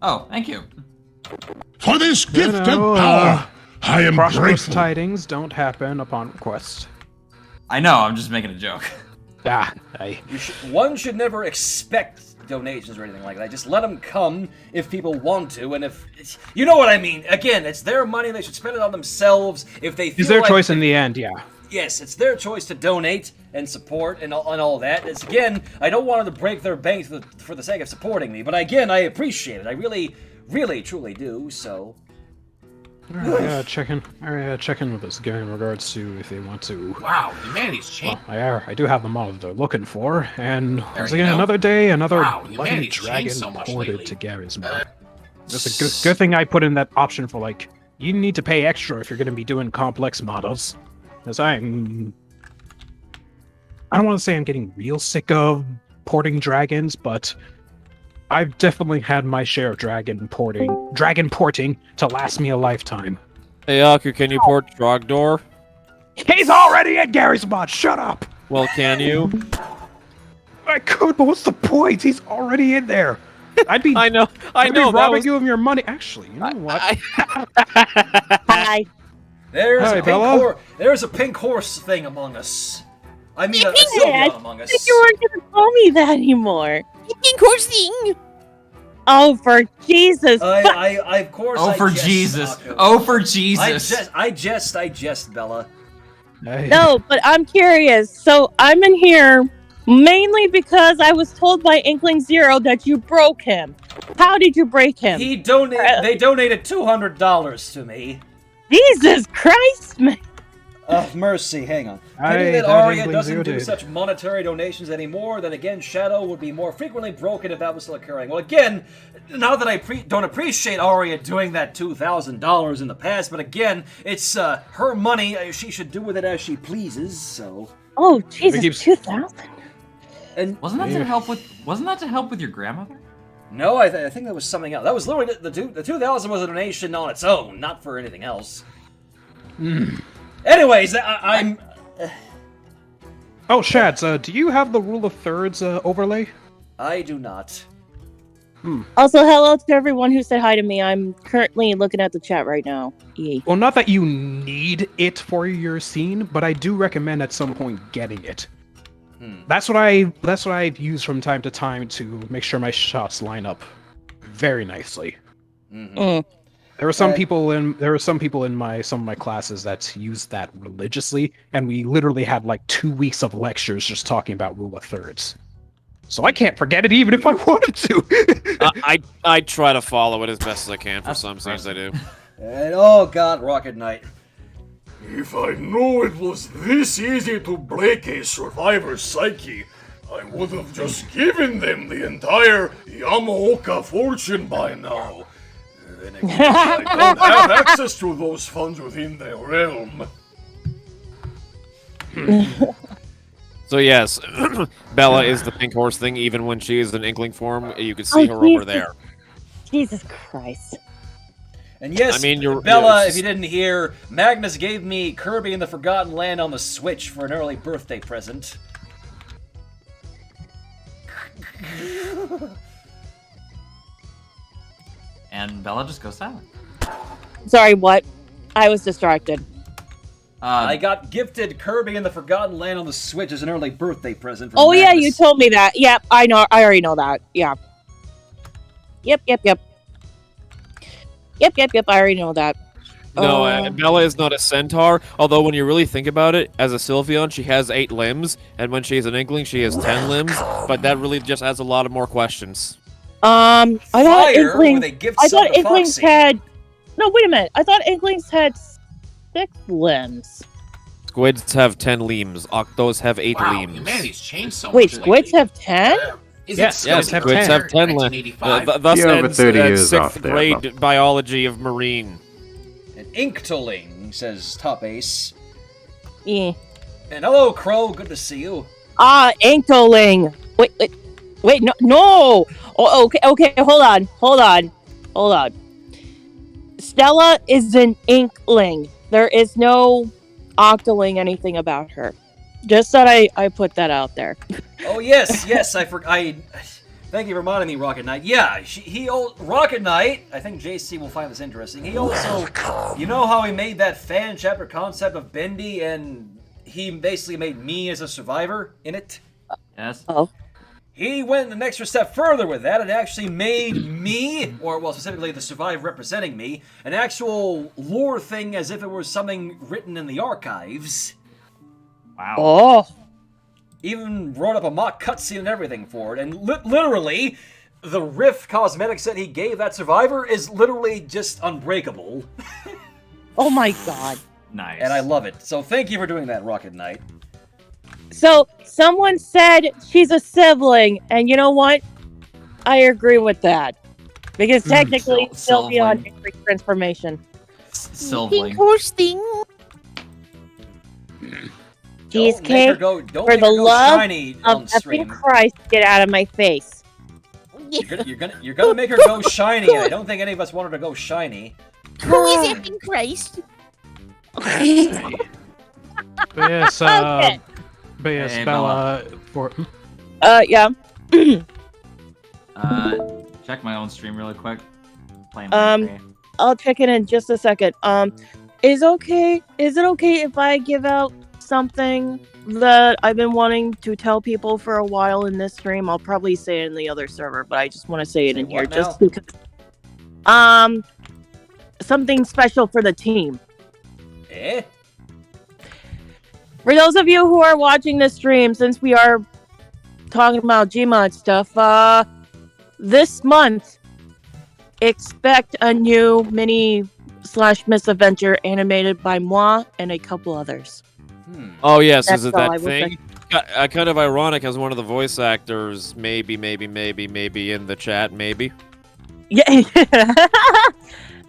Speaker 6: Oh, thank you.
Speaker 1: For this gift of
Speaker 4: know,
Speaker 1: power, I am
Speaker 4: Prosperous
Speaker 1: grateful.
Speaker 4: tidings don't happen upon request.
Speaker 6: I know, I'm just making a joke.
Speaker 2: One should never expect donations or anything like that. Just let them come if people want to, and if you know what I mean. Again, it's their money; they should spend it on themselves. If they feel
Speaker 4: It's their
Speaker 2: like
Speaker 4: choice in the end, yeah.
Speaker 2: Yes, it's their choice to donate and support and all that. It's again, I don't want them to break their bank for the sake of supporting me, but again, I appreciate it. I really, really, truly do. So.
Speaker 4: Check in with this guy in regards to if they want to.
Speaker 9: Wow, humanity's changed.
Speaker 4: Well, I do have the model they're looking for, and once
Speaker 9: you
Speaker 4: again,
Speaker 9: go.
Speaker 4: another day, another
Speaker 9: Wow,
Speaker 4: bloody
Speaker 9: humanity's
Speaker 4: dragon
Speaker 9: changed so much
Speaker 4: ported
Speaker 9: lately.
Speaker 4: to Garrys mod. It's a good thing I put in that option for like, you need to pay extra if you're going to be doing complex models. Because I don't want to say I'm getting real sick of porting dragons, but I've definitely had my share of dragon porting to last me a lifetime.
Speaker 5: Hey, Aku, can you port Trogdor?
Speaker 4: He's already at Garrys mod. Shut up.
Speaker 5: Well, can you?
Speaker 4: I could, but what's the point? He's already in there. I'd be.
Speaker 5: I know.
Speaker 4: I'd be
Speaker 5: that
Speaker 4: robbing
Speaker 5: was-
Speaker 4: you of your money. Actually, you know what?
Speaker 8: Hi.
Speaker 4: Hi, Bella.
Speaker 2: There's a pink horse thing among us. I mean, a Sylveon among us.
Speaker 8: You weren't gonna call me that anymore. Pink horse thing. Oh, for Jesus!
Speaker 2: I of course.
Speaker 6: Oh,
Speaker 2: I
Speaker 6: for
Speaker 2: jest,
Speaker 6: Jesus!
Speaker 2: Aku.
Speaker 6: Oh, for Jesus!
Speaker 2: I jest, Bella.
Speaker 4: Hey.
Speaker 8: No, but I'm curious. So I'm in here mainly because I was told by Inkling Zero that you broke him. How did you break him?
Speaker 2: They donated $200 to me.
Speaker 8: Jesus Christ, man!
Speaker 2: Mercy, hang on.
Speaker 4: I
Speaker 2: Pity that
Speaker 4: thought
Speaker 2: Arya
Speaker 4: Inkling
Speaker 2: doesn't
Speaker 4: Zero
Speaker 2: do
Speaker 4: did.
Speaker 2: such monetary donations anymore, then again, Shadow would be more frequently broken if that was still occurring. Well, again, not that I don't appreciate Arya doing that $2,000 in the past, but again, it's her money. She should do with it as she pleases, so...
Speaker 8: Oh, Jesus,
Speaker 4: keeps-
Speaker 8: 2,000?
Speaker 2: And
Speaker 6: Wasn't that to help with your grandmother?
Speaker 2: no, I think that was something else. That was literally... The 2,000 was a donation on its own, not for anything else. Anyways, I'm...
Speaker 4: Oh, Shads, do you have the rule of thirds overlay?
Speaker 2: I do not.
Speaker 8: Also, hello to everyone who said hi to me. I'm currently looking at the chat right now. Yay.
Speaker 4: Well, not that you need it for your scene, but I do recommend at some point getting it. That's what I've used from time to time to make sure my shots line up very nicely.
Speaker 8: Mm.
Speaker 4: There were some people in some of my classes that used that religiously, and we literally had like 2 weeks of lectures just talking about rule of thirds. So I can't forget it even if I wanted to.
Speaker 5: I try to follow it as best as I can for
Speaker 6: That's
Speaker 5: some scenes I do.
Speaker 2: And oh god, Rocket Knight.
Speaker 1: If I knew it was this easy to break a survivor's psyche, I would have just given them the entire Yamaoka fortune by now. Then again, I don't have access to those funds within their realm.
Speaker 5: So yes, Bella is the pink horse thing. Even when she is in Inkling form, you can see
Speaker 8: Oh,
Speaker 5: her over
Speaker 8: Jesus.
Speaker 5: there.
Speaker 8: Jesus Christ.
Speaker 2: And yes,
Speaker 5: I mean, you're-
Speaker 2: Bella,
Speaker 5: yes.
Speaker 2: if you didn't hear, Magnus gave me Kirby and the Forgotten Land on the Switch for an early birthday present.
Speaker 6: And Bella just goes silent.
Speaker 8: Sorry, what? I was distracted.
Speaker 2: I got gifted Kirby and the Forgotten Land on the Switch as an early birthday present from
Speaker 8: Oh, yeah,
Speaker 2: Magnus.
Speaker 8: you told me that. Yep, I know. I already know that. Yeah. Yep. I already know that.
Speaker 5: No, Bella is not a centaur. Although when you really think about it, as a Sylveon, she has 8 limbs, and when she is an Inkling, she has 10 limbs. But that really just adds a lot of more questions.
Speaker 8: I thought
Speaker 2: Fire
Speaker 8: Inklings.
Speaker 2: with a gift
Speaker 8: I
Speaker 2: sub
Speaker 8: thought
Speaker 2: to
Speaker 8: Inklings
Speaker 2: Foxy.
Speaker 8: had. No, wait a minute. I thought Inklings had 6 limbs.
Speaker 5: Squids have 10 limbs. Octos have 8
Speaker 9: Wow,
Speaker 5: limbs.
Speaker 9: humanity's changed so
Speaker 8: Wait,
Speaker 9: much
Speaker 8: squids
Speaker 9: lately.
Speaker 8: have 10?
Speaker 9: Isn't
Speaker 4: Yes,
Speaker 9: Squid
Speaker 4: yes,
Speaker 9: the
Speaker 5: Squids
Speaker 9: Predator
Speaker 5: have 10
Speaker 9: in
Speaker 5: limbs.
Speaker 9: 1985?
Speaker 5: Thus
Speaker 10: You're over
Speaker 5: ends
Speaker 10: 30 years off
Speaker 5: 6th
Speaker 10: there,
Speaker 5: grade biology of Marine.
Speaker 2: An Inktoling, says Top Ace.
Speaker 8: Yeah.
Speaker 2: And hello, Crow. Good to see you.
Speaker 8: Inkling. Wait, no. Oh, okay, hold on. Stella is an inkling. There is no octoling anything about her. Just that I put that out there.
Speaker 2: Oh yes, I thank you for reminding me, Rocket Knight. Yeah, Rocket Knight. I think JC will find this interesting. He also, you know how he made that fan chapter concept of Bendy, and he basically made me as a survivor in it.
Speaker 6: Yes.
Speaker 8: Oh.
Speaker 2: He went an extra step further with that and actually made me, or well, specifically the survivor representing me, an actual lore thing as if it was something written in the archives.
Speaker 6: Wow.
Speaker 8: Oh.
Speaker 2: Even wrote up a mock cutscene and everything for it, and literally, the Rift cosmetics that he gave that survivor is literally just unbreakable.
Speaker 8: Oh my god.
Speaker 6: Nice.
Speaker 2: And I love it. So thank you for doing that, Rocket Knight.
Speaker 8: So, someone said she's a sibling, and you know what? I agree with that. Because technically, it's still beyond every transformation.
Speaker 6: Sylveling.
Speaker 8: Cheesecake,
Speaker 2: don't
Speaker 8: for
Speaker 2: make
Speaker 8: the
Speaker 2: her go
Speaker 8: love
Speaker 2: shiny
Speaker 8: of
Speaker 2: on stream.
Speaker 8: effing Christ, get out of my face.
Speaker 2: You're gonna make her go shiny. I don't think any of us want her to go shiny.
Speaker 10: Who is effing Christ?
Speaker 4: But yes,
Speaker 8: Okay.
Speaker 4: but yes,
Speaker 6: Hey,
Speaker 4: Bella, for
Speaker 8: Yeah.
Speaker 6: Check my own stream really quick. Playing
Speaker 8: I'll check it in just a second. Is it okay if I give out something that I've been wanting to tell people for a while in this stream? I'll probably say it in the other server, but I just want to say it in here just because. Something special for the team.
Speaker 2: Eh?
Speaker 8: For those of you who are watching this stream, since we are talking about Gmod stuff, this month, expect a new mini/misadventure animated by moi and a couple others.
Speaker 5: Oh yes,
Speaker 8: That's
Speaker 5: is it
Speaker 8: all I
Speaker 5: that
Speaker 8: will
Speaker 5: thing? Kind of ironic as one of the voice actors maybe in the chat, maybe.
Speaker 8: Yeah.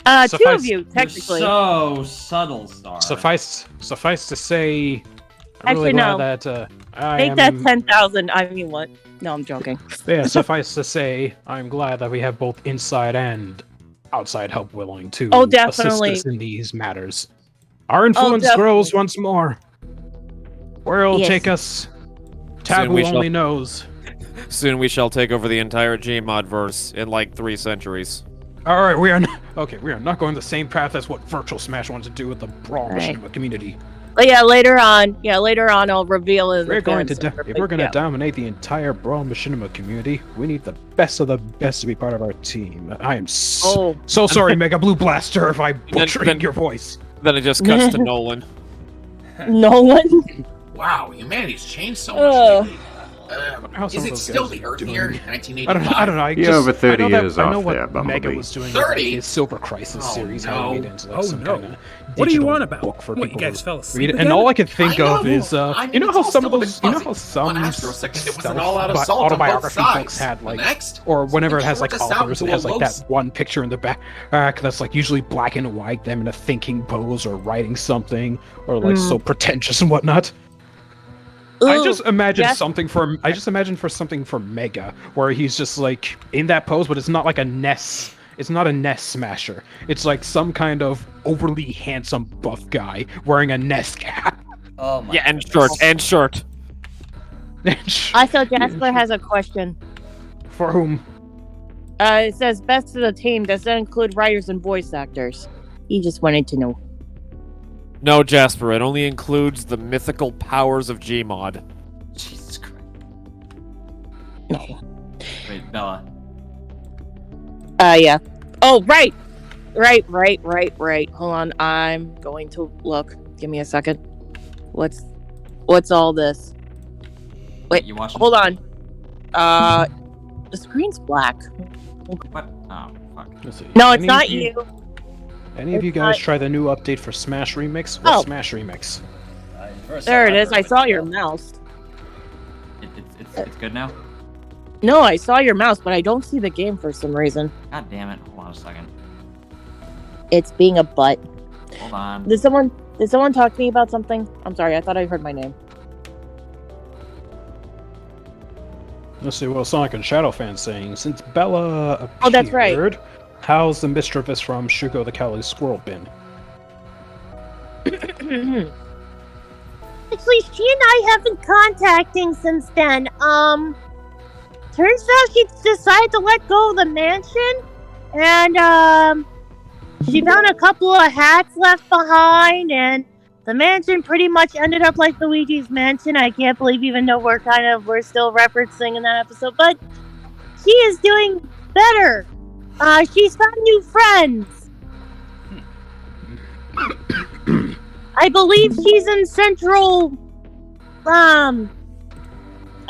Speaker 8: Two
Speaker 4: Suffice-
Speaker 8: of you, technically.
Speaker 6: So subtle, Star.
Speaker 4: suffice to say, I'm
Speaker 8: Actually,
Speaker 4: really glad
Speaker 8: no.
Speaker 4: that I
Speaker 8: Make
Speaker 4: am.
Speaker 8: that 10,000. I mean, what? No, I'm joking.
Speaker 4: Yeah, suffice to say, I'm glad that we have both inside and outside help willing to
Speaker 8: definitely.
Speaker 4: assist us in these matters. Our influence grows
Speaker 8: definitely.
Speaker 4: once more. Where it'll
Speaker 8: Yes.
Speaker 4: take us,
Speaker 5: Soon
Speaker 4: Taboo
Speaker 5: we shall-
Speaker 4: only knows.
Speaker 5: Soon we shall take over the entire Gmod verse in like 3 centuries.
Speaker 4: All right, we are not going the same path as what Virtual Smash wants to do with the Brawl
Speaker 8: Right.
Speaker 4: Machinima community.
Speaker 8: But yeah, later on I'll reveal it.
Speaker 4: If we're going to dominate the entire Brawl Machinima community, we need the best of the best to be part of our team. I am so sorry, Mega Blue Blaster, if I butchered your voice.
Speaker 5: Then it just cuts to Nolan.
Speaker 8: Nolan.
Speaker 9: Wow, humanity's changed so
Speaker 8: Ugh.
Speaker 9: much lately.
Speaker 4: How some
Speaker 9: Is
Speaker 4: of
Speaker 9: it
Speaker 4: those
Speaker 9: still
Speaker 4: guys
Speaker 9: the
Speaker 4: are
Speaker 9: Earth
Speaker 4: doing.
Speaker 9: year in
Speaker 4: I
Speaker 9: 1985?
Speaker 4: don't know.
Speaker 11: You're over 30 years
Speaker 4: I know
Speaker 11: off
Speaker 4: what
Speaker 11: there,
Speaker 4: Mega
Speaker 11: Bumblebee.
Speaker 4: was doing
Speaker 9: 30?
Speaker 4: with his Silver Crisis series, how he made it into like
Speaker 12: Oh,
Speaker 4: some
Speaker 12: no.
Speaker 4: kind of
Speaker 12: What do you
Speaker 4: digital
Speaker 12: want about?
Speaker 4: book for
Speaker 12: What, you
Speaker 4: people
Speaker 12: guys
Speaker 4: to
Speaker 12: fell asleep
Speaker 4: read. And
Speaker 12: again?
Speaker 4: all I can think
Speaker 9: I
Speaker 4: of
Speaker 9: know.
Speaker 4: is,
Speaker 9: I mean,
Speaker 4: you know
Speaker 9: it's
Speaker 4: how
Speaker 9: all
Speaker 4: some of
Speaker 9: still a
Speaker 4: those,
Speaker 9: bit
Speaker 4: you know
Speaker 9: fuzzy.
Speaker 4: how some
Speaker 9: One second, it wasn't
Speaker 4: self-
Speaker 9: all out
Speaker 4: but
Speaker 9: assault on both
Speaker 4: autobiography
Speaker 9: sides.
Speaker 4: books had
Speaker 9: The
Speaker 4: like,
Speaker 9: next,
Speaker 4: or whenever it has
Speaker 9: sort
Speaker 4: like
Speaker 9: of sound
Speaker 4: authors, it
Speaker 9: to
Speaker 4: has
Speaker 9: a
Speaker 4: like
Speaker 9: low
Speaker 4: that one picture in the back that's like usually black and white, them in a thinking pose or writing something, or like so pretentious and whatnot. I just imagine something for something for Mega, where he's just like in that pose, but it's not like a Ness. It's not a Ness smasher. It's like some kind of overly handsome buff guy wearing a Ness cap.
Speaker 2: Oh my.
Speaker 5: Yeah, and
Speaker 2: goodness.
Speaker 5: shirt.
Speaker 8: Also, Jasper has a question.
Speaker 4: For whom?
Speaker 8: It says best of the team. Does that include writers and voice actors? He just wanted to know.
Speaker 5: No, Jasper, it only includes the mythical powers of Gmod.
Speaker 6: Jesus Christ.
Speaker 8: No.
Speaker 6: Wait, Bella.
Speaker 8: Yeah. Oh, right. Hold on. I'm going to look. Give me a second. What's all this? Wait,
Speaker 6: You watching?
Speaker 8: hold on. The screen's black.
Speaker 6: What? Oh, fuck.
Speaker 4: Let's see.
Speaker 8: No, it's
Speaker 4: Any
Speaker 8: not
Speaker 4: of
Speaker 8: you.
Speaker 4: Any of you
Speaker 8: It's
Speaker 4: guys
Speaker 8: not-
Speaker 4: try the new update for Smash Remix? What's
Speaker 8: Oh.
Speaker 4: Smash Remix?
Speaker 8: There it is. I saw your mouse.
Speaker 6: It's good now?
Speaker 8: No, I saw your mouse, but I don't see the game for some reason.
Speaker 6: God damn it. Hold on a second.
Speaker 8: It's being a butt.
Speaker 6: Hold on.
Speaker 8: Did someone talk to me about something? I'm sorry, I thought I heard my name.
Speaker 4: Let's see what Sonic and Shadow fans saying. Since Bella appeared,
Speaker 8: Oh, that's right.
Speaker 4: how's the mischievous from Shuko the Cowley Squirrel been?
Speaker 10: Actually, she and I have been contacting since then. Turns out she decided to let go of the mansion, and she found a couple of hats left behind, and the mansion pretty much ended up like Luigi's mansion. I can't believe, even though we're still referencing in that episode, but she is doing better. She's found new friends. I believe she's in Central. I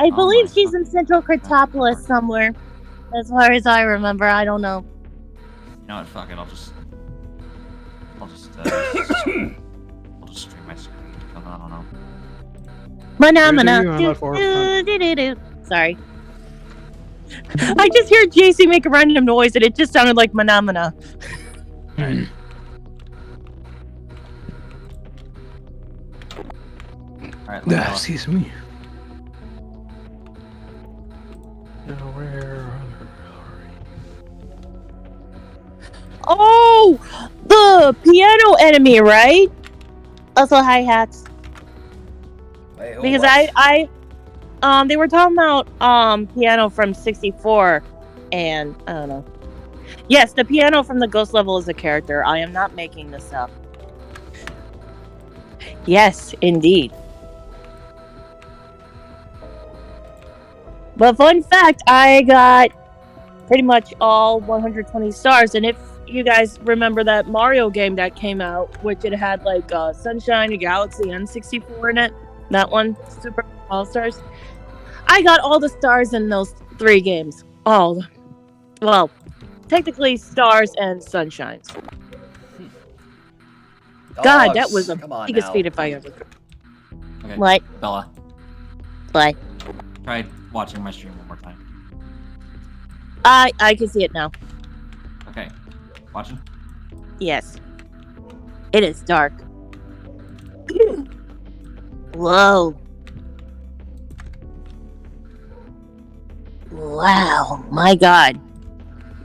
Speaker 10: believe she's in Central Cretopolis somewhere. As far as I remember, I don't know.
Speaker 6: You know what? Fuck it. I'll just stream my screen because I don't know.
Speaker 10: Phenomena. Sorry. I just hear JC make a random noise and it just sounded like phenomena.
Speaker 6: Alright, let's go.
Speaker 4: Excuse me. Where?
Speaker 8: Oh, the piano enemy, right? Also, hi-hats.
Speaker 2: Wait,
Speaker 8: Because
Speaker 2: what?
Speaker 8: they were talking about piano from 64, and I don't know. Yes, the piano from the ghost level is a character. I am not making this up. Yes, indeed. But fun fact, I got pretty much all 120 stars, and if you guys remember that Mario game that came out, which it had like Sunshine, Galaxy, and 64 in it, that one, Super All Stars, I got all the stars in those 3 games. All. Well, technically stars and sunshines. God, that was the biggest feat if I ever could.
Speaker 6: Okay.
Speaker 8: What?
Speaker 6: Bella,
Speaker 8: What?
Speaker 6: try watching my stream one more time.
Speaker 8: I can see it now.
Speaker 6: Okay. Watching?
Speaker 8: Yes. It is dark. Whoa. Wow, my god.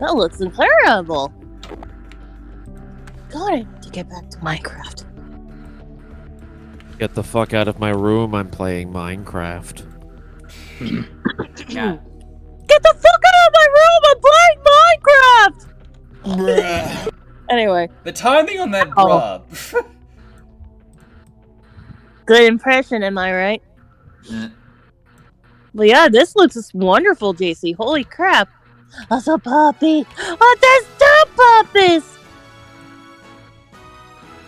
Speaker 8: That looks incredible. God, I have to get back to Minecraft.
Speaker 5: Get the fuck out of my room. I'm playing Minecraft.
Speaker 6: Yeah.
Speaker 8: Get the fuck out of my room! I'm playing Minecraft! Anyway.
Speaker 2: The timing on that
Speaker 8: Oh.
Speaker 2: bruh.
Speaker 8: Good impression, am I right?
Speaker 6: Eh.
Speaker 8: But yeah, this looks wonderful, JC. Holy crap. That's a puppy. Oh, there's 2 puppies!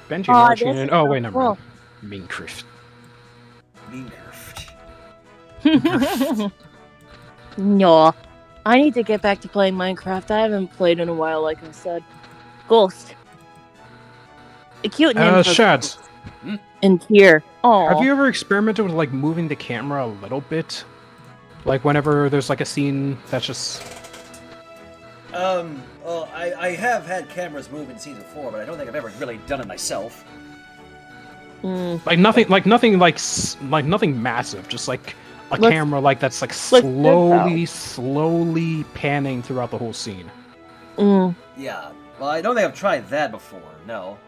Speaker 4: Benji
Speaker 8: Oh,
Speaker 4: marching
Speaker 8: this
Speaker 4: in.
Speaker 8: is
Speaker 4: Oh,
Speaker 8: so
Speaker 4: wait, never
Speaker 8: cool.
Speaker 4: mind. Minecraft.
Speaker 8: No. I need to get back to playing Minecraft. I haven't played in a while, like I said. Ghost. A cute name for
Speaker 4: Shads,
Speaker 8: in here. Oh.
Speaker 4: have you ever experimented with like moving the camera a little bit? Like whenever there's like a scene that's just
Speaker 2: Well, I have had cameras move in scenes before, but I don't think I've ever really done it myself.
Speaker 4: like nothing nothing massive, just like a
Speaker 8: Let's-
Speaker 4: camera like that's like
Speaker 8: let's do that.
Speaker 4: slowly panning throughout the whole scene.
Speaker 2: Yeah. Well, I don't think I've tried that before, no.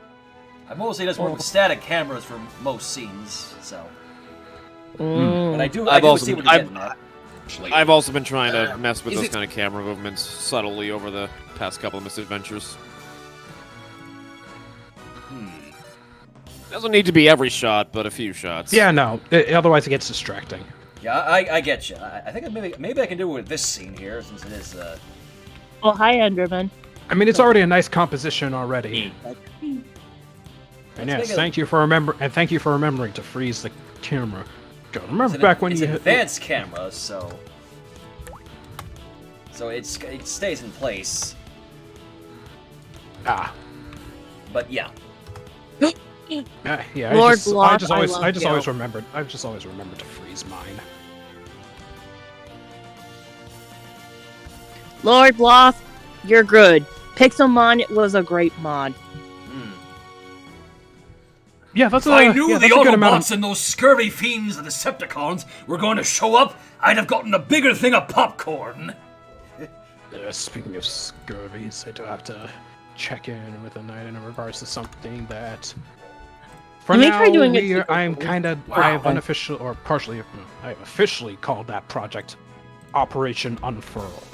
Speaker 2: I mostly just work with static cameras for most scenes, so. But I do see what you're getting at.
Speaker 5: I've also been trying to mess with
Speaker 9: Is
Speaker 5: those
Speaker 9: it-
Speaker 5: kind of camera movements subtly over the past couple of misadventures. Doesn't need to be every shot, but a few shots.
Speaker 4: Yeah, no. Otherwise, it gets distracting.
Speaker 2: Yeah, I get you. I think maybe I can do it with this scene here, since it is,
Speaker 8: Oh, hi, Enderman.
Speaker 4: I mean, it's already a nice composition already. And yes,
Speaker 2: make it-
Speaker 4: thank you for remembering to freeze the camera. God, remember back when
Speaker 2: it's
Speaker 4: you
Speaker 2: an
Speaker 4: hit.
Speaker 2: advanced camera, so it stays in place.
Speaker 4: Ah.
Speaker 2: But yeah.
Speaker 4: Yeah.
Speaker 8: Lord
Speaker 4: I
Speaker 8: Block,
Speaker 4: just
Speaker 8: I
Speaker 4: always
Speaker 8: love you.
Speaker 4: remembered. I've just always remembered to freeze mine.
Speaker 8: Lord Bloth, you're good. Pixelmon was a great mod.
Speaker 4: Yeah, that's
Speaker 2: If I knew
Speaker 4: yeah,
Speaker 2: the
Speaker 4: that's a good amount
Speaker 2: Autobots and those scurvy fiends, the Decepticons, were going to show up, I'd have gotten a bigger thing of popcorn.
Speaker 4: Speaking of scurvies, I do have to check in with the knight in regards to something that. For
Speaker 8: Let me
Speaker 4: now,
Speaker 8: try doing it.
Speaker 4: I'm kind of.
Speaker 9: Wow.
Speaker 4: I've unofficial or partially. I've officially called that project Operation Unfurled.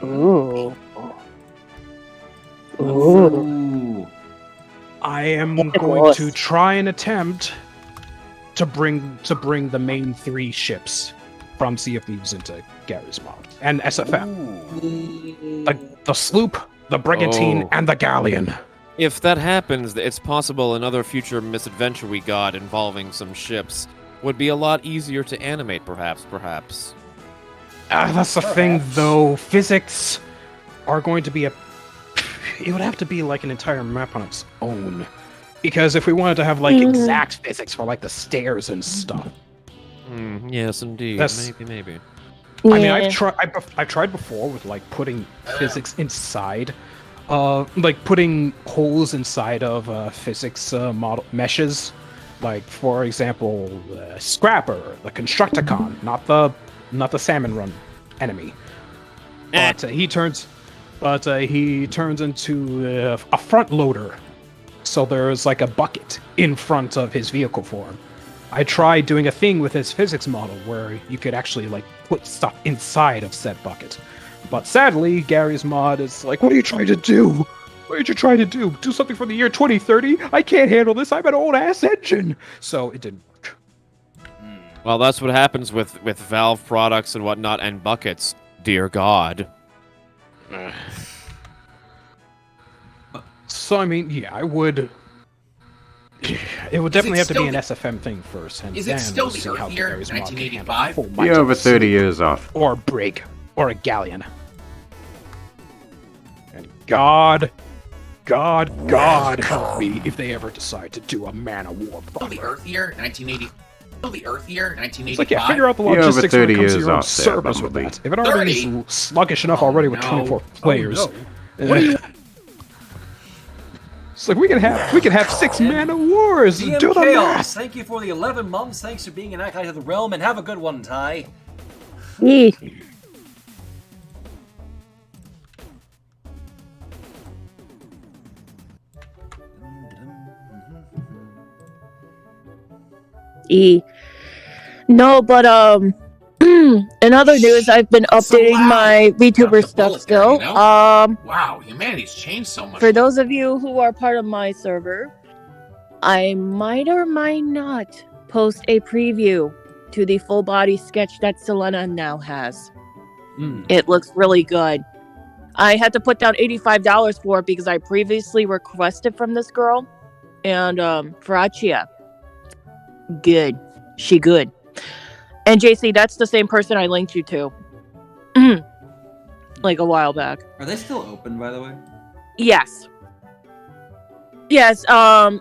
Speaker 8: Ooh.
Speaker 6: Ooh.
Speaker 4: I am
Speaker 8: Of
Speaker 4: going
Speaker 8: course.
Speaker 4: to try and attempt to bring the main 3 ships from Sea of Thieves into Garrys mod and SFM. The sloop, the brigantine,
Speaker 5: Oh.
Speaker 4: and the galleon.
Speaker 5: If that happens, it's possible another future misadventure we got involving some ships would be a lot easier to animate, perhaps.
Speaker 4: That's the thing, though. Physics are going to be it would have to be like an entire map on its own. Because if we wanted to have like exact physics for like the stairs and stuff.
Speaker 5: Yes, indeed.
Speaker 4: That's-
Speaker 5: Maybe.
Speaker 4: I mean,
Speaker 8: Yeah.
Speaker 4: I've tried before with like putting physics inside, like putting holes inside of physics model meshes. Like for example, Scrapper, the Constructicon, not the Salmon Run enemy, but he turns into a front loader. So there's like a bucket in front of his vehicle form. I tried doing a thing with his physics model where you could actually like put stuff inside of said bucket. But sadly, Garry's mod is like, what are you trying to do? What are you trying to do? Do something for the year 2030? I can't handle this. I'm an old ass engine. So it didn't work.
Speaker 5: Well, that's what happens with Valve products and whatnot and buckets. Dear God.
Speaker 4: So I mean, yeah, I would. It would definitely have to be
Speaker 9: still
Speaker 4: an
Speaker 9: the-
Speaker 4: SFM thing first, and
Speaker 9: Is
Speaker 4: then
Speaker 9: it still
Speaker 4: we'll
Speaker 9: the
Speaker 4: see how
Speaker 9: Earth year,
Speaker 4: Garry's mod can handle
Speaker 9: 1985?
Speaker 4: full
Speaker 11: You're
Speaker 4: might
Speaker 11: over
Speaker 4: of
Speaker 11: 30
Speaker 4: sea,
Speaker 11: years off.
Speaker 4: or a brig, or a galleon. And God help me if they ever decide to do a man of war
Speaker 9: Still the
Speaker 4: proper.
Speaker 9: Earth year, 1980. Still the Earth year, 1985.
Speaker 4: It's like, yeah, figure out the
Speaker 11: You're over
Speaker 4: logistics when
Speaker 11: 30
Speaker 4: it comes to
Speaker 11: years
Speaker 4: your own
Speaker 11: off there,
Speaker 4: servers with
Speaker 11: Bumblebee.
Speaker 4: that. If it already
Speaker 9: 30?
Speaker 4: is sluggish enough already with
Speaker 9: no.
Speaker 4: 24
Speaker 9: Oh,
Speaker 4: players.
Speaker 9: no. What do you-
Speaker 4: It's like we can have 6 man of wars.
Speaker 2: DM
Speaker 4: Do the math.
Speaker 2: Chaos, thank you for the 11 months. Thanks for being an acolyte of the realm, and have a good one, Ty.
Speaker 8: No, but in other news, I've been updating
Speaker 9: loud.
Speaker 8: my VTuber
Speaker 9: Dodged a
Speaker 8: stuff
Speaker 9: bullet there,
Speaker 8: still.
Speaker 9: you know? Wow, humanity's changed so much.
Speaker 8: For those of you who are part of my server, I might or might not post a preview to the full body sketch that Selena now has. It looks really good. I had to put down $85 for it because I previously requested from this girl. And Farachia, good. She good. And JC, that's the same person I linked you to. Like a while back.
Speaker 6: Are they still open, by the way?
Speaker 8: Yes. Yes,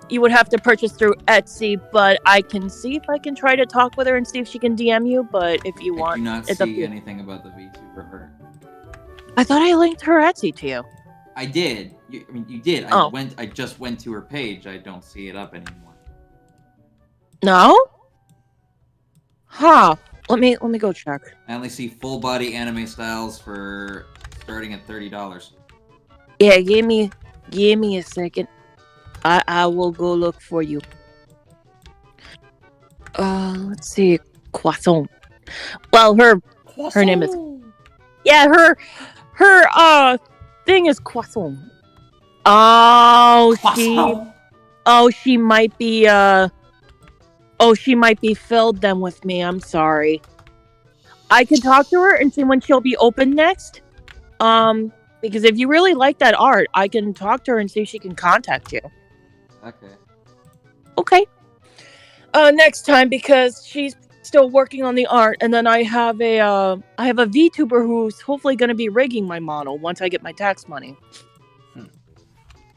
Speaker 8: you would have to purchase through Etsy, but I can see if I can try to talk with her and see if she can DM you, but if you
Speaker 6: I
Speaker 8: want,
Speaker 6: do not
Speaker 8: it's up to
Speaker 6: see
Speaker 8: you.
Speaker 6: anything about the VTuber her.
Speaker 8: I thought I linked her Etsy to you.
Speaker 6: I did. You did.
Speaker 8: Oh.
Speaker 6: I just went to her page. I don't see it up anymore.
Speaker 8: No? Huh. Let me go check.
Speaker 6: I only see full body anime styles for starting at $30.
Speaker 8: Yeah, give me a second. I will go look for you. Let's see. Croissant. Well, her name is. Yeah, her thing is Croissant. She might be she might be filled then with me. I'm sorry. I could talk to her and see when she'll be open next. Because if you really like that art, I can talk to her and see if she can contact you.
Speaker 6: Okay.
Speaker 8: Okay. Next time, because she's still working on the art, and then I have a VTuber who's hopefully going to be rigging my model once I get my tax money.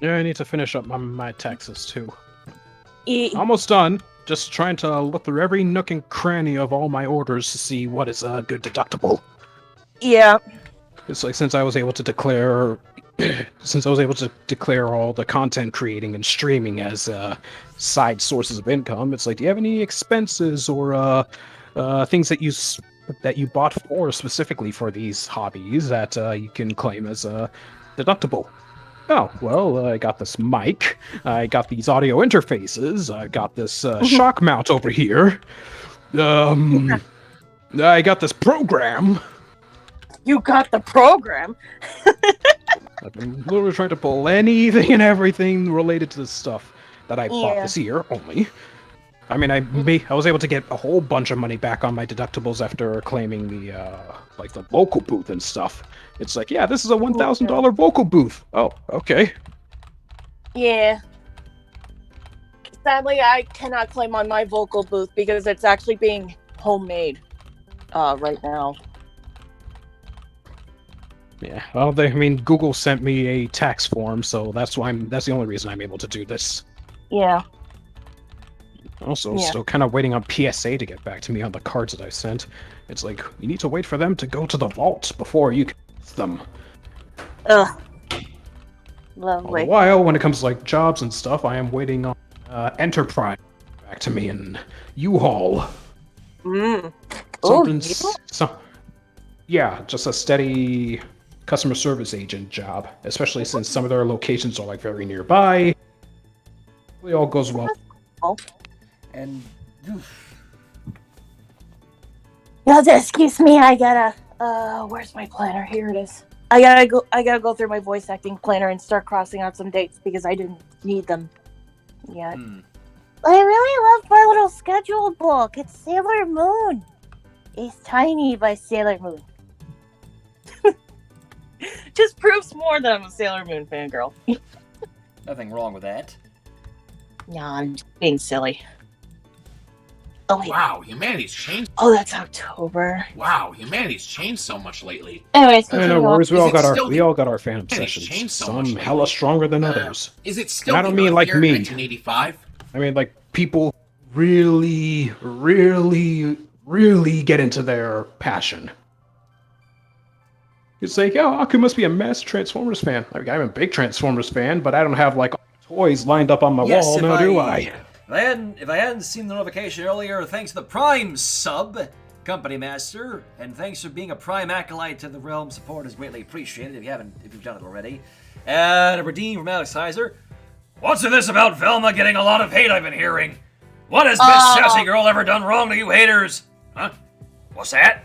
Speaker 4: Yeah, I need to finish up my taxes too.
Speaker 8: Almost
Speaker 4: done. Just trying to look through every nook and cranny of all my orders to see what is a good deductible.
Speaker 8: Yeah.
Speaker 4: It's like since I was able to declare all the content creating and streaming as side sources of income, it's like, do you have any expenses or things that you bought for specifically for these hobbies that you can claim as deductible? Oh, well, I got this mic, I got these audio interfaces, I got this shock mount over here, I got this program.
Speaker 8: You got the program?
Speaker 4: I've been literally trying to pull anything and everything related to this stuff that I bought this year only. I mean, I was able to get a whole bunch of money back on my deductibles after claiming the vocal booth and stuff. It's like, yeah, this is a $1,000 vocal booth. Oh, okay.
Speaker 8: Yeah. Sadly, I cannot claim on my vocal booth because it's actually being homemade right now.
Speaker 4: Yeah, well, Google sent me a tax form, so that's the only reason I'm able to do this.
Speaker 8: Yeah.
Speaker 4: Also, still kind of waiting on PSA to get back to me on the cards that I sent. It's like, you need to wait for them to go to the vault before you can use them.
Speaker 8: Ugh. Lovely.
Speaker 4: All the while, when it comes to like jobs and stuff, I am waiting on Enterprise back to me and U-Haul. Yeah, just a steady customer service agent job, especially since some of their locations are like very nearby. It all goes well.
Speaker 2: And
Speaker 8: You'll just excuse me, I gotta where's my planner? Here it is. I gotta go through my voice acting planner and start crossing out some dates because I didn't need them yet. I really love my little schedule book. It's Sailor Moon. It's tiny by Sailor Moon. Just proves more that I'm a Sailor Moon fangirl.
Speaker 2: nothing wrong with that.
Speaker 8: No, I'm just being silly. Oh, wait.
Speaker 9: Wow, humanity's changed.
Speaker 8: Oh, that's October.
Speaker 9: Wow, humanity's changed so much lately.
Speaker 8: Anyways,
Speaker 4: no worries. We all got our fan
Speaker 9: It's
Speaker 4: obsessions.
Speaker 9: changed so
Speaker 4: Some
Speaker 9: much
Speaker 4: hella
Speaker 9: lately.
Speaker 4: stronger than others.
Speaker 9: Is it still?
Speaker 4: And I don't
Speaker 9: the
Speaker 4: mean
Speaker 9: Earth
Speaker 4: like
Speaker 9: year
Speaker 4: me.
Speaker 9: 1985.
Speaker 4: I mean like people really get into their passion. It's like, oh, Aku must be a massive Transformers fan. Like, I'm a big Transformers fan, but I don't have like toys lined up on my wall, now do I?
Speaker 2: If I hadn't seen the notification earlier, thanks to the Prime sub, Company Master, and thanks for being a Prime acolyte to the realm. Support is greatly appreciated if you've done it already. And a redeem from Alex Heiser. What's with this about Velma getting a lot of hate I've been hearing? What has Miss Sassy Girl ever done wrong to you haters? Huh? What's that?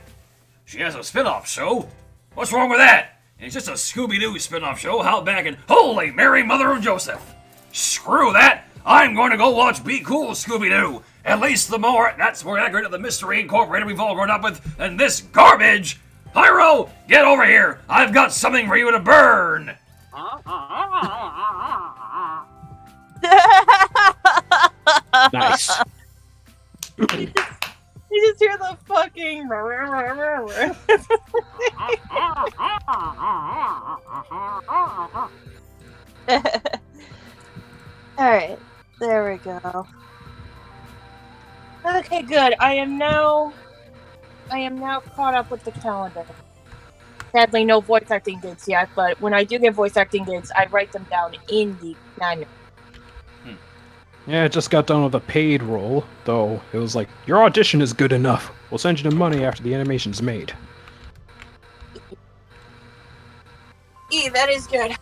Speaker 2: She has a spin-off show? What's wrong with that? It's just a Scooby-Doo spin-off show held back in Holy Mary Mother of Joseph. Screw that! I'm going to go watch Be Cool Scooby-Doo. At least that's more accurate of the Mystery Incorporated we've all grown up with than this garbage. Pyro, get over here. I've got something for you to burn.
Speaker 4: Nice.
Speaker 8: You just hear the fucking. Alright, there we go. Okay, good. I am now caught up with the calendar. Sadly, no voice acting gigs yet, but when I do get voice acting gigs, I write them down in the manual.
Speaker 4: Yeah, I just got done with a paid role, though it was like, your audition is good enough. We'll send you the money after the animation's made.
Speaker 8: That is good.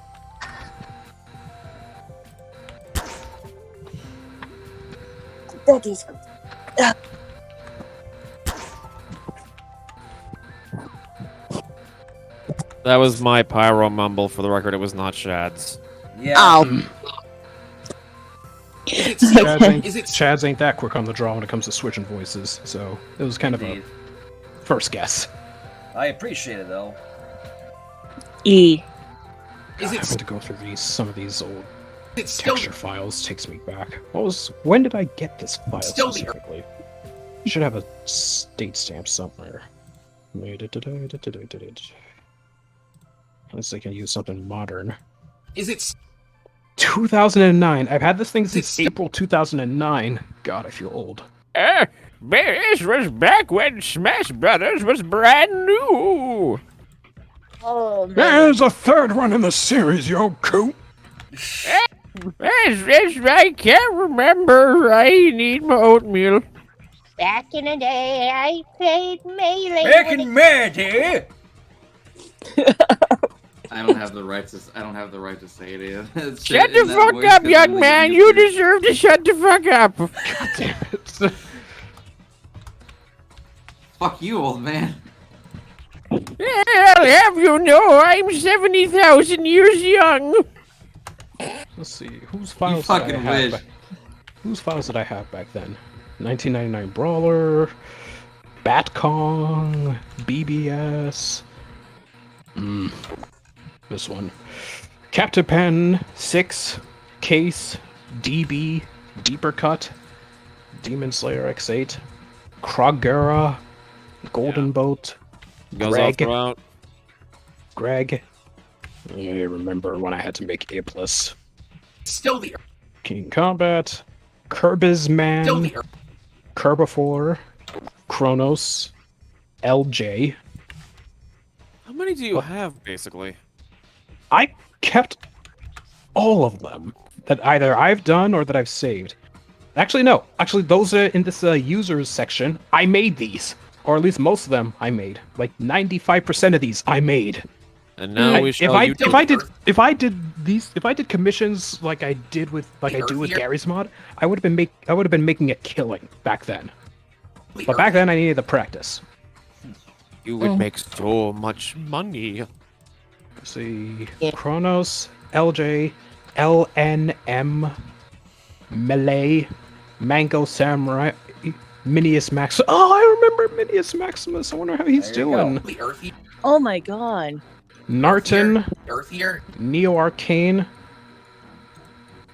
Speaker 8: That is good.
Speaker 5: That was my pyro mumble. For the record, it was not Shad's.
Speaker 2: Yeah.
Speaker 8: Oh.
Speaker 4: Chads ain't that quick on the draw when it comes to switching voices, so it was kind of a first guess.
Speaker 2: I appreciate it though.
Speaker 4: Having to go through some of these old texture files takes me back. When did I get this file specifically? You should have a date stamp somewhere. Unless I can use something modern.
Speaker 9: Is it
Speaker 4: 2009. I've had this thing since April 2009. God, I feel old.
Speaker 5: This was back when Smash Brothers was brand new.
Speaker 10: Oh man.
Speaker 4: There's a third one in the series, yo, coot.
Speaker 5: I can't remember. I need my oatmeal.
Speaker 10: Back in the day, I played Melee.
Speaker 2: Back
Speaker 10: when
Speaker 2: in my day.
Speaker 6: I don't have the right to. I don't have the right to say it. Is.
Speaker 5: Shut the fuck up, young man. You deserve to shut the fuck up.
Speaker 4: God damn it.
Speaker 6: Fuck you, old man.
Speaker 5: I'll have you know I'm 70,000 years young.
Speaker 4: Let's see, whose files
Speaker 6: You
Speaker 4: did I
Speaker 6: fucking
Speaker 4: have?
Speaker 6: wish.
Speaker 4: Whose files did I have back then? 1999 Brawler, Batcong, BBS. This one. Captain Pen 6, Case, DB, Deeper Cut, Demon Slayer X8, Krogera, Golden Boat,
Speaker 5: Goes off throughout.
Speaker 4: Greg. I remember when I had to make A+.
Speaker 9: Still the
Speaker 4: King Combat, Kirby's Man,
Speaker 9: Still the
Speaker 4: Kerbifor, Kronos, LJ.
Speaker 5: How many do you have, basically?
Speaker 4: I kept all of them that either I've done or that I've saved. Actually, no. Actually, those are in this users section. I made these, or at least most of them I made. Like 95% of these I made.
Speaker 5: And now we shall
Speaker 4: if I did commissions like I did with I do with Garry's mod, I would have been making a killing back then. But back then I needed the practice.
Speaker 5: You would make so much money.
Speaker 4: Let's see, Kronos, LJ, LNM, Melee, Mango Samurai, Minius Max. Oh, I remember Minius Maximus. I wonder how he's doing.
Speaker 9: The earthy,
Speaker 8: Oh my god.
Speaker 4: Narton,
Speaker 9: earthier.
Speaker 4: Neo Arcane,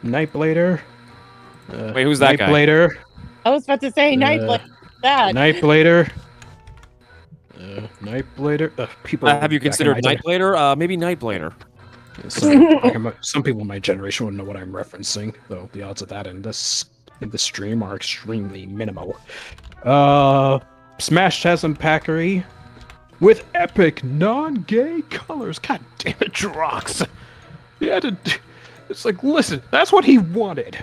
Speaker 4: Nightblader.
Speaker 5: Wait, who's that guy?
Speaker 4: Nightblader.
Speaker 8: I was about to say Nightblade. That.
Speaker 4: Nightblader. Nightblader. People.
Speaker 5: Have you
Speaker 4: back in
Speaker 5: considered
Speaker 4: my
Speaker 5: Nightblader? Maybe Nightblader.
Speaker 4: Some people in my generation wouldn't know what I'm referencing, though the odds of that in the stream are extremely minimal. Smash Chasm Packery with epic non-gay colors. God damn it, Drox. It's like, listen, that's what he wanted.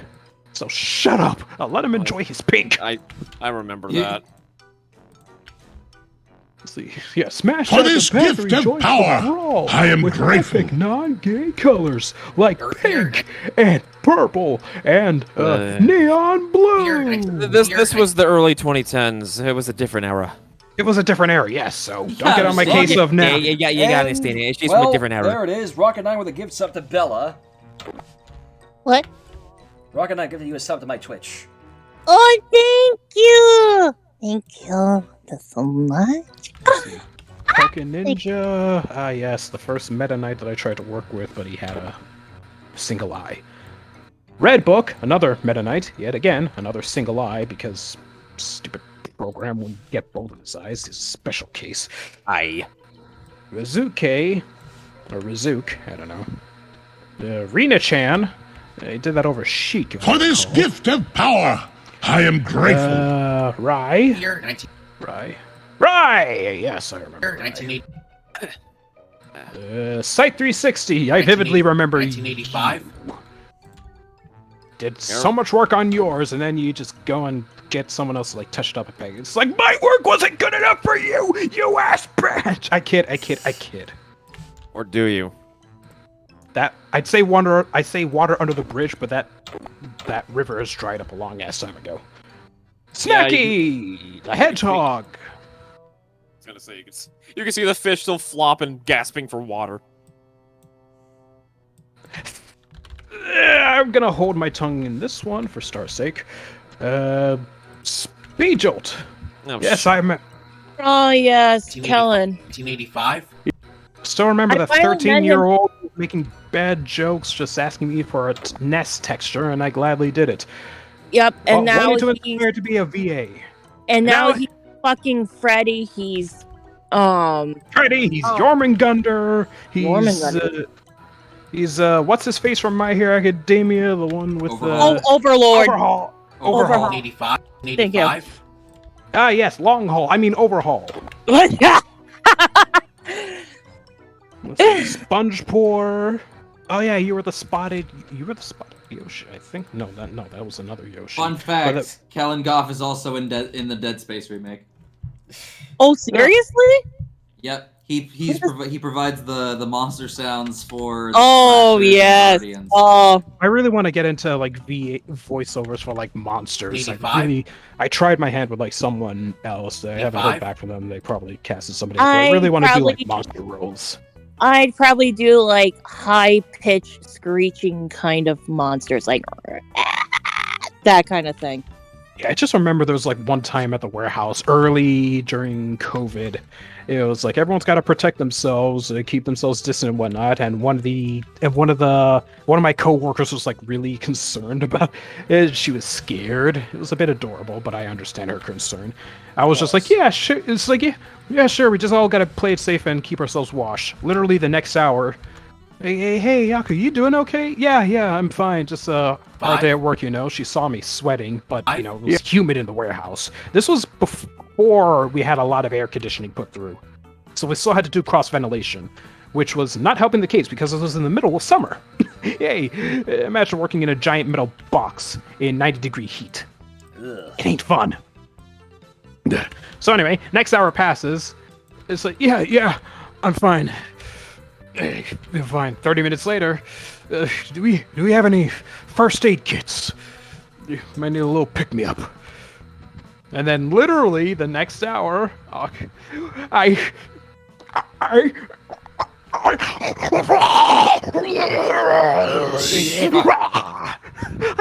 Speaker 4: So shut up. I'll let him enjoy his pink.
Speaker 5: I remember that.
Speaker 4: Let's see. Yeah, Smash
Speaker 1: For this
Speaker 4: Chasm
Speaker 1: gift
Speaker 4: Packery
Speaker 1: of
Speaker 4: joins the
Speaker 1: power,
Speaker 4: brawl
Speaker 1: I am
Speaker 4: with
Speaker 1: grateful.
Speaker 4: epic non-gay colors like pink and purple and neon blue.
Speaker 5: This was the early 2010s. It was a different era.
Speaker 4: It was a different era, yes. So don't get on my case of now.
Speaker 5: Yeah, you gotta understand it. It's just
Speaker 2: well,
Speaker 5: a different era.
Speaker 2: There it is. Rocket 9 with a gift sub to Bella.
Speaker 10: What?
Speaker 2: Rocket 9 giving you a sub to my Twitch.
Speaker 10: Oh, thank you. Thank you so much.
Speaker 4: Pokken Ninja. Ah, yes, the first Meta Knight that I tried to work with, but he had a single eye. Red Book, another Meta Knight. Yet again, another single eye because stupid program would get both of his eyes. His special case.
Speaker 5: Aye.
Speaker 4: Rizuke, or Rizuke, I don't know. Rina-chan. He did that over Sheik.
Speaker 1: For this gift of power, I am grateful.
Speaker 4: Rai.
Speaker 9: Year 19,
Speaker 4: Rai! Yes, I remember.
Speaker 9: 1980,
Speaker 4: Site 360. I vividly remember
Speaker 9: 1985.
Speaker 4: did so much work on yours, and then you just go and get someone else to like touch it up a peg. It's like, my work wasn't good enough for you, you ass bitch! I kid.
Speaker 5: Or do you?
Speaker 4: That I say water under the bridge, but that river has dried up a long ass time ago. Snacky, the hedgehog.
Speaker 5: I was gonna say you can see the fish still flopping, gasping for water.
Speaker 4: I'm gonna hold my tongue in this one for star's sake. Speed Jolt.
Speaker 5: Oh,
Speaker 4: Yes, I remember.
Speaker 8: Oh yes, Kellen.
Speaker 9: 1985.
Speaker 4: Still remember
Speaker 8: I
Speaker 4: the
Speaker 8: finally met him.
Speaker 4: 13-year-old making bad jokes, just asking me for a nest texture, and I gladly did it.
Speaker 8: Yep, and
Speaker 4: But
Speaker 8: now
Speaker 4: wanting to
Speaker 8: he's
Speaker 4: inspire to be a VA.
Speaker 8: and now
Speaker 4: now-
Speaker 8: he's fucking Freddy. He's
Speaker 4: Freddy, he's Jormungandr.
Speaker 8: Jormungandr.
Speaker 4: He's what's his face from My Hero Academia, the one with
Speaker 8: Overlord.
Speaker 4: Overhaul.
Speaker 9: 1985.
Speaker 8: Thank you.
Speaker 9: 1985.
Speaker 4: Ah, yes, long haul. I mean overhaul. Sponge pour. Oh yeah, you were the spotted Yoshi, I think. No, that was another Yoshi.
Speaker 6: Fun fact: Kellen Goff is also in the Dead Space remake.
Speaker 8: Oh, seriously?
Speaker 6: Yep. He provides the monster sounds for the
Speaker 8: Oh
Speaker 6: Slashers and
Speaker 8: yes.
Speaker 6: Guardians.
Speaker 8: Oh,
Speaker 4: I really want to get into like voiceovers for like monsters.
Speaker 9: 85?
Speaker 4: I tried my hand with like someone else. I haven't
Speaker 9: 85?
Speaker 4: heard back from them. They probably casted somebody else. But I really want to do like monster roles.
Speaker 8: I'd probably do like high-pitched screeching kind of monsters, like that kind of thing.
Speaker 4: Yeah, I just remember there was like one time at the warehouse early during COVID. It was like everyone's got to protect themselves, keep themselves distant and whatnot. And one of my coworkers was like really concerned about it. She was scared. It was a bit adorable, but I understand her concern. I was just like, yeah, sure. It's like, yeah, sure. We just all got to play it safe and keep ourselves washed. Literally the next hour. Hey, Yaku, you doing okay? Yeah, I'm fine. Just hard day at work, you know. She saw me sweating, but you know, it was humid in the warehouse. This was before we had a lot of air conditioning put through, so we still had to do cross ventilation, which was not helping the case because it was in the middle of summer. Hey, imagine working in a giant metal box in 90-degree heat. Ugh. It ain't fun. So anyway, next hour passes. It's like, yeah, I'm fine. Fine. 30 minutes later, do we have any first aid kits? You might need a little pick-me-up. And then literally the next hour, I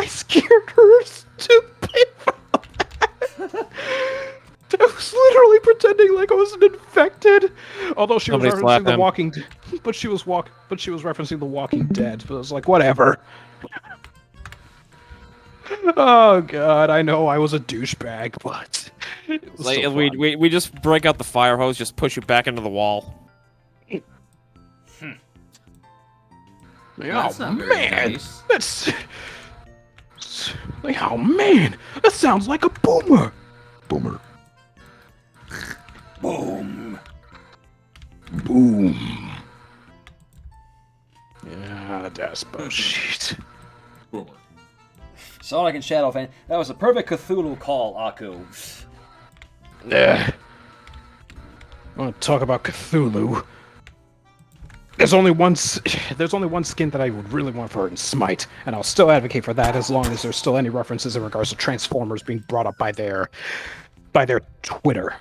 Speaker 4: scared her stupid. I was literally pretending like I wasn't infected. Although she was referencing The Walking Dead, but she was referencing The Walking Dead. But I was like, whatever. Oh god, I know I was a douchebag, but it was
Speaker 5: like,
Speaker 4: so
Speaker 5: we just break out the fire hose, just push you back into the wall.
Speaker 6: That's not very nice.
Speaker 4: That's like, oh man, that sounds like a boomer. Boom. Yeah, that's bullshit.
Speaker 2: Sonic and Shadow fan, that was a perfect Cthulhu call, Aku.
Speaker 4: I want to talk about Cthulhu. There's only one skin that I would really want for her in Smite, and I'll still advocate for that as long as there's still any references in regards to Transformers being brought up by their Twitter.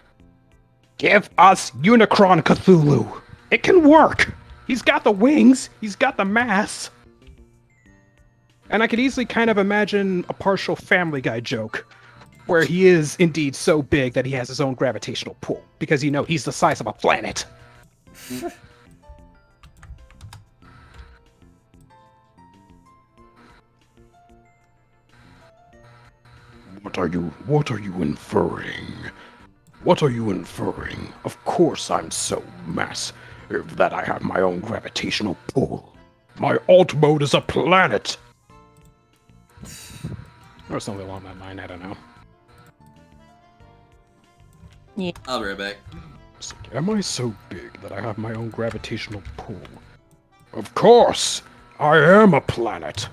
Speaker 4: Give us Unicron Cthulhu. It can work. He's got the wings. He's got the mass. And I could easily kind of imagine a partial Family Guy joke where he is indeed so big that he has his own gravitational pull because, you know, he's the size of a planet. What are you inferring? What are you inferring? Of course I'm so massive that I have my own gravitational pull. My alt mode is a planet! Or something along that line, I don't know.
Speaker 8: Yeah.
Speaker 6: I'll be right back.
Speaker 4: It's like, am I so big that I have my own gravitational pull? Of course! I am a planet!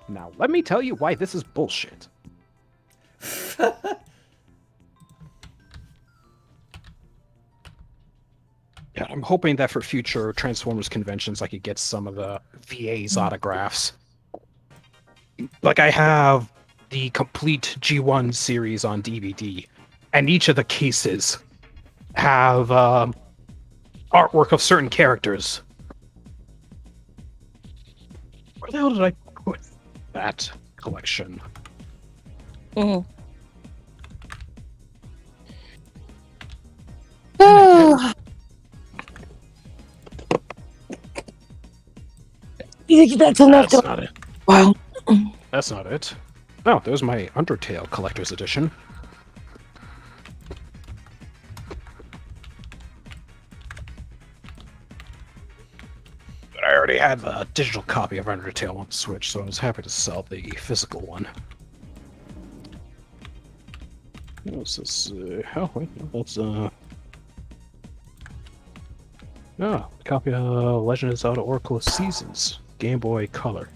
Speaker 4: Now, let me tell you why this is bullshit. Yeah, I'm hoping that for future Transformers conventions I could get some of the VA's autographs. Like, I have the complete G1 series on DVD, and each of the cases have artwork of certain characters. Where the hell did I put that collection?
Speaker 8: Mm. You think that's enough?
Speaker 4: That's not it.
Speaker 8: Wow.
Speaker 4: That's not it. Oh, there's my Undertale Collector's Edition. But I already have a digital copy of Undertale on Switch, so I was happy to sell the physical one. What's this? Oh, wait, no, that's Oh, a copy of Legend of Zelda Oracle of Seasons. Game Boy Color.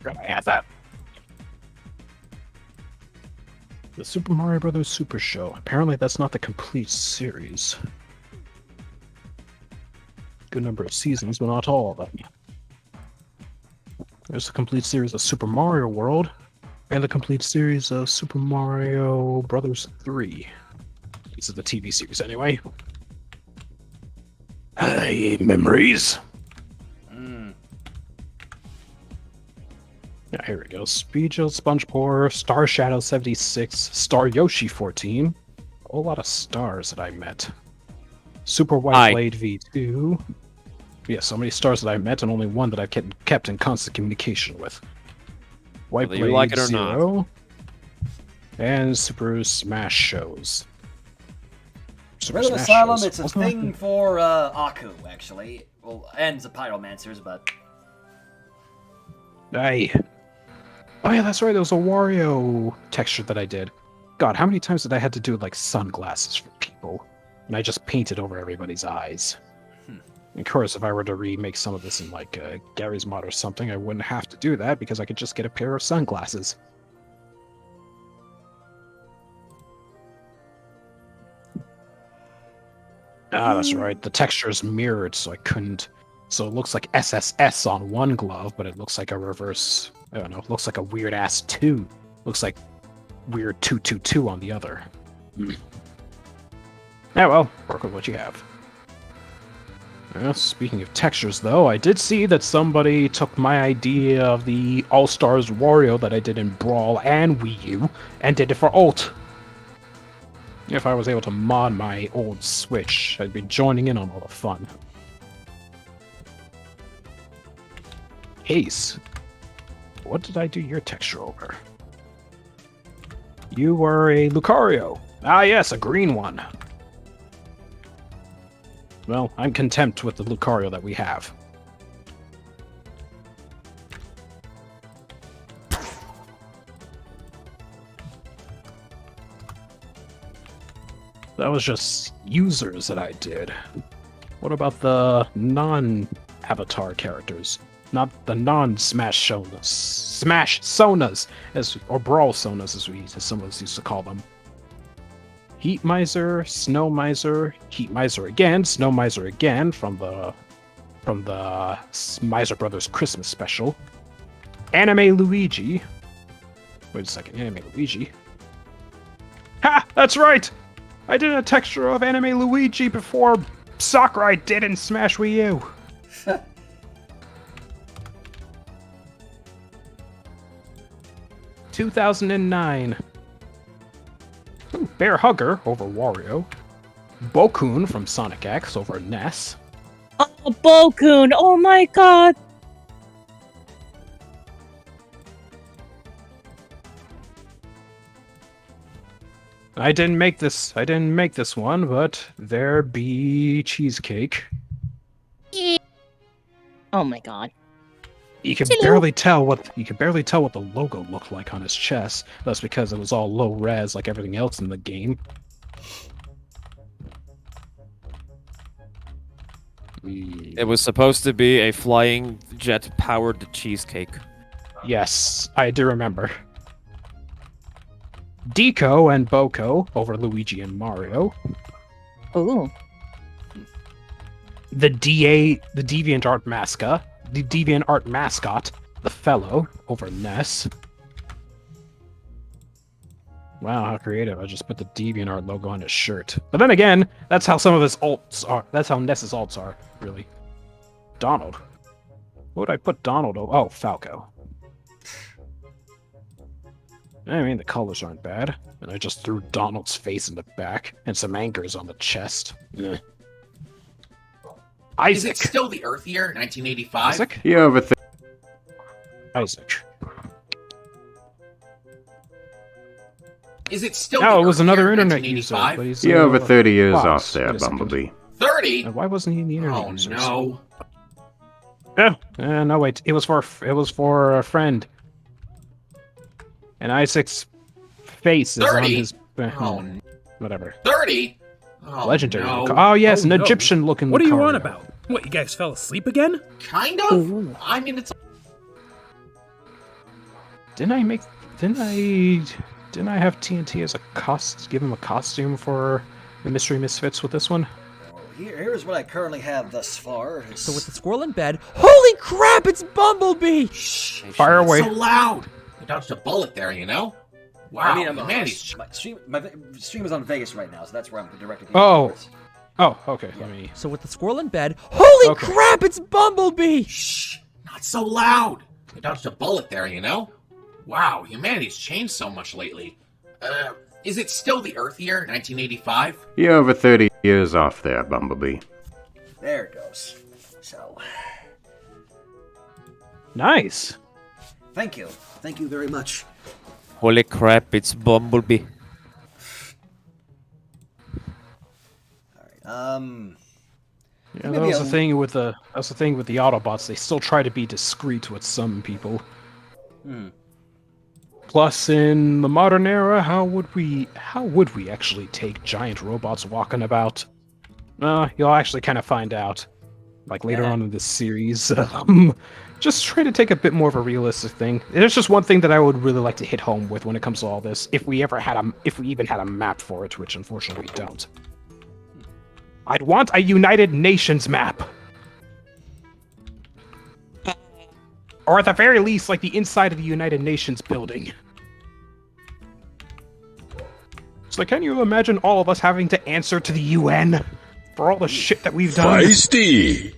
Speaker 4: Gotta have that. The Super Mario Bros. Super Show. Apparently that's not the complete series. Good number of seasons, but not all of them. There's the complete series of Super Mario World, and the complete series of Super Mario Bros. 3. These are the TV series anyway. Hey, memories! Yeah, here we go. Speedchill, Spongepore, Star Shadow 76, Star Yoshi 14. A whole lot of stars that I met. Super White Blade V2. Yeah, so many stars that I met and only one that I've kept in constant communication with. White Blade
Speaker 5: like it or
Speaker 4: Zero.
Speaker 5: not.
Speaker 4: And Super Smash Shows. Super
Speaker 2: Rhythm
Speaker 4: Smash
Speaker 2: Asylum,
Speaker 4: Shows.
Speaker 2: it's a
Speaker 4: Wasn't
Speaker 2: thing
Speaker 4: that-
Speaker 2: for Aku, actually. Well, and the Pyromancers, but...
Speaker 4: Aye. Oh yeah, that's right, there was a Wario texture that I did. God, how many times did I have to do like sunglasses for people? And I just painted over everybody's eyes. Of course, if I were to remake some of this in like Garry's mod or something, I wouldn't have to do that because I could just get a pair of sunglasses. Ah, that's right. The texture is mirrored, so I couldn't. So it looks like SSS on one glove, but it looks like a reverse. I don't know. It looks like a weird ass 2. Looks like weird 222 on the other. Yeah, well, work with what you have. Speaking of textures, though, I did see that somebody took my idea of the All-Stars Wario that I did in Brawl and Wii U and did it for Alt. If I was able to mod my old Switch, I'd be joining in on all the fun. Ace, what did I do your texture over? You were a Lucario. Ah yes, a green one. Well, I'm content with the Lucario that we have. That was just users that I did. What about the non-avatar characters? Not the non-Smash Sonas. Smash Sonas, or Brawl Sonas, as some of us used to call them. Heat Miser, Snow Miser, Heat Miser again, Snow Miser again from the Miser Brothers Christmas special. Anime Luigi. Wait a second, Anime Luigi. Ha! That's right! I did a texture of Anime Luigi before Sakurai did in Smash Wii U. 2009. Bear Hugger over Wario. Bokun from Sonic X over Ness.
Speaker 8: Oh, Bokun! Oh my god!
Speaker 4: I didn't make this one, but there be cheesecake.
Speaker 8: Oh my god.
Speaker 4: You could barely tell what the logo looked like on his chest. That's because it was all low res like everything else in the game.
Speaker 5: It was supposed to be a flying jet-powered cheesecake.
Speaker 4: Yes, I do remember. Deco and Boko over Luigi and Mario.
Speaker 8: Ooh.
Speaker 4: The DeviantArt mascot. The DeviantArt mascot, the Fellow, over Ness. Wow, how creative. I just put the DeviantArt logo on his shirt. But then again, that's how some of his alts are. That's how Ness's alts are, really. Donald. What would I put Donald over? Oh, Falco. I mean, the colors aren't bad. And I just threw Donald's face in the back and some anchors on the chest. Isaac.
Speaker 9: Is it still the Earth year, 1985?
Speaker 4: Isaac?
Speaker 1: You have a
Speaker 4: Isaac.
Speaker 9: Is it still
Speaker 4: No,
Speaker 9: the
Speaker 4: it was
Speaker 9: Earth
Speaker 4: another
Speaker 9: year,
Speaker 4: internet user.
Speaker 9: 1985?
Speaker 4: But he's,
Speaker 1: You have 30 years
Speaker 4: Fox.
Speaker 1: off there,
Speaker 4: Wait a second.
Speaker 1: Bumblebee.
Speaker 9: 30?
Speaker 4: And why wasn't he in the internet
Speaker 9: Oh
Speaker 4: users?
Speaker 9: no.
Speaker 4: No, wait. It was for a friend. And Isaac's face is on
Speaker 9: 30?
Speaker 4: his.
Speaker 9: Oh,
Speaker 4: Whatever.
Speaker 9: 30? Oh,
Speaker 4: Legendary.
Speaker 9: no.
Speaker 4: Oh yes,
Speaker 11: Oh,
Speaker 4: an
Speaker 11: no.
Speaker 4: Egyptian-looking.
Speaker 11: What are you
Speaker 4: Lucario.
Speaker 11: on about? What, you guys fell asleep again?
Speaker 9: Kind of. I mean, it's.
Speaker 4: Didn't I have TNT as give him a costume for the Mystery Misfits with this one?
Speaker 2: Here's what I currently have thus far.
Speaker 7: So with the squirrel in bed, holy crap, it's Bumblebee!
Speaker 9: Shh.
Speaker 4: Fire away.
Speaker 9: So loud. You dodged a bullet there, you know. Wow.
Speaker 2: I mean,
Speaker 9: man, he's.
Speaker 2: my stream is on Vegas right now, so that's where I'm directing.
Speaker 4: Oh. Oh, okay. Let me.
Speaker 7: So with the squirrel in bed, holy
Speaker 4: Okay.
Speaker 7: crap, it's Bumblebee!
Speaker 9: Shh. Not so loud. You dodged a bullet there, you know. Wow, humanity's changed so much lately. Is it still the Earth year, 1985?
Speaker 12: You're over 30 years off there, Bumblebee.
Speaker 2: There it goes. So,
Speaker 4: Nice.
Speaker 2: thank you very much.
Speaker 5: Holy crap, it's Bumblebee.
Speaker 2: Alright,
Speaker 4: Yeah,
Speaker 2: Maybe
Speaker 4: that's the thing with the Autobots. They still try to be discreet with some people. Plus, in the modern era, how would we actually take giant robots walking about? You'll actually kind of find out, like later on in this series. Just try to take a bit more of a realistic thing. There's just one thing that I would really like to hit home with when it comes to all this. If we even had a map for it, which unfortunately we don't. I'd want a United Nations map. Or at the very least, like the inside of the United Nations building. So can you imagine all of us having to answer to the UN for all the shit that we've done?
Speaker 1: Feisty!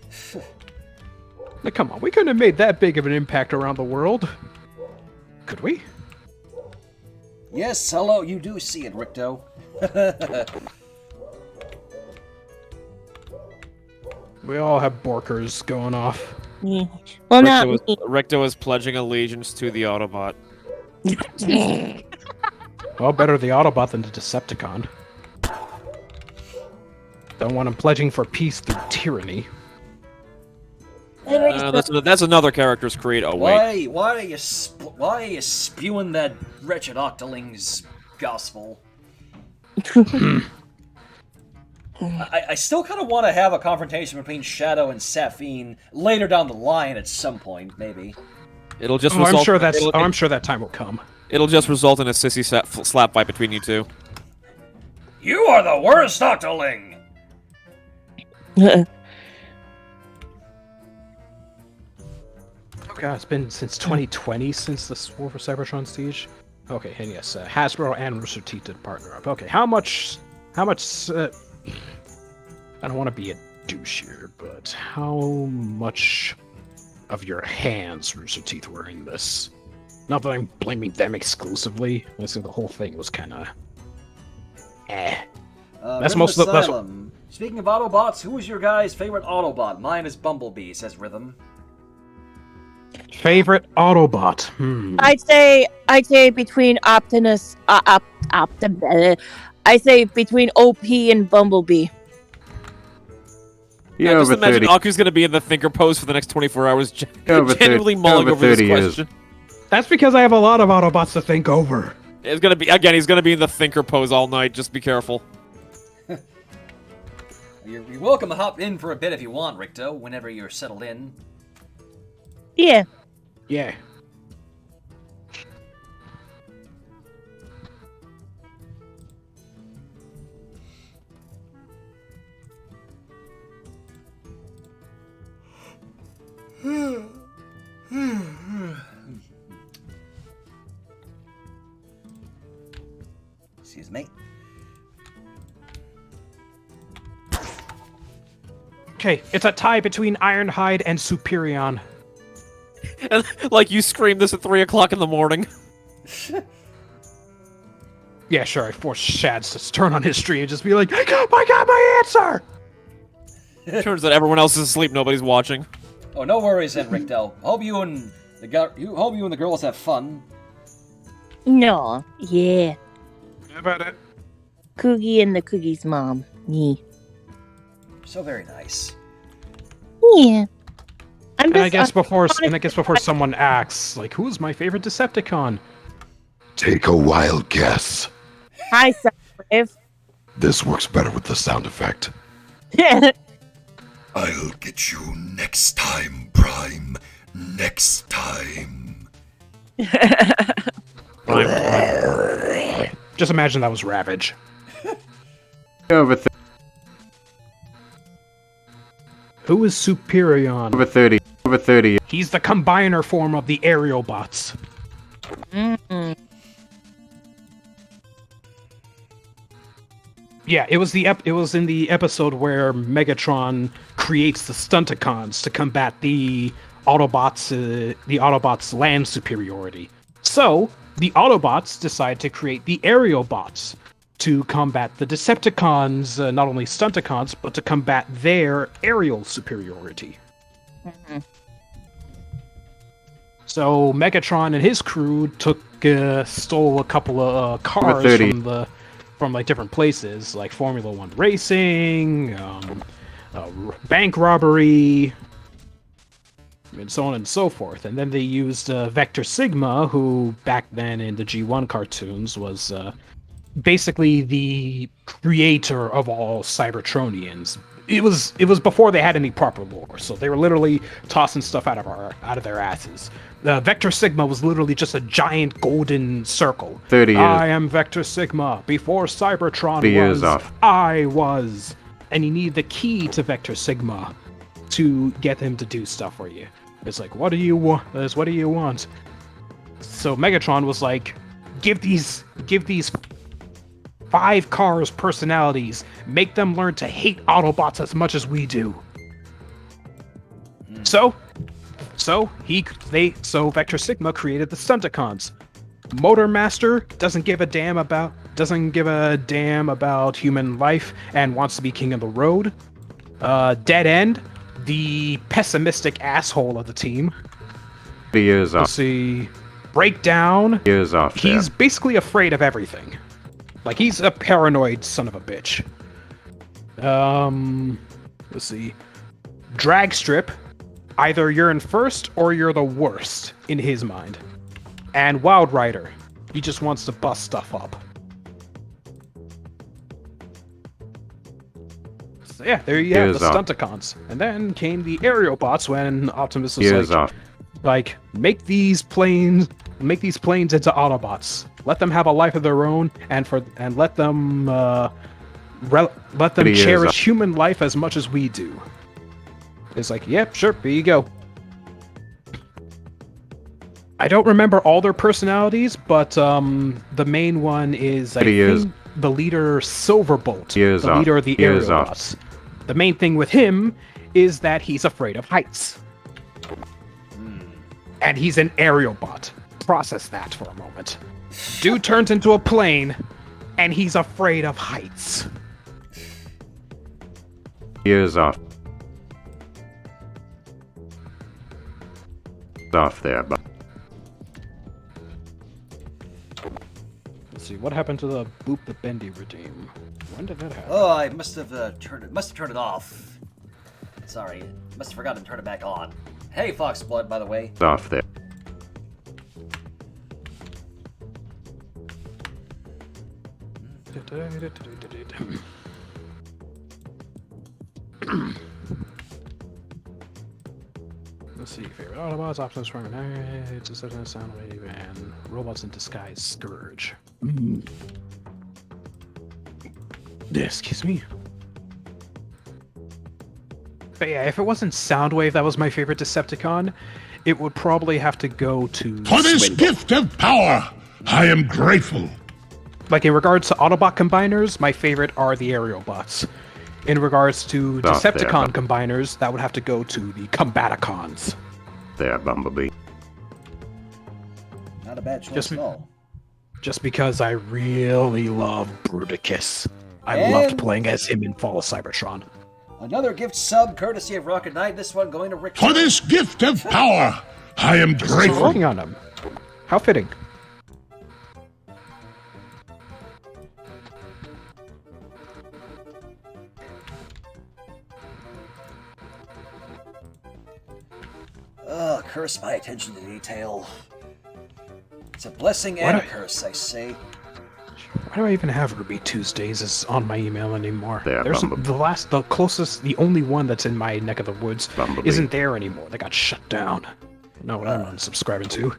Speaker 4: Like, come on, we couldn't have made that big of an impact around the world. Could we?
Speaker 2: yes, hello, you do see it, Ricto.
Speaker 4: We all have Borkers going off.
Speaker 8: Well, not me.
Speaker 5: Ricto is pledging allegiance to the Autobot.
Speaker 4: Well, better the Autobot than the Decepticon. Don't want him pledging for peace through tyranny.
Speaker 5: That's another character's creed. Oh wait.
Speaker 2: Why are you spewing that wretched Octoling's gospel? I still kind of want to have a confrontation between Shadow and Sapphine later down the line at some point, maybe.
Speaker 5: It'll just
Speaker 4: I'm
Speaker 5: result.
Speaker 4: sure that time will come.
Speaker 5: It'll just result in a sissy slap fight between you two.
Speaker 2: You are the worst Octoling!
Speaker 4: Oh god, it's been since 2020 since the War for Cybertron Siege. Okay, and yes, Hasbro and Rooster Teeth did partner up. Okay, how much, I don't want to be a douche here, but how much of your hands, Rooster Teeth, were in this? Not that I'm blaming them exclusively. I think the whole thing was kind of, That's most of the.
Speaker 2: Asylum. Speaking of Autobots, who is your guy's favorite Autobot? Mine is Bumblebee, says Rhythm.
Speaker 4: Favorite Autobot?
Speaker 8: I'd say between Optimus, I say between OP and Bumblebee.
Speaker 12: You're
Speaker 5: Just
Speaker 12: over
Speaker 5: imagine
Speaker 12: 30.
Speaker 5: Aku's gonna be in the thinker pose for the next 24 hours,
Speaker 12: Over
Speaker 5: genuinely
Speaker 12: 30
Speaker 5: mulling
Speaker 12: over
Speaker 5: over this
Speaker 12: 30 years.
Speaker 5: question.
Speaker 4: That's because I have a lot of Autobots to think over.
Speaker 5: It's gonna be he's gonna be in the thinker pose all night. Just be careful.
Speaker 2: You're welcome to hop in for a bit if you want, Ricto, whenever you're settled in.
Speaker 8: Yeah.
Speaker 4: Yeah.
Speaker 2: Excuse me.
Speaker 4: Okay, it's a tie between Ironhide and Superion.
Speaker 5: And, like you scream this at 3 o'clock in the morning.
Speaker 4: Yeah, sure, I forced Shads to turn on his stream and just be like, I got my answer!
Speaker 5: Turns out everyone else is asleep, nobody's watching.
Speaker 2: Oh, no worries, then, Ricto. Hope you and the girls have fun.
Speaker 8: No. Yeah.
Speaker 4: How about it?
Speaker 8: Coogie and the Coogie's mom. Me.
Speaker 2: So very nice.
Speaker 8: Yeah.
Speaker 4: And I guess before someone asks, like, who's my favorite Decepticon?
Speaker 1: Take a wild guess.
Speaker 8: Hi, Soundwave.
Speaker 13: This works better with the sound effect.
Speaker 14: I'll get you next time, Prime. Next time.
Speaker 4: Just imagine that was Ravage.
Speaker 12: Over
Speaker 4: Who is Superion?
Speaker 12: Over 30. Over 30.
Speaker 4: He's the combiner form of the aerial bots. Yeah, it was in the episode where Megatron creates the Stunticons to combat the Autobots' land superiority. So, the Autobots decide to create the aerial bots to combat the Decepticons, not only Stunticons, but to combat their aerial superiority. So Megatron and his crew stole a couple of cars from like different places, like Formula One racing, bank robbery, and so on and so forth. And then they used Vector Sigma, who back then in the G1 cartoons was basically the creator of all Cybertronians. It was before they had any proper lore, so they were literally tossing stuff out of their asses. Vector Sigma was literally just a giant golden circle.
Speaker 12: 30 years.
Speaker 4: I am Vector Sigma. Before Cybertron
Speaker 12: years off.
Speaker 4: I was. And you need the key to Vector Sigma to get him to do stuff for you. It's like, what do you want? What do you want? So Megatron was like, give these 5 cars personalities. Make them learn to hate Autobots as much as we do. So Vector Sigma created the Stunticons. Motor Master doesn't give a damn about human life and wants to be king of the road. Dead End, the pessimistic asshole of the team.
Speaker 12: Years off.
Speaker 4: Let's see. Breakdown.
Speaker 12: Years off.
Speaker 4: He's basically afraid of everything. Like, he's a paranoid son of a bitch. Let's see. Dragstrip. Either you're in first or you're the worst in his mind. And Wild Rider. He just wants to bust stuff up. So yeah, there you have the Stunticons. And then came the aerial bots when Optimus was like, make these planes into Autobots. Let them have a life of their own, and let them cherish human life as much as we do. It's like, yep, sure, here you go. I don't remember all their personalities, but the main one is I think the leader Silverbolt, the leader of the aerial bots. The main thing with him is that he's afraid of heights. And he's an aerial bot. Process that for a moment. Dude turns into a plane, and he's afraid of heights.
Speaker 12: Years off. Off there, but
Speaker 4: let's see what happened to the Boop the Bendy redeem. When did that happen?
Speaker 2: Oh, I must have turned it off. Sorry, must have forgotten to turn it back on. Hey, Foxblood, by the way.
Speaker 12: Off there. Let's see, favorite Autobots, Optimus Prime, it's a certain Soundwave, and Robots in Disguise, Scourge. Excuse me. But yeah, if it wasn't Soundwave that was my favorite Decepticon, it would probably have to go to
Speaker 13: For this gift of power, I am grateful.
Speaker 4: Like, in regards to Autobot combiners, my favorite are the aerial bots. In regards to Decepticon combiners, that would have to go to the Combaticons.
Speaker 12: There, Bumblebee.
Speaker 2: Not a bad choice at all.
Speaker 4: Just because I really love Bruticus. I loved playing as him in Fall of Cybertron.
Speaker 2: Another gift sub courtesy of Rocket Knight, this one going to Rick.
Speaker 13: For this gift of power, I am grateful.
Speaker 4: Working on him. How fitting.
Speaker 2: Curse my attention to detail. It's a blessing and a curse, I say.
Speaker 4: Why do I even have Ruby Tuesdays as on my email anymore?
Speaker 15: There,
Speaker 4: There's
Speaker 15: Bumblebee.
Speaker 4: the closest, the only one that's in my neck of the woods
Speaker 15: Bumblebee.
Speaker 4: isn't there anymore. They got shut down. Know what I'm unsubscribing to?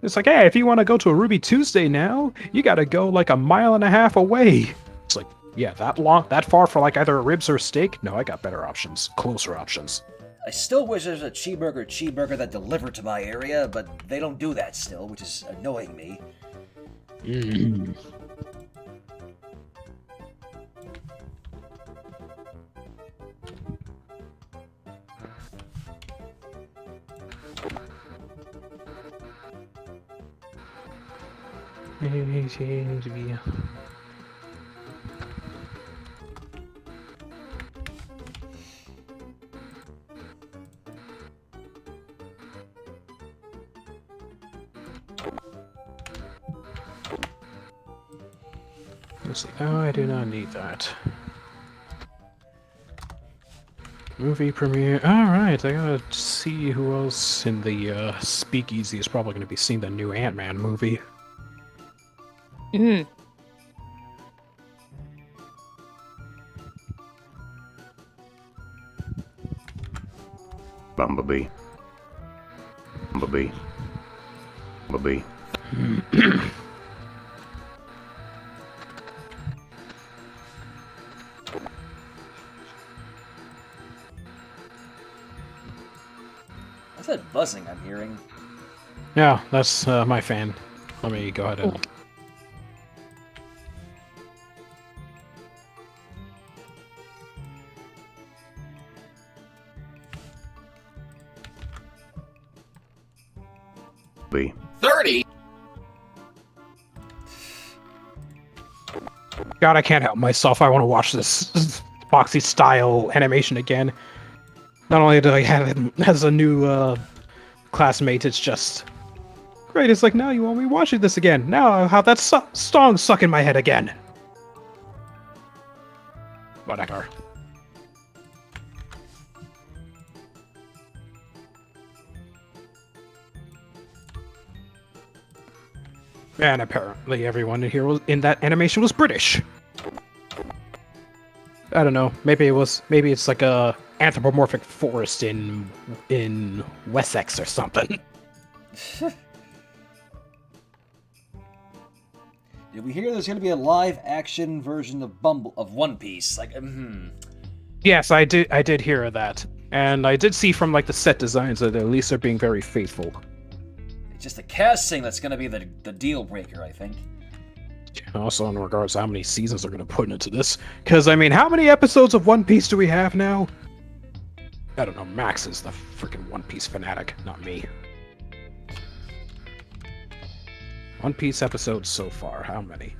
Speaker 4: It's like, hey, if you want to go to a Ruby Tuesday now, you got to go like 1.5 miles away. It's like, yeah, that far for like either a ribs or a steak? No, I got better options, closer options.
Speaker 2: I still wish there's a cheeseburger that delivered to my area, but they don't do that still, which is annoying me.
Speaker 4: Let's see. Oh, I do not need that. Movie premiere. Alright, I gotta see who else in the speakeasy is probably gonna be seeing the new Ant-Man movie.
Speaker 15: Bumblebee. Bumblebee. Bumblebee.
Speaker 2: What's that buzzing I'm hearing?
Speaker 4: Yeah, that's my fan. Let me go ahead and...
Speaker 15: B.
Speaker 9: 30?
Speaker 4: God, I can't help myself. I want to watch this Foxy style animation again. Not only do I have him as a new classmate, it's just great. It's like, now you want me watching this again. Now I'll have that song stuck in my head again. Whatever. And apparently everyone in here in that animation was British. I don't know. Maybe it's like a anthropomorphic forest in Wessex or something.
Speaker 2: Did we hear there's going to be a live action version of One Piece? Like,
Speaker 4: Yes, I did hear that, and I did see from like the set designs that at least they're being very faithful.
Speaker 2: It's just the casting that's going to be the deal breaker, I think.
Speaker 4: Also, in regards to how many seasons they're going to put into this, because I mean, how many episodes of One Piece do we have now? I don't know. Max is the freaking One Piece fanatic, not me. One Piece episodes so far, how many?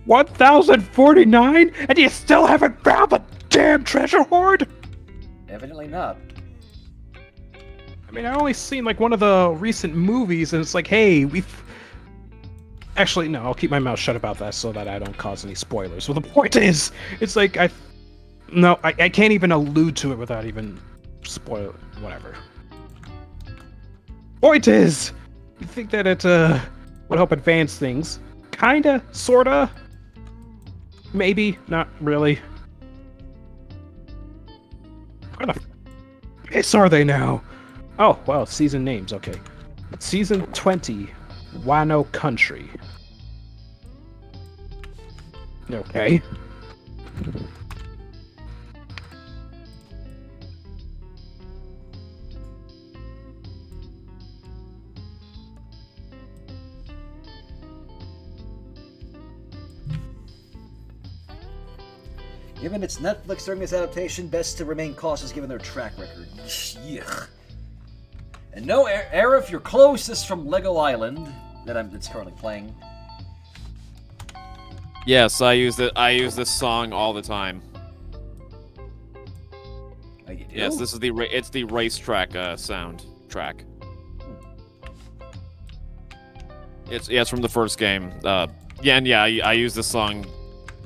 Speaker 4: 1,049? And you still haven't found the damn treasure hoard?
Speaker 2: Evidently not.
Speaker 4: I mean, I only seen like one of the recent movies, and it's like, hey, we've... Actually, no, I'll keep my mouth shut about that so that I don't cause any spoilers. Well, the point is, it's like, I can't even allude to it without even spoil whatever. Point is, you think that it would help advance things. Kinda, sorta. Maybe, not really. Where the piss are they now? Oh, well, season names, okay. Season 20, Wano Country. Okay.
Speaker 2: Given its Netflix during this adaptation, best to remain cautious given their track record. Yuck. And no, Arif, you're close. This is from Lego Island that's currently playing.
Speaker 5: Yes, I use this song all the time.
Speaker 2: Oh, you do?
Speaker 5: Yes, this is the racetrack soundtrack. It's from the first game. I use this song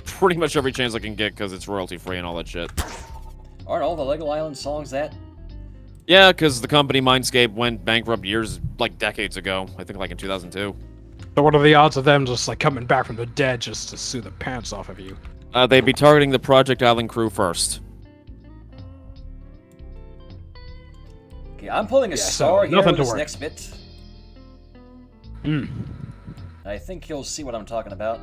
Speaker 5: pretty much every chance I can get because it's royalty free and all that shit.
Speaker 2: Aren't all the Lego Island songs that?
Speaker 5: Yeah, because the company Mindscape went bankrupt decades ago. I think like in 2002.
Speaker 4: So what are the odds of them just like coming back from the dead just to sue the pants off of you?
Speaker 5: They'd be targeting the Project Island crew first.
Speaker 2: Okay, I'm pulling a star here with this next bit. I think you'll see what I'm talking about.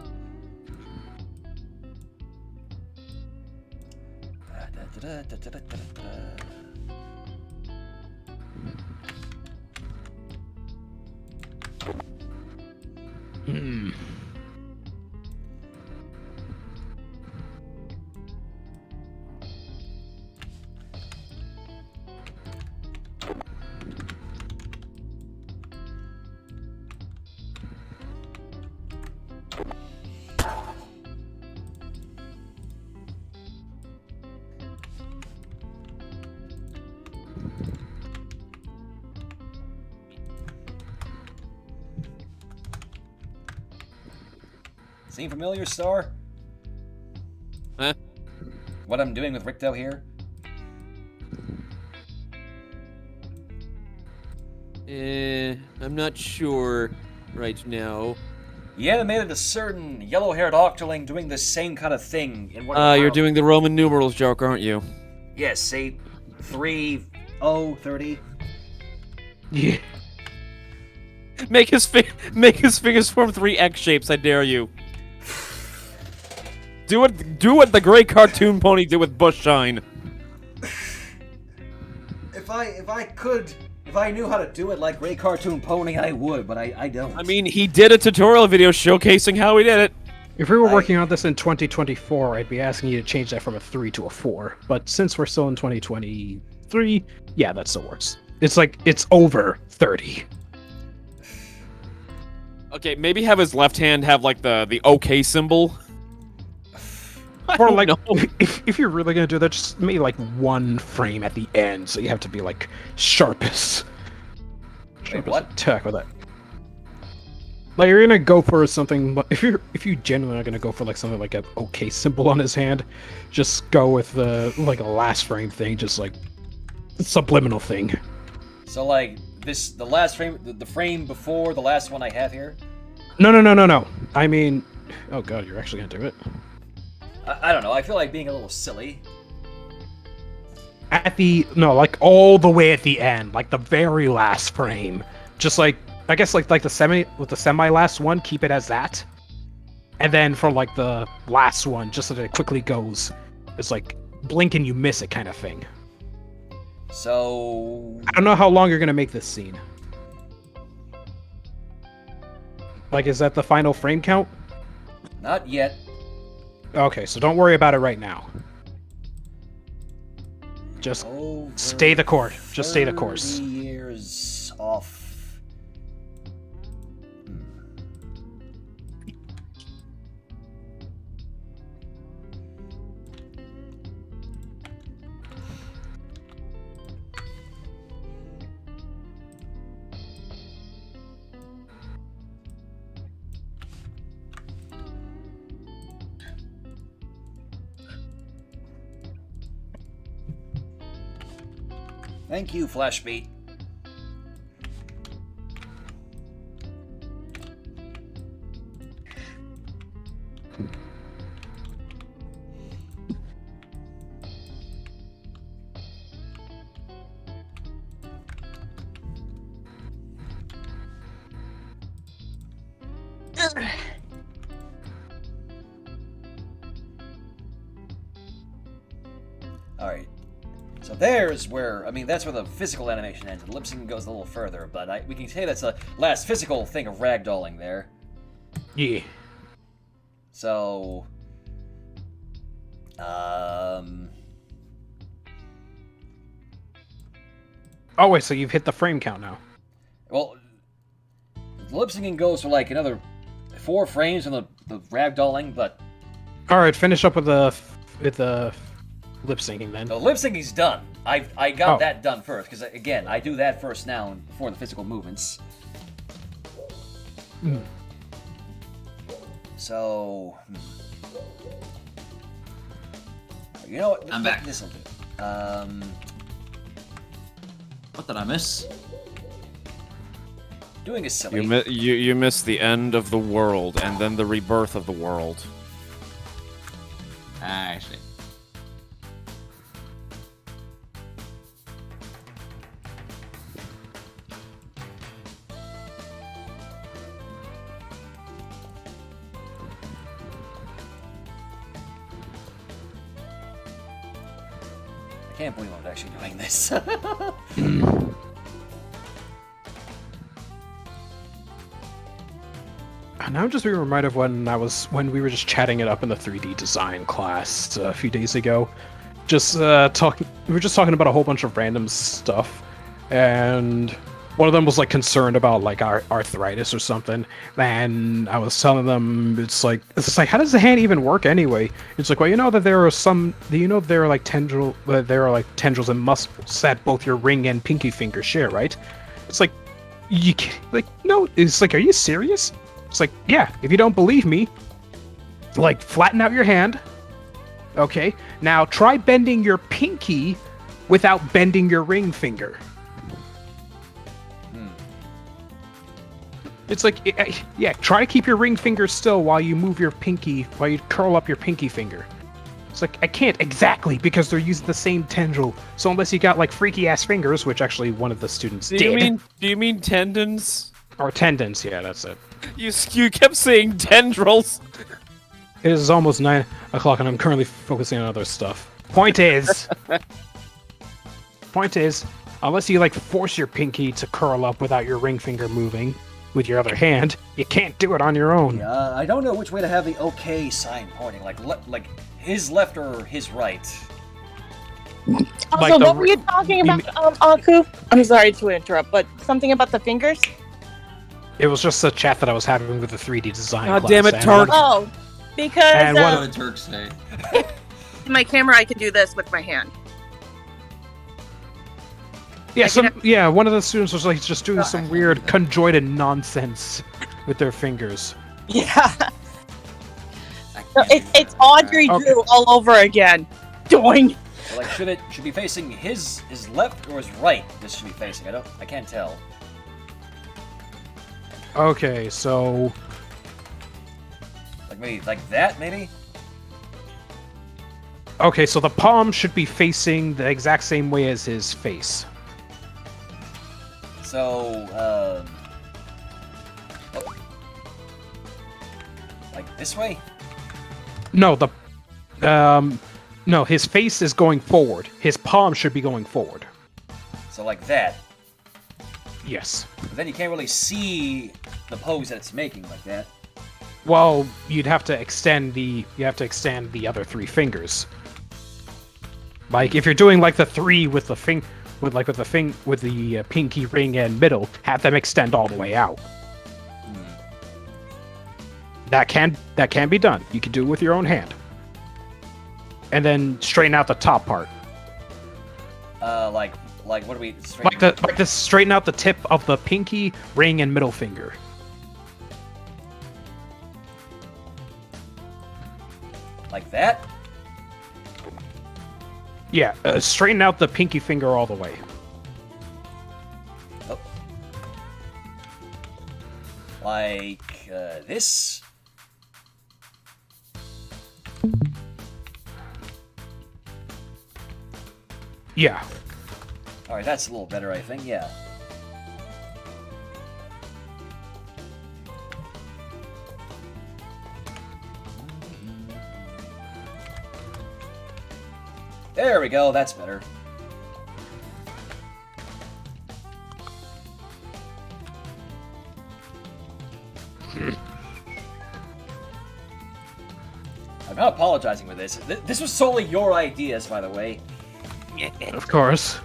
Speaker 2: Seem familiar, Star?
Speaker 5: Huh?
Speaker 2: What I'm doing with Ricto here?
Speaker 5: I'm not sure right now.
Speaker 2: You animated a certain yellow-haired octoling doing the same kind of thing in one of the
Speaker 5: You're doing the Roman numerals joke, aren't you?
Speaker 2: Yes, say 30.
Speaker 5: Yeah. Make his fingers form 3 X shapes, I dare you. Do what the gray cartoon pony did with Bush Shine.
Speaker 2: If I knew how to do it like Gray Cartoon Pony, I would, but I don't.
Speaker 5: I mean, he did a tutorial video showcasing how he did it.
Speaker 4: If we were working on this in 2024, I'd be asking you to change that from a 3 to a 4. But since we're still in 2023, yeah, that still works. It's like, it's over 30.
Speaker 5: Okay, maybe have his left hand have like the OK symbol.
Speaker 4: Or like, if you're really gonna do that, just maybe like 1 frame at the end, so you have to be like sharpest attack with that. Like you're gonna go for something, if you genuinely are gonna go for like something like an OK symbol on his hand, just go with the like a last frame thing, just like subliminal thing.
Speaker 2: So like the last frame, the frame before the last one I have here.
Speaker 4: No. I mean, oh god, you're actually gonna do it.
Speaker 2: I don't know. I feel like being a little silly.
Speaker 4: Like all the way at the end, like the very last frame. Just like, I guess like the semi last one, keep it as that. And then for like the last one, just so that it quickly goes, it's like blink and you miss it kind of thing.
Speaker 2: So
Speaker 4: I don't know how long you're gonna make this scene. Like, is that the final frame count?
Speaker 2: Not yet.
Speaker 4: Okay, so don't worry about it right now. Just stay the course. Just stay the course.
Speaker 2: 30 years off. Thank you, Flashbeat. Alright. So there's where, I mean, that's where the physical animation ends. The lip syncing goes a little further, but we can say that's the last physical thing of ragdolling there.
Speaker 4: Yeah.
Speaker 2: So,
Speaker 4: Oh wait, so you've hit the frame count now.
Speaker 2: Well, the lip syncing goes for like another 4 frames on the ragdolling, but...
Speaker 4: Alright, finish up with the lip syncing then.
Speaker 2: The lip syncing's done. I got that done first, because again, I do that first now before the physical movements. So, you know what?
Speaker 6: I'm back.
Speaker 2: This'll do.
Speaker 6: What did I miss?
Speaker 2: Doing is silly.
Speaker 5: You missed the end of the world and then the rebirth of the world.
Speaker 6: I see.
Speaker 2: I can't believe I'm actually doing this.
Speaker 4: And I'm just being reminded of when we were just chatting it up in the 3D design class a few days ago. We were just talking about a whole bunch of random stuff, and one of them was like concerned about like arthritis or something. And I was telling them it's like how does the hand even work anyway? It's like, well, you know that there are like tendrils and muscles that both your ring and pinky finger share, right? It's like you can't, like, no. It's like, are you serious? It's like, yeah, if you don't believe me, like, flatten out your hand. Okay, now try bending your pinky without bending your ring finger. It's like, yeah, try to keep your ring finger still while you curl up your pinky finger. It's like, I can't exactly because they're using the same tendril. So unless you got like freaky ass fingers, which actually one of the students did.
Speaker 5: Do you mean tendons?
Speaker 4: Or tendons, yeah, that's it.
Speaker 5: You kept saying tendrils.
Speaker 4: It is almost 9 o'clock and I'm currently focusing on other stuff. Point is, unless you like force your pinky to curl up without your ring finger moving with your other hand, you can't do it on your own.
Speaker 2: Yeah, I don't know which way to have the OK sign pointing, like his left or his right.
Speaker 8: Also,
Speaker 4: Like
Speaker 8: what were you talking about, Aku? I'm sorry to interrupt, but something about the fingers?
Speaker 4: It was just a chat that I was having with the 3D design
Speaker 5: God
Speaker 4: class.
Speaker 5: damn it, Turk!
Speaker 8: Oh, because
Speaker 4: And
Speaker 6: What did Turk say?
Speaker 8: in my camera I can do this with my hand.
Speaker 4: Yeah, one of the students was like just doing some weird conjoined nonsense with their fingers.
Speaker 8: Yeah. So it's Audrey Drew all over again. Doing.
Speaker 2: So, like, should be facing his left or his right? This should be facing. I can't tell.
Speaker 4: Okay, so
Speaker 2: Like maybe like that, maybe.
Speaker 4: okay, so the palm should be facing the exact same way as his face.
Speaker 2: So, like this way?
Speaker 4: No, no, his face is going forward. His palm should be going forward.
Speaker 2: So like that.
Speaker 4: Yes.
Speaker 2: But then you can't really see the pose that it's making like that.
Speaker 4: Well, you'd have to extend the other three fingers. Like if you're doing like the three with the pinky ring and middle, have them extend all the way out. That can be done. You can do it with your own hand. And then straighten out the top part.
Speaker 2: Like what do we
Speaker 4: straighten out the tip of the pinky ring and middle finger.
Speaker 2: Like that?
Speaker 4: Yeah, straighten out the pinky finger all the way.
Speaker 2: Oh. Like this?
Speaker 4: Yeah.
Speaker 2: Alright, that's a little better, I think, yeah. There we go, that's better. I'm not apologizing for this. This was solely your ideas, by the way.
Speaker 4: Of course.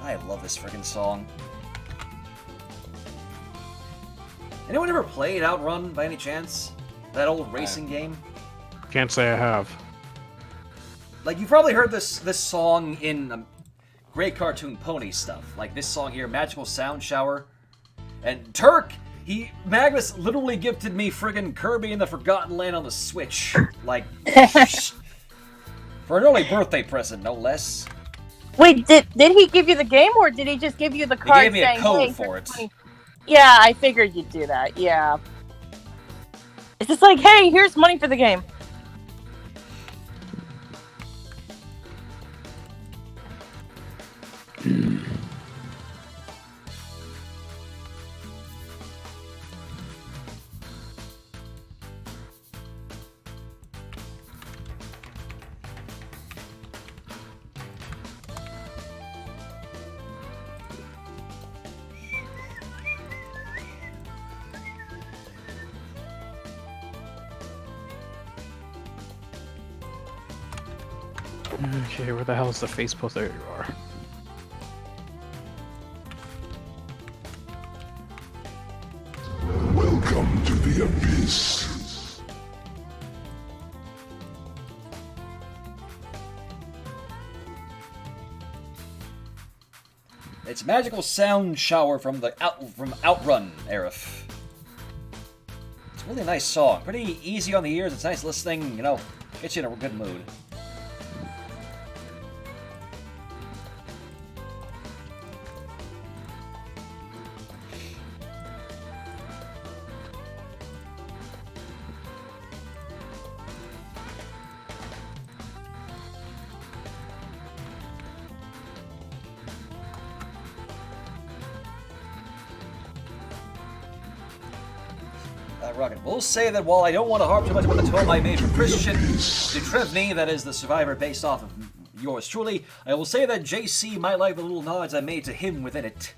Speaker 2: I love this friggin' song. Anyone ever played Outrun by any chance? That old racing game?
Speaker 4: Can't say I have.
Speaker 2: Like, you've probably heard this song in Great Cartoon Pony stuff. Like this song here, Magical Sound Shower. And Turk, Magnus literally gifted me friggin' Kirby and the Forgotten Land on the Switch. Like, for an early birthday present, no less.
Speaker 8: Wait, did he give you the game, or did he just give you the card?
Speaker 2: He gave me a
Speaker 8: saying,
Speaker 2: code
Speaker 8: hey,
Speaker 2: for it.
Speaker 8: Yeah, I figured you'd do that. Yeah. It's just like, hey, here's money for the game.
Speaker 12: Okay, where the hell is the face post? There you are.
Speaker 14: Welcome to the abyss.
Speaker 2: It's magical sound shower from Outrun, Aerith. It's a really nice song. Pretty easy on the ears. It's nice listening. You know, gets you in a good mood. We'll say that while I don't want to harp too much about the film I made for Christian Dutrevny, that is the survivor based off of yours truly, I will say that JC might like the little nods I made to him within it.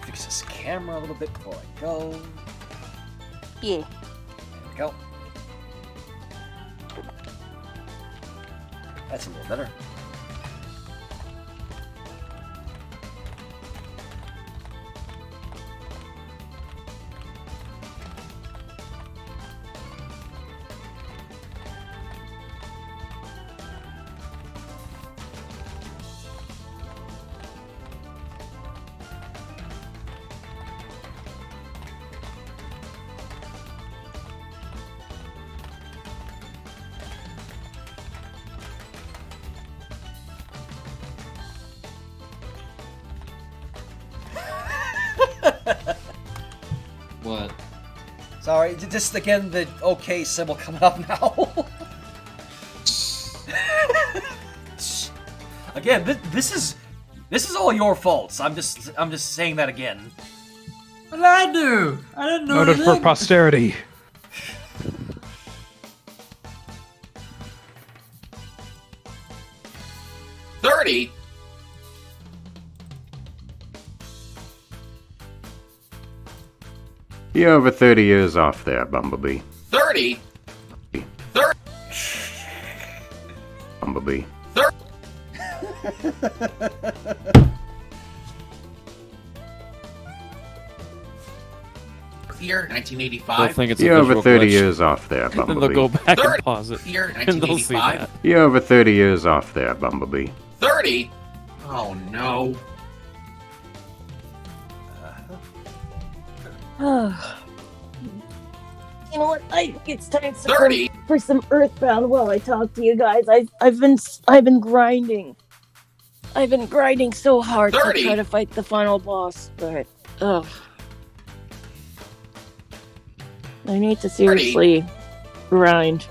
Speaker 2: Fix this camera a little bit before I go.
Speaker 8: Yeah.
Speaker 2: There we go. That's a little better.
Speaker 6: What?
Speaker 2: Sorry, just again the OK symbol coming up now. Again, this is all your faults. I'm just saying that again.
Speaker 6: What did I do? I didn't know
Speaker 12: Noted for posterity.
Speaker 9: $30?
Speaker 15: You're over 30 years off there, Bumblebee.
Speaker 9: 30? 30?
Speaker 15: Bumblebee.
Speaker 9: 30? Year 1985.
Speaker 5: They'll think it's a
Speaker 15: You're over
Speaker 5: visual
Speaker 15: 30
Speaker 5: glitch.
Speaker 15: years off there,
Speaker 5: Then they'll
Speaker 15: Bumblebee.
Speaker 5: go back
Speaker 9: 30
Speaker 5: and pause it.
Speaker 9: Year
Speaker 5: And they'll see
Speaker 9: 1985.
Speaker 5: that.
Speaker 15: You're over 30 years off there, Bumblebee.
Speaker 9: 30? Oh no.
Speaker 8: You know what? I think it's time
Speaker 9: 30?
Speaker 8: for some Earthbound while I talk to you guys. I've been grinding. I've been grinding so hard
Speaker 9: 30?
Speaker 8: to try to fight the final boss, but I need to seriously grind.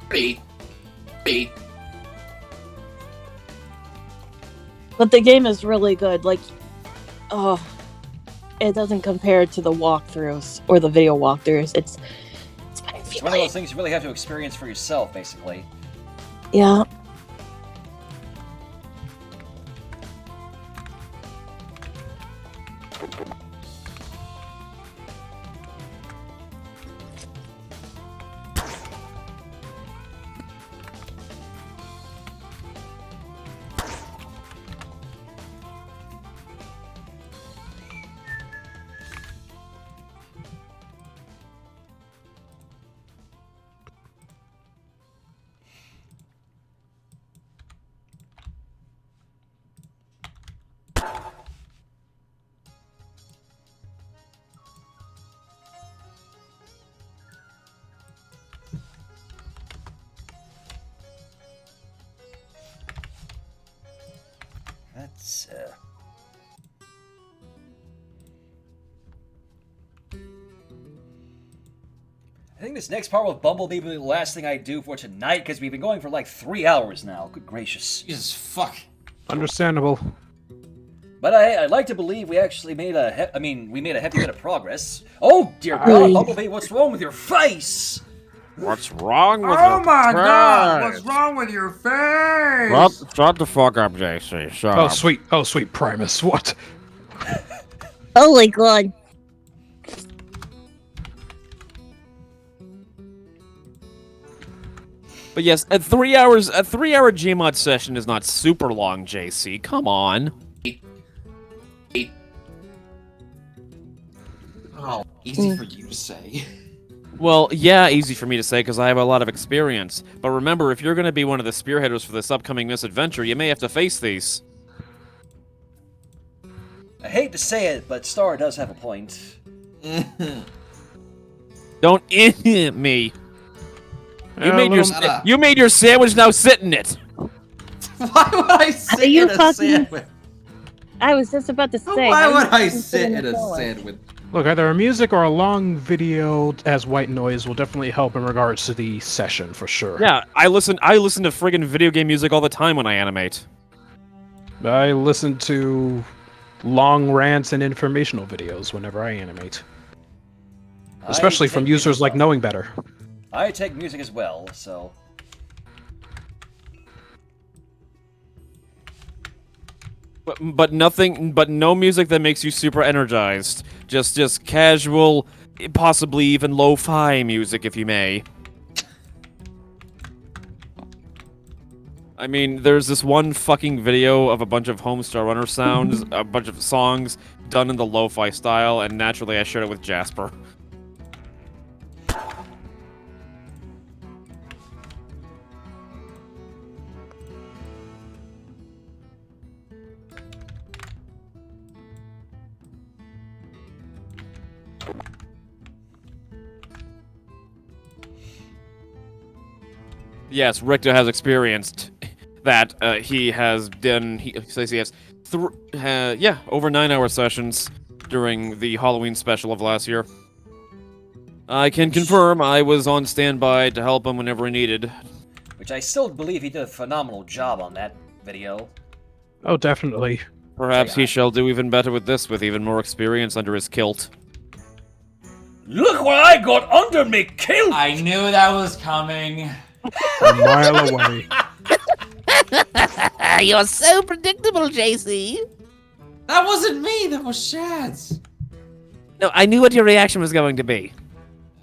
Speaker 9: 30? 30?
Speaker 8: But the game is really good. Like, it doesn't compare to the walkthroughs or the video walkthroughs. It's
Speaker 2: one of those things you really have to experience for yourself, basically.
Speaker 8: yeah.
Speaker 2: I think this next part with Bumblebee will be the last thing I do for tonight, because we've been going for like 3 hours now. Good gracious.
Speaker 6: Jesus fuck.
Speaker 4: Understandable.
Speaker 2: But I'd like to believe we actually made we made a hefty bit of progress. Oh dear God, Bumblebee, what's wrong with your face?
Speaker 5: What's wrong with
Speaker 6: Oh
Speaker 5: your
Speaker 6: my God!
Speaker 5: face?
Speaker 6: What's wrong with your face?
Speaker 5: Shut the fuck up, JC. Shut up.
Speaker 4: Oh sweet Primus, what?
Speaker 10: Holy God.
Speaker 5: But yes, a 3-hour Gmod session is not super long, JC. Come on.
Speaker 6: Oh, easy for you to say.
Speaker 5: Well, yeah, easy for me to say because I have a lot of experience. But remember, if you're going to be one of the spearheaders for this upcoming misadventure, you may have to face these.
Speaker 2: I hate to say it, but Star does have a point.
Speaker 5: Don't me.
Speaker 4: Yeah,
Speaker 5: You made your sandwich, now sit in it.
Speaker 6: Why would I sit
Speaker 10: you
Speaker 6: in a
Speaker 10: fucking-
Speaker 6: sandwich?
Speaker 10: I was just about to say.
Speaker 6: Why
Speaker 10: how
Speaker 6: would
Speaker 10: you
Speaker 6: I
Speaker 10: fucking
Speaker 6: sit in a
Speaker 10: sandwich?
Speaker 6: sandwich?
Speaker 4: Look, either a music or a long video as white noise will definitely help in regards to the session for sure.
Speaker 5: Yeah, I listen to friggin' video game music all the time when I animate.
Speaker 4: I listen to long rants and informational videos whenever I animate. Especially from users like Knowing Better.
Speaker 2: I take music as well, so...
Speaker 5: But no music that makes you super energized. Just casual, possibly even lo-fi music, if you may. I mean, there's this one fucking video of a bunch of Homestar Runner sounds, a bunch of songs done in the lo-fi style, and naturally I shared it with Jasper. Yes, Richter has experienced that. He has done. He says he has, over 9-hour sessions during the Halloween special of last year. I can confirm I was on standby to help him whenever he needed.
Speaker 2: Which I still believe he did a phenomenal job on that video.
Speaker 4: Oh, definitely.
Speaker 5: Perhaps he shall do even better with this, with even more experience under his kilt.
Speaker 2: Look what I got under me kilt!
Speaker 6: I knew that was coming.
Speaker 4: A mile away.
Speaker 16: You're so predictable, JC.
Speaker 6: That wasn't me, that was Shad's.
Speaker 16: No, I knew what your reaction was going to be.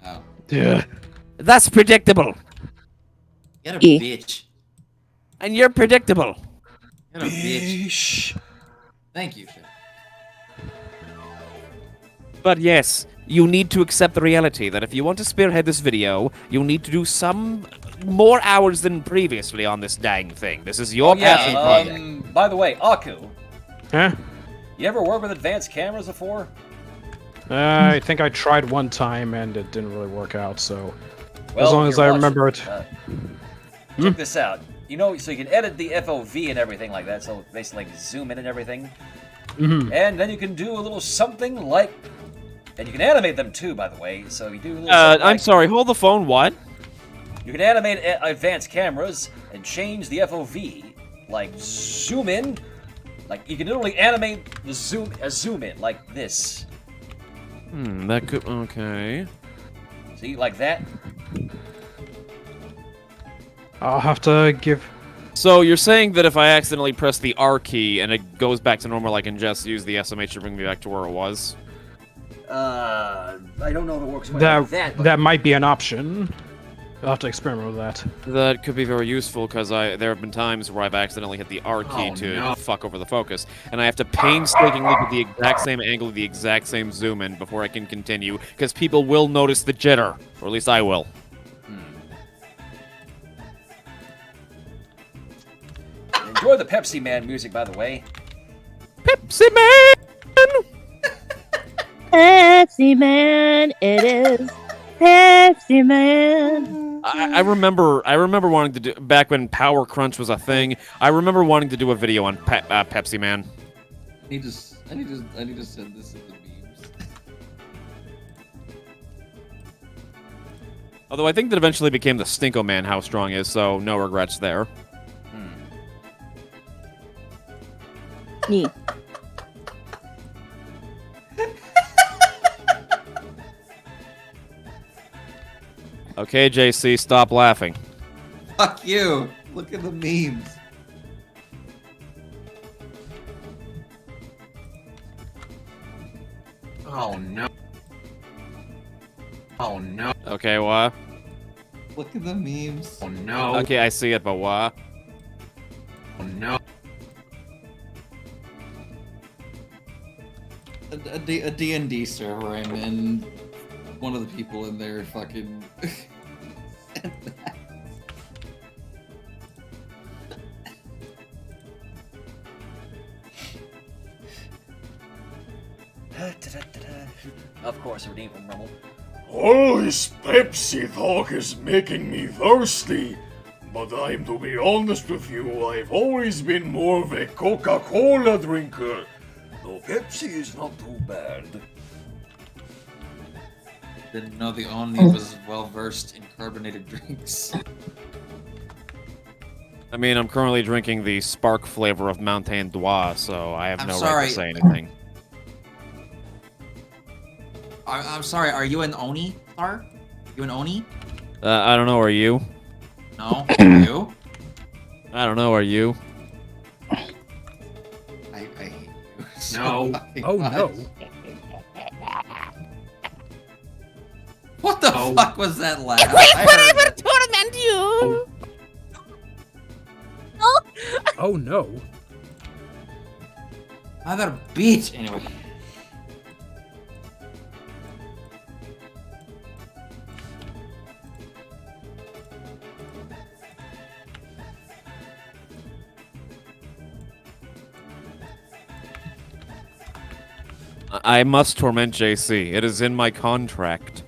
Speaker 6: Oh.
Speaker 4: Yeah.
Speaker 16: That's predictable.
Speaker 6: You're a bitch.
Speaker 16: And you're predictable.
Speaker 6: You're a bitch. Thank you, Shad.
Speaker 5: But yes, you need to accept the reality that if you want to spearhead this video, you need to do some more hours than previously on this dang thing. This is your passion project.
Speaker 2: By the way, Aku.
Speaker 4: Huh?
Speaker 2: You ever work with advanced cameras before?
Speaker 4: I think I tried one time and it didn't really work out, so...
Speaker 2: Well,
Speaker 4: as long as I remember it.
Speaker 2: Check this out. You know, so you can edit the FOV and everything like that, so basically like zoom in and everything.
Speaker 4: Mm-hmm.
Speaker 2: And then you can do a little something like... And you can animate them too, by the way, so you do a little something
Speaker 5: I'm sorry, hold the phone, what?
Speaker 2: You can animate advanced cameras and change the FOV. Like, zoom in. Like, you can literally animate the zoom in, like this.
Speaker 5: That could... Okay.
Speaker 2: See, like that?
Speaker 4: I'll have to give...
Speaker 5: So you're saying that if I accidentally press the R key and it goes back to normal, I can just use the SMH to bring me back to where it was?
Speaker 2: I don't know if it works quite like that, but...
Speaker 4: That might be an option. I'll have to experiment with that.
Speaker 5: That could be very useful, because there have been times where I've accidentally hit the R key to fuck over the focus, and I have to painstakingly get the exact same angle, the exact same zoom in before I can continue, because people will notice the jitter, or at least I will.
Speaker 2: Enjoy the Pepsi Man music, by the way.
Speaker 5: Pepsi Man!
Speaker 10: Pepsi Man, it is Pepsi Man.
Speaker 5: I remember wanting to do, back when Power Crunch was a thing, I remember wanting to do a video on Pepsi Man.
Speaker 6: I need to send this in the memes.
Speaker 5: Although I think that eventually became the Stinko Man how strong is, so no regrets there.
Speaker 8: Me.
Speaker 5: Okay, JC, stop laughing.
Speaker 3: Fuck you. Look at the memes.
Speaker 9: Oh no. Oh no.
Speaker 5: Okay, what?
Speaker 3: Look at the memes.
Speaker 9: Oh no.
Speaker 5: Okay, I see it, but what?
Speaker 9: Oh no.
Speaker 3: A D&D server I'm in. One of the people in there fucking...
Speaker 2: Of course, redeem from Rumble.
Speaker 1: All this Pepsi talk is making me thirsty. But I'm to be honest with you, I've always been more of a Coca-Cola drinker. Though Pepsi is not too bad.
Speaker 3: Didn't know the Omni was well versed in carbonated drinks.
Speaker 5: I mean, I'm currently drinking the spark flavor of Mountain Dew, so I have no right
Speaker 3: sorry.
Speaker 5: to say anything.
Speaker 3: I'm sorry, are you an Oni, Star? You an Oni?
Speaker 5: I don't know, are you?
Speaker 3: No? You?
Speaker 5: I don't know, are you?
Speaker 3: I hate you.
Speaker 9: No.
Speaker 11: Oh no.
Speaker 3: What the fuck was that laugh?
Speaker 16: Tournament you!
Speaker 11: Oh no.
Speaker 3: I got a beat anyway.
Speaker 5: I must torment JC. It is in my contract.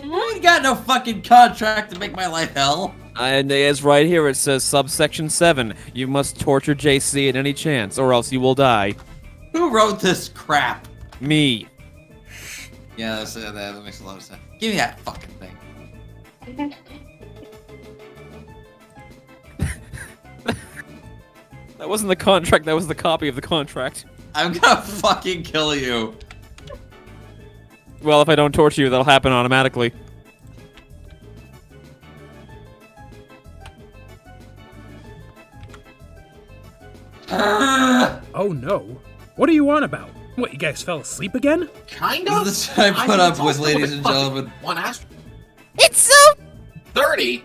Speaker 3: You ain't got no fucking contract to make my life hell.
Speaker 5: And it's right here. It says subsection 7. You must torture JC at any chance, or else you will die.
Speaker 3: Who wrote this crap?
Speaker 5: Me.
Speaker 3: Yeah, that makes a lot of sense. Give me that fucking thing.
Speaker 5: That wasn't the contract. That was the copy of the contract.
Speaker 3: I'm gonna fucking kill you.
Speaker 5: Well, if I don't torture you, that'll happen automatically.
Speaker 11: Oh no. What are you on about? What, you guys fell asleep again?
Speaker 9: Kind of.
Speaker 3: This is what I put up with, ladies and
Speaker 9: fucking
Speaker 3: gentlemen.
Speaker 9: One ask.
Speaker 16: It's so
Speaker 9: 30.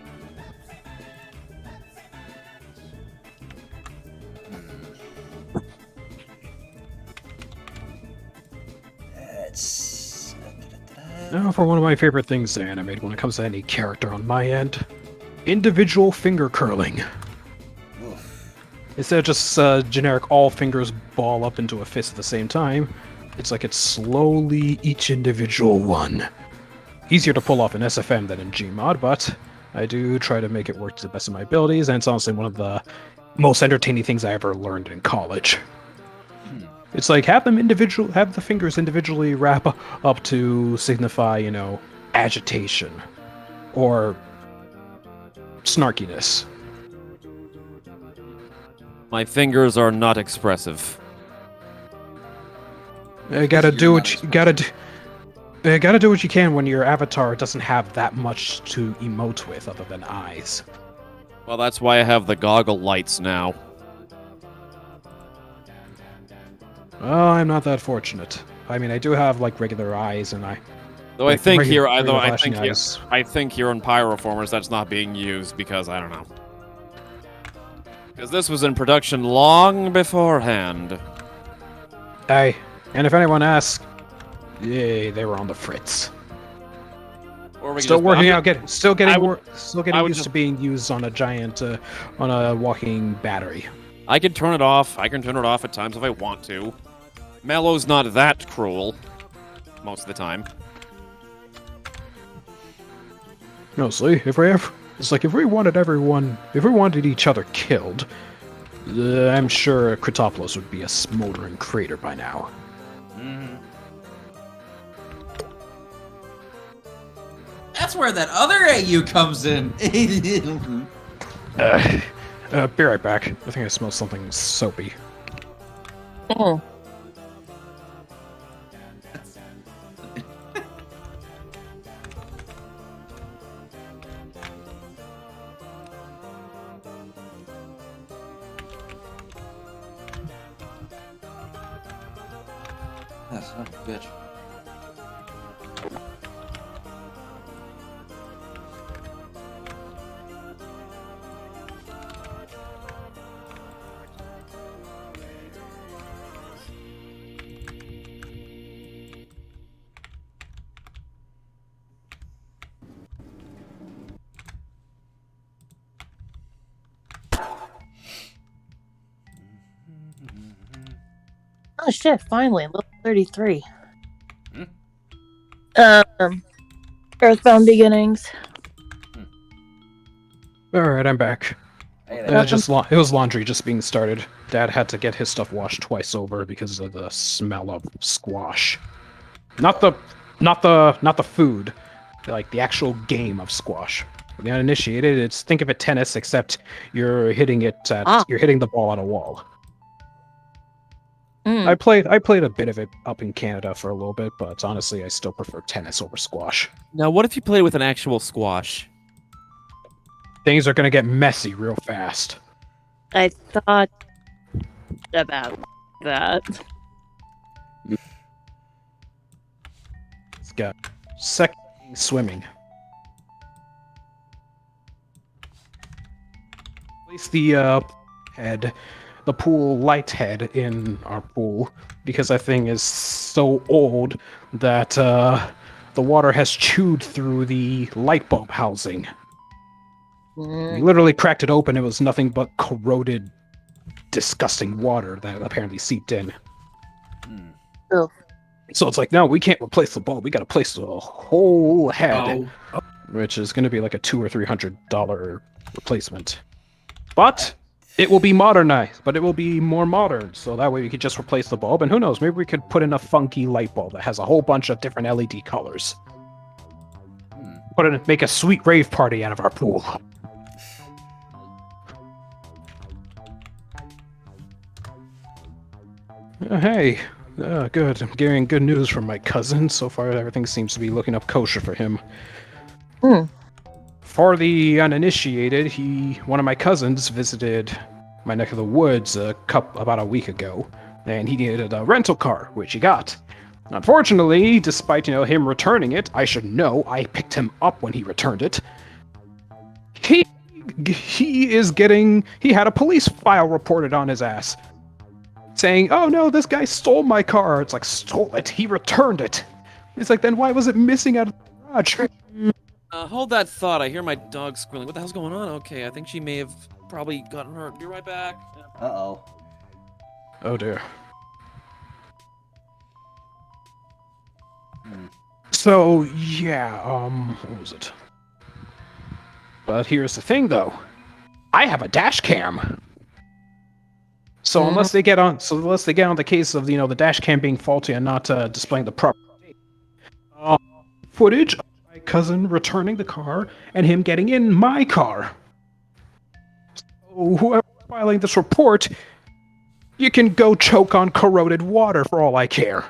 Speaker 4: Now for one of my favorite things to animate when it comes to any character on my end. Individual finger curling. Instead of just generic all fingers ball up into a fist at the same time, it's like it's slowly each individual one. Easier to pull off in SFM than in Gmod, but I do try to make it work to the best of my abilities, and it's honestly one of the most entertaining things I ever learned in college. It's like have the fingers individually wrap up to signify, you know, agitation or snarkiness.
Speaker 5: My fingers are not expressive.
Speaker 4: You gotta do what you gotta do. You gotta do what you can when your avatar doesn't have that much to emote with other than eyes.
Speaker 5: Well, that's why I have the goggle lights now.
Speaker 4: Oh, I'm not that fortunate. I mean, I do have like regular eyes, and
Speaker 5: Though I think here,
Speaker 4: eyes.
Speaker 5: I think here in Pyroformers that's not being used because I don't know. Because this was in production long beforehand.
Speaker 4: Hey, and if anyone asks, yay, they were on the fritz.
Speaker 5: Or we
Speaker 4: Still
Speaker 5: just-
Speaker 4: working
Speaker 5: I'm-
Speaker 4: out, still getting
Speaker 5: I would
Speaker 4: used
Speaker 5: just-
Speaker 4: to being used on a giant, on a walking battery.
Speaker 5: I can turn it off. I can turn it off at times if I want to. Mellow's not that cruel. Most of the time.
Speaker 4: Mostly, if we wanted each other killed, I'm sure Kritopolis would be a smoldering crater by now.
Speaker 6: That's where that other AU comes in.
Speaker 4: Be right back. I think I smell something soapy.
Speaker 8: Oh.
Speaker 3: That's not a bitch.
Speaker 8: Oh shit, finally, level 33. Earthbound Beginnings.
Speaker 4: Alright, I'm back.
Speaker 2: Hey,
Speaker 4: It was laundry just being started. Dad had to get his stuff washed twice over because of the smell of squash. Not the food, like the actual game of squash. For the uninitiated, it's think of it tennis, except you're hitting the ball on a wall. I played a bit of it up in Canada for a little bit, but honestly, I still prefer tennis over squash.
Speaker 5: Now, what if you played with an actual squash?
Speaker 4: Things are gonna get messy real fast.
Speaker 8: I thought about that.
Speaker 4: It's got second swimming. Place the the pool light head in our pool because that thing is so old that the water has chewed through the light bulb housing. We literally cracked it open. It was nothing but corroded, disgusting water that apparently seeped in.
Speaker 8: Oh.
Speaker 4: So it's like, no, we can't replace the bulb. We got to place the whole head, which is going to be like a $200 or $300 replacement. But it will be modernized. But it will be more modern, so that way we could just replace the bulb. And who knows? Maybe we could put in a funky light bulb that has a whole bunch of different LED colors. Make a sweet rave party out of our pool. Hey, good. I'm getting good news from my cousin. So far, everything seems to be looking up kosher for him. For the uninitiated, one of my cousins visited my neck of the woods about a week ago, and he needed a rental car, which he got. Unfortunately, despite him returning it, I should know I picked him up when he returned it. He had a police file reported on his ass, saying, "Oh no, this guy stole my car." It's like, stole it? He returned it. It's like, then why was it missing out of the garage?
Speaker 5: Hold that thought. I hear my dog squealing. What the hell's going on? Okay, I think she may have probably gotten hurt. Be right back.
Speaker 2: Uh-oh.
Speaker 4: Oh dear. So, yeah, what was it? But here's the thing, though. I have a dash cam. So unless they get on the case of the dash cam being faulty and not displaying the proper footage of my cousin returning the car and him getting in my car. So whoever's filing this report, you can go choke on corroded water for all I care.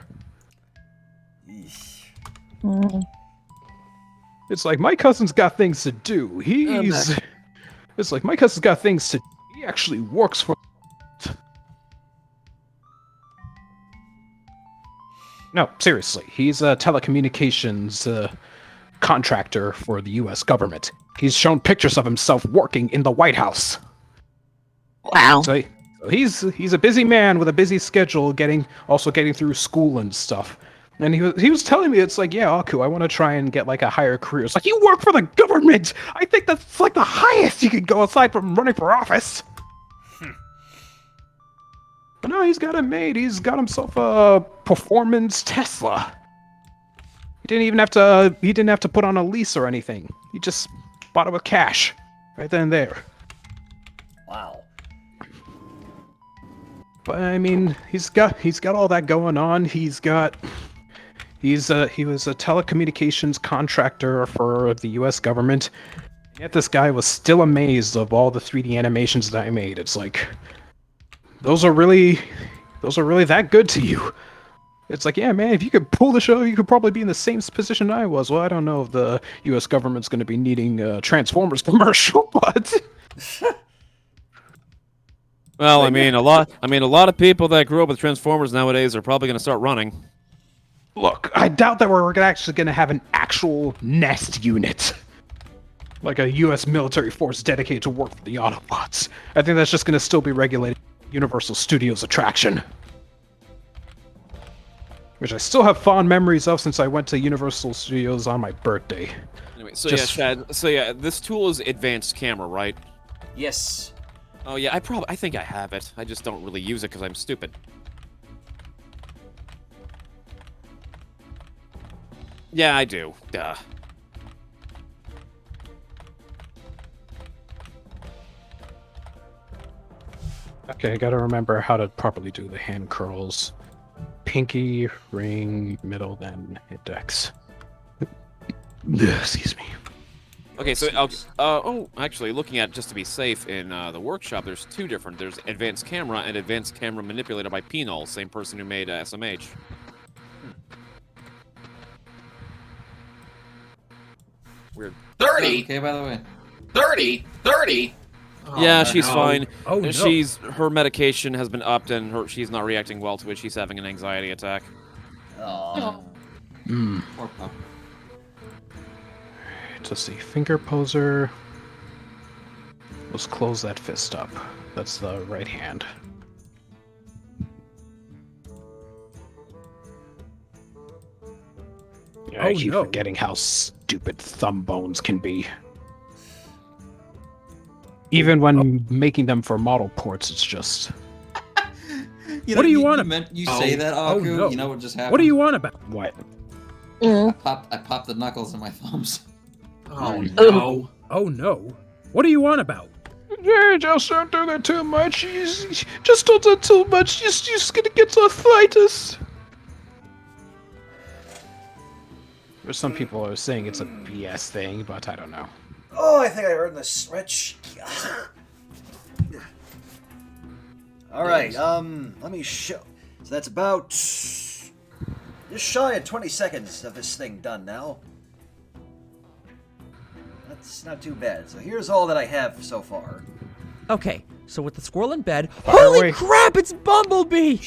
Speaker 4: It's like my cousin's got things to do. It's like my cousin's got things to do. He actually works for. No, seriously. He's a telecommunications contractor for the U.S. government. He's shown pictures of himself working in the White House.
Speaker 8: Wow.
Speaker 4: So he's a busy man with a busy schedule, getting through school and stuff. And he was telling me, it's like, yeah, Aku, I want to try and get like a higher career. It's like, you work for the government! I think that's like the highest you could go aside from running for office. But no, he's got it made. He's got himself a performance Tesla. He didn't have to put on a lease or anything. He just bought it with cash. Right then and there.
Speaker 2: Wow.
Speaker 4: But I mean, he's got all that going on. He's got He was a telecommunications contractor for the U.S. government. Yet this guy was still amazed of all the 3D animations that I made. It's like, those are really that good to you. It's like, yeah, man, if you could pull the show, you could probably be in the same position I was. Well, I don't know if the U.S. government's going to be needing a Transformers commercial, but.
Speaker 5: Well, I mean, a lot of people that grew up with Transformers nowadays are probably going to start running.
Speaker 4: Look, I doubt that we're actually going to have an actual nest unit. Like a U.S. military force dedicated to work for the Autobots. I think that's just going to still be regulated Universal Studios attraction. Which I still have fond memories of since I went to Universal Studios on my birthday.
Speaker 5: Anyway, so yeah, Chad. So yeah, this tool is advanced camera, right?
Speaker 2: Yes.
Speaker 5: Oh yeah, I think I have it. I just don't really use it because I'm stupid. Yeah, I do. Duh.
Speaker 4: Okay, I gotta remember how to properly do the hand curls. Pinky, ring, middle, then index. Excuse me.
Speaker 5: Okay, so actually, looking at just to be safe in the workshop, there's two different. There's advanced camera and advanced camera manipulated by Penal, same person who made SMH. Weird.
Speaker 6: 30. Okay, by the way.
Speaker 9: 30.
Speaker 5: Oh, yeah, she's fine.
Speaker 11: Oh, no.
Speaker 5: Her medication has been upped, and she's not reacting well to it. She's having an anxiety attack.
Speaker 2: Oh.
Speaker 6: Poor pup.
Speaker 4: Let's see, finger poser. Let's close that fist up. That's the right hand. Yeah, I keep forgetting how stupid thumb bones can be. Even when making them for model ports, it's just...
Speaker 11: What do you want about?
Speaker 6: You say that, Aku?
Speaker 11: No.
Speaker 6: You know what just happened?
Speaker 11: What do you want about?
Speaker 4: What?
Speaker 6: I popped the knuckles in my thumbs.
Speaker 9: Oh no.
Speaker 11: Oh no. What do you want about?
Speaker 4: Yeah, just don't do that too much. Just don't do too much. You're just gonna get arthritis. There's some people who are saying it's a BS thing, but I don't know.
Speaker 2: Oh, I think I earned this stretch. All right, let me show. So that's about just shy of 20 seconds of this thing done now. That's not too bad. So here's all that I have so far.
Speaker 7: Okay, so with the squirrel in bed, holy crap, it's Bumblebee!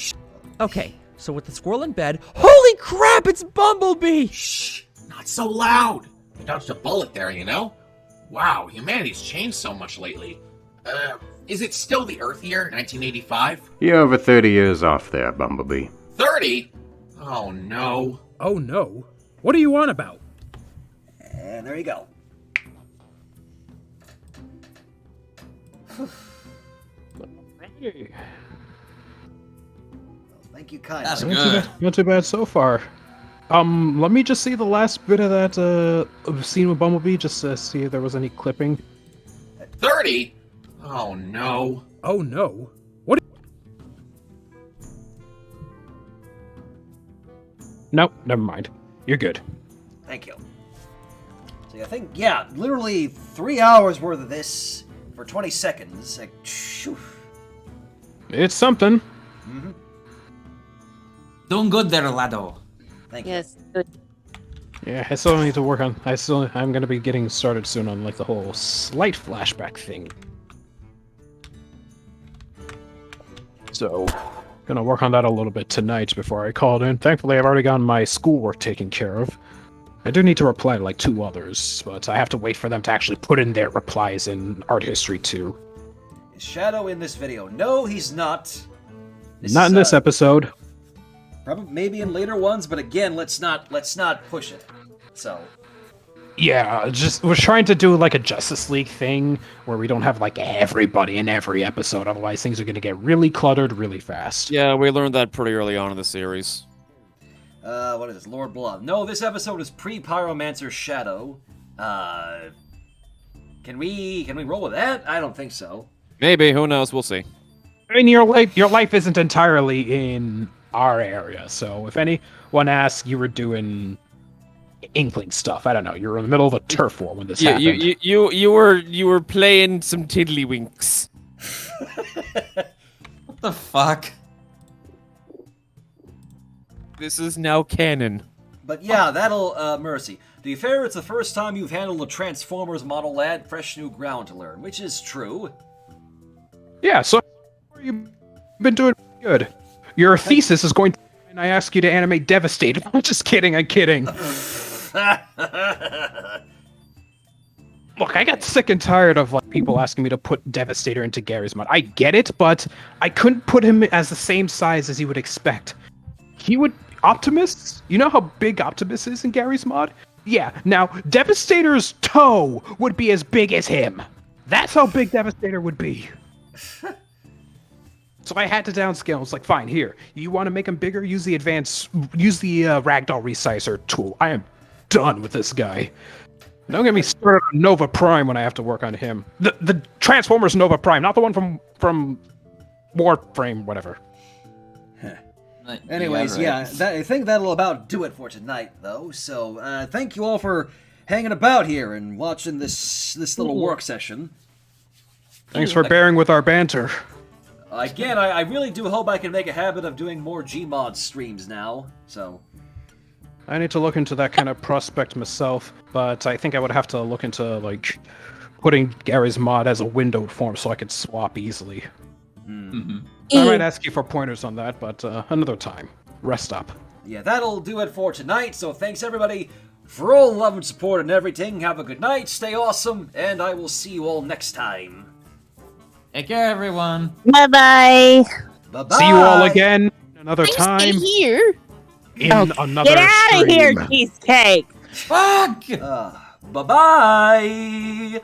Speaker 7: Okay, so with the squirrel in bed, holy crap, it's Bumblebee!
Speaker 9: Shh, not so loud. You dodged a bullet there, you know? Wow, humanity's changed so much lately. Is it still the Earth year, 1985?
Speaker 15: You're over 30 years off there, Bumblebee.
Speaker 9: 30? Oh no.
Speaker 11: Oh no. What do you want about?
Speaker 2: And there you go. Thank you kindly.
Speaker 6: That's good.
Speaker 4: Not too bad so far. Let me just see the last bit of that scene with Bumblebee, just to see if there was any clipping.
Speaker 9: 30? Oh no.
Speaker 11: Oh no. What?
Speaker 4: Nope, never mind. You're good.
Speaker 2: Thank you. So I think, yeah, literally 3 hours worth of this for 20 seconds. Like, shoo.
Speaker 4: It's something.
Speaker 2: Mm-hmm.
Speaker 6: Doing good there, Lado.
Speaker 2: Thank you.
Speaker 8: Yes. Good.
Speaker 4: Yeah, I still need to work on. I'm gonna be getting started soon on like the whole slight flashback thing. So, gonna work on that a little bit tonight before I call it in. Thankfully, I've already gotten my schoolwork taken care of. I do need to reply to like 2 others, but I have to wait for them to actually put in their replies in art history too.
Speaker 2: Is Shadow in this video? No, he's not.
Speaker 4: Not in this episode.
Speaker 2: Probably maybe in later ones, but again, let's not push it. So.
Speaker 4: Yeah, we're trying to do like a Justice League thing where we don't have like everybody in every episode. Otherwise, things are going to get really cluttered really fast.
Speaker 5: Yeah, we learned that pretty early on in the series.
Speaker 2: What is this? Lord Blood. No, this episode is pre-Pyromancer Shadow. Can we roll with that? I don't think so.
Speaker 5: Maybe. Who knows? We'll see.
Speaker 4: I mean, your life isn't entirely in our area. So if anyone asks, you were doing Inkling stuff. I don't know. You were in the middle of a turf war when this happened.
Speaker 5: You were playing some tiddlywinks.
Speaker 3: What the fuck?
Speaker 5: This is now canon.
Speaker 2: But yeah, that'll, Mercy. To be fair, it's the first time you've handled a Transformers model, lad. Fresh new ground to learn, which is true.
Speaker 4: Yeah, so you've been doing good. Your thesis is going to... And I ask you to animate Devastator. I'm just kidding, I'm kidding. Look, I got sick and tired of like people asking me to put Devastator into Garrys mod. I get it, but I couldn't put him as the same size as you would expect. He would... Optimus? You know how big Optimus is in Garrys mod? Yeah, now, Devastator's toe would be as big as him. That's how big Devastator would be. So I had to downscale. It's like, fine, here. You want to make him bigger? Use the Ragdoll Resizer tool. I am done with this guy. Don't get me started on Nova Prime when I have to work on him. The Transformers Nova Prime, not the one from Warframe, whatever.
Speaker 2: Anyways, yeah, I think that'll about do it for tonight, though. So, thank you all for hanging about here and watching this little work session.
Speaker 4: Thanks for bearing with our banter.
Speaker 2: Again, I really do hope I can make a habit of doing more Gmod streams now, so...
Speaker 4: I need to look into that kind of prospect myself, but I think I would have to look into, like, putting Garry's mod as a windowed form so I could swap easily. I might ask you for pointers on that, but another time. Rest up.
Speaker 2: Yeah, that'll do it for tonight, so thanks everybody for all love and support and everything. Have a good night, stay awesome, and I will see you all next time.
Speaker 3: Take care, everyone.
Speaker 10: Bye-bye.
Speaker 2: Bye-bye.
Speaker 4: See you all again another time.
Speaker 16: Stay here.
Speaker 4: In another
Speaker 10: Get out of here,
Speaker 4: stream.
Speaker 10: cheesecake.
Speaker 3: Fuck!
Speaker 2: Bye-bye.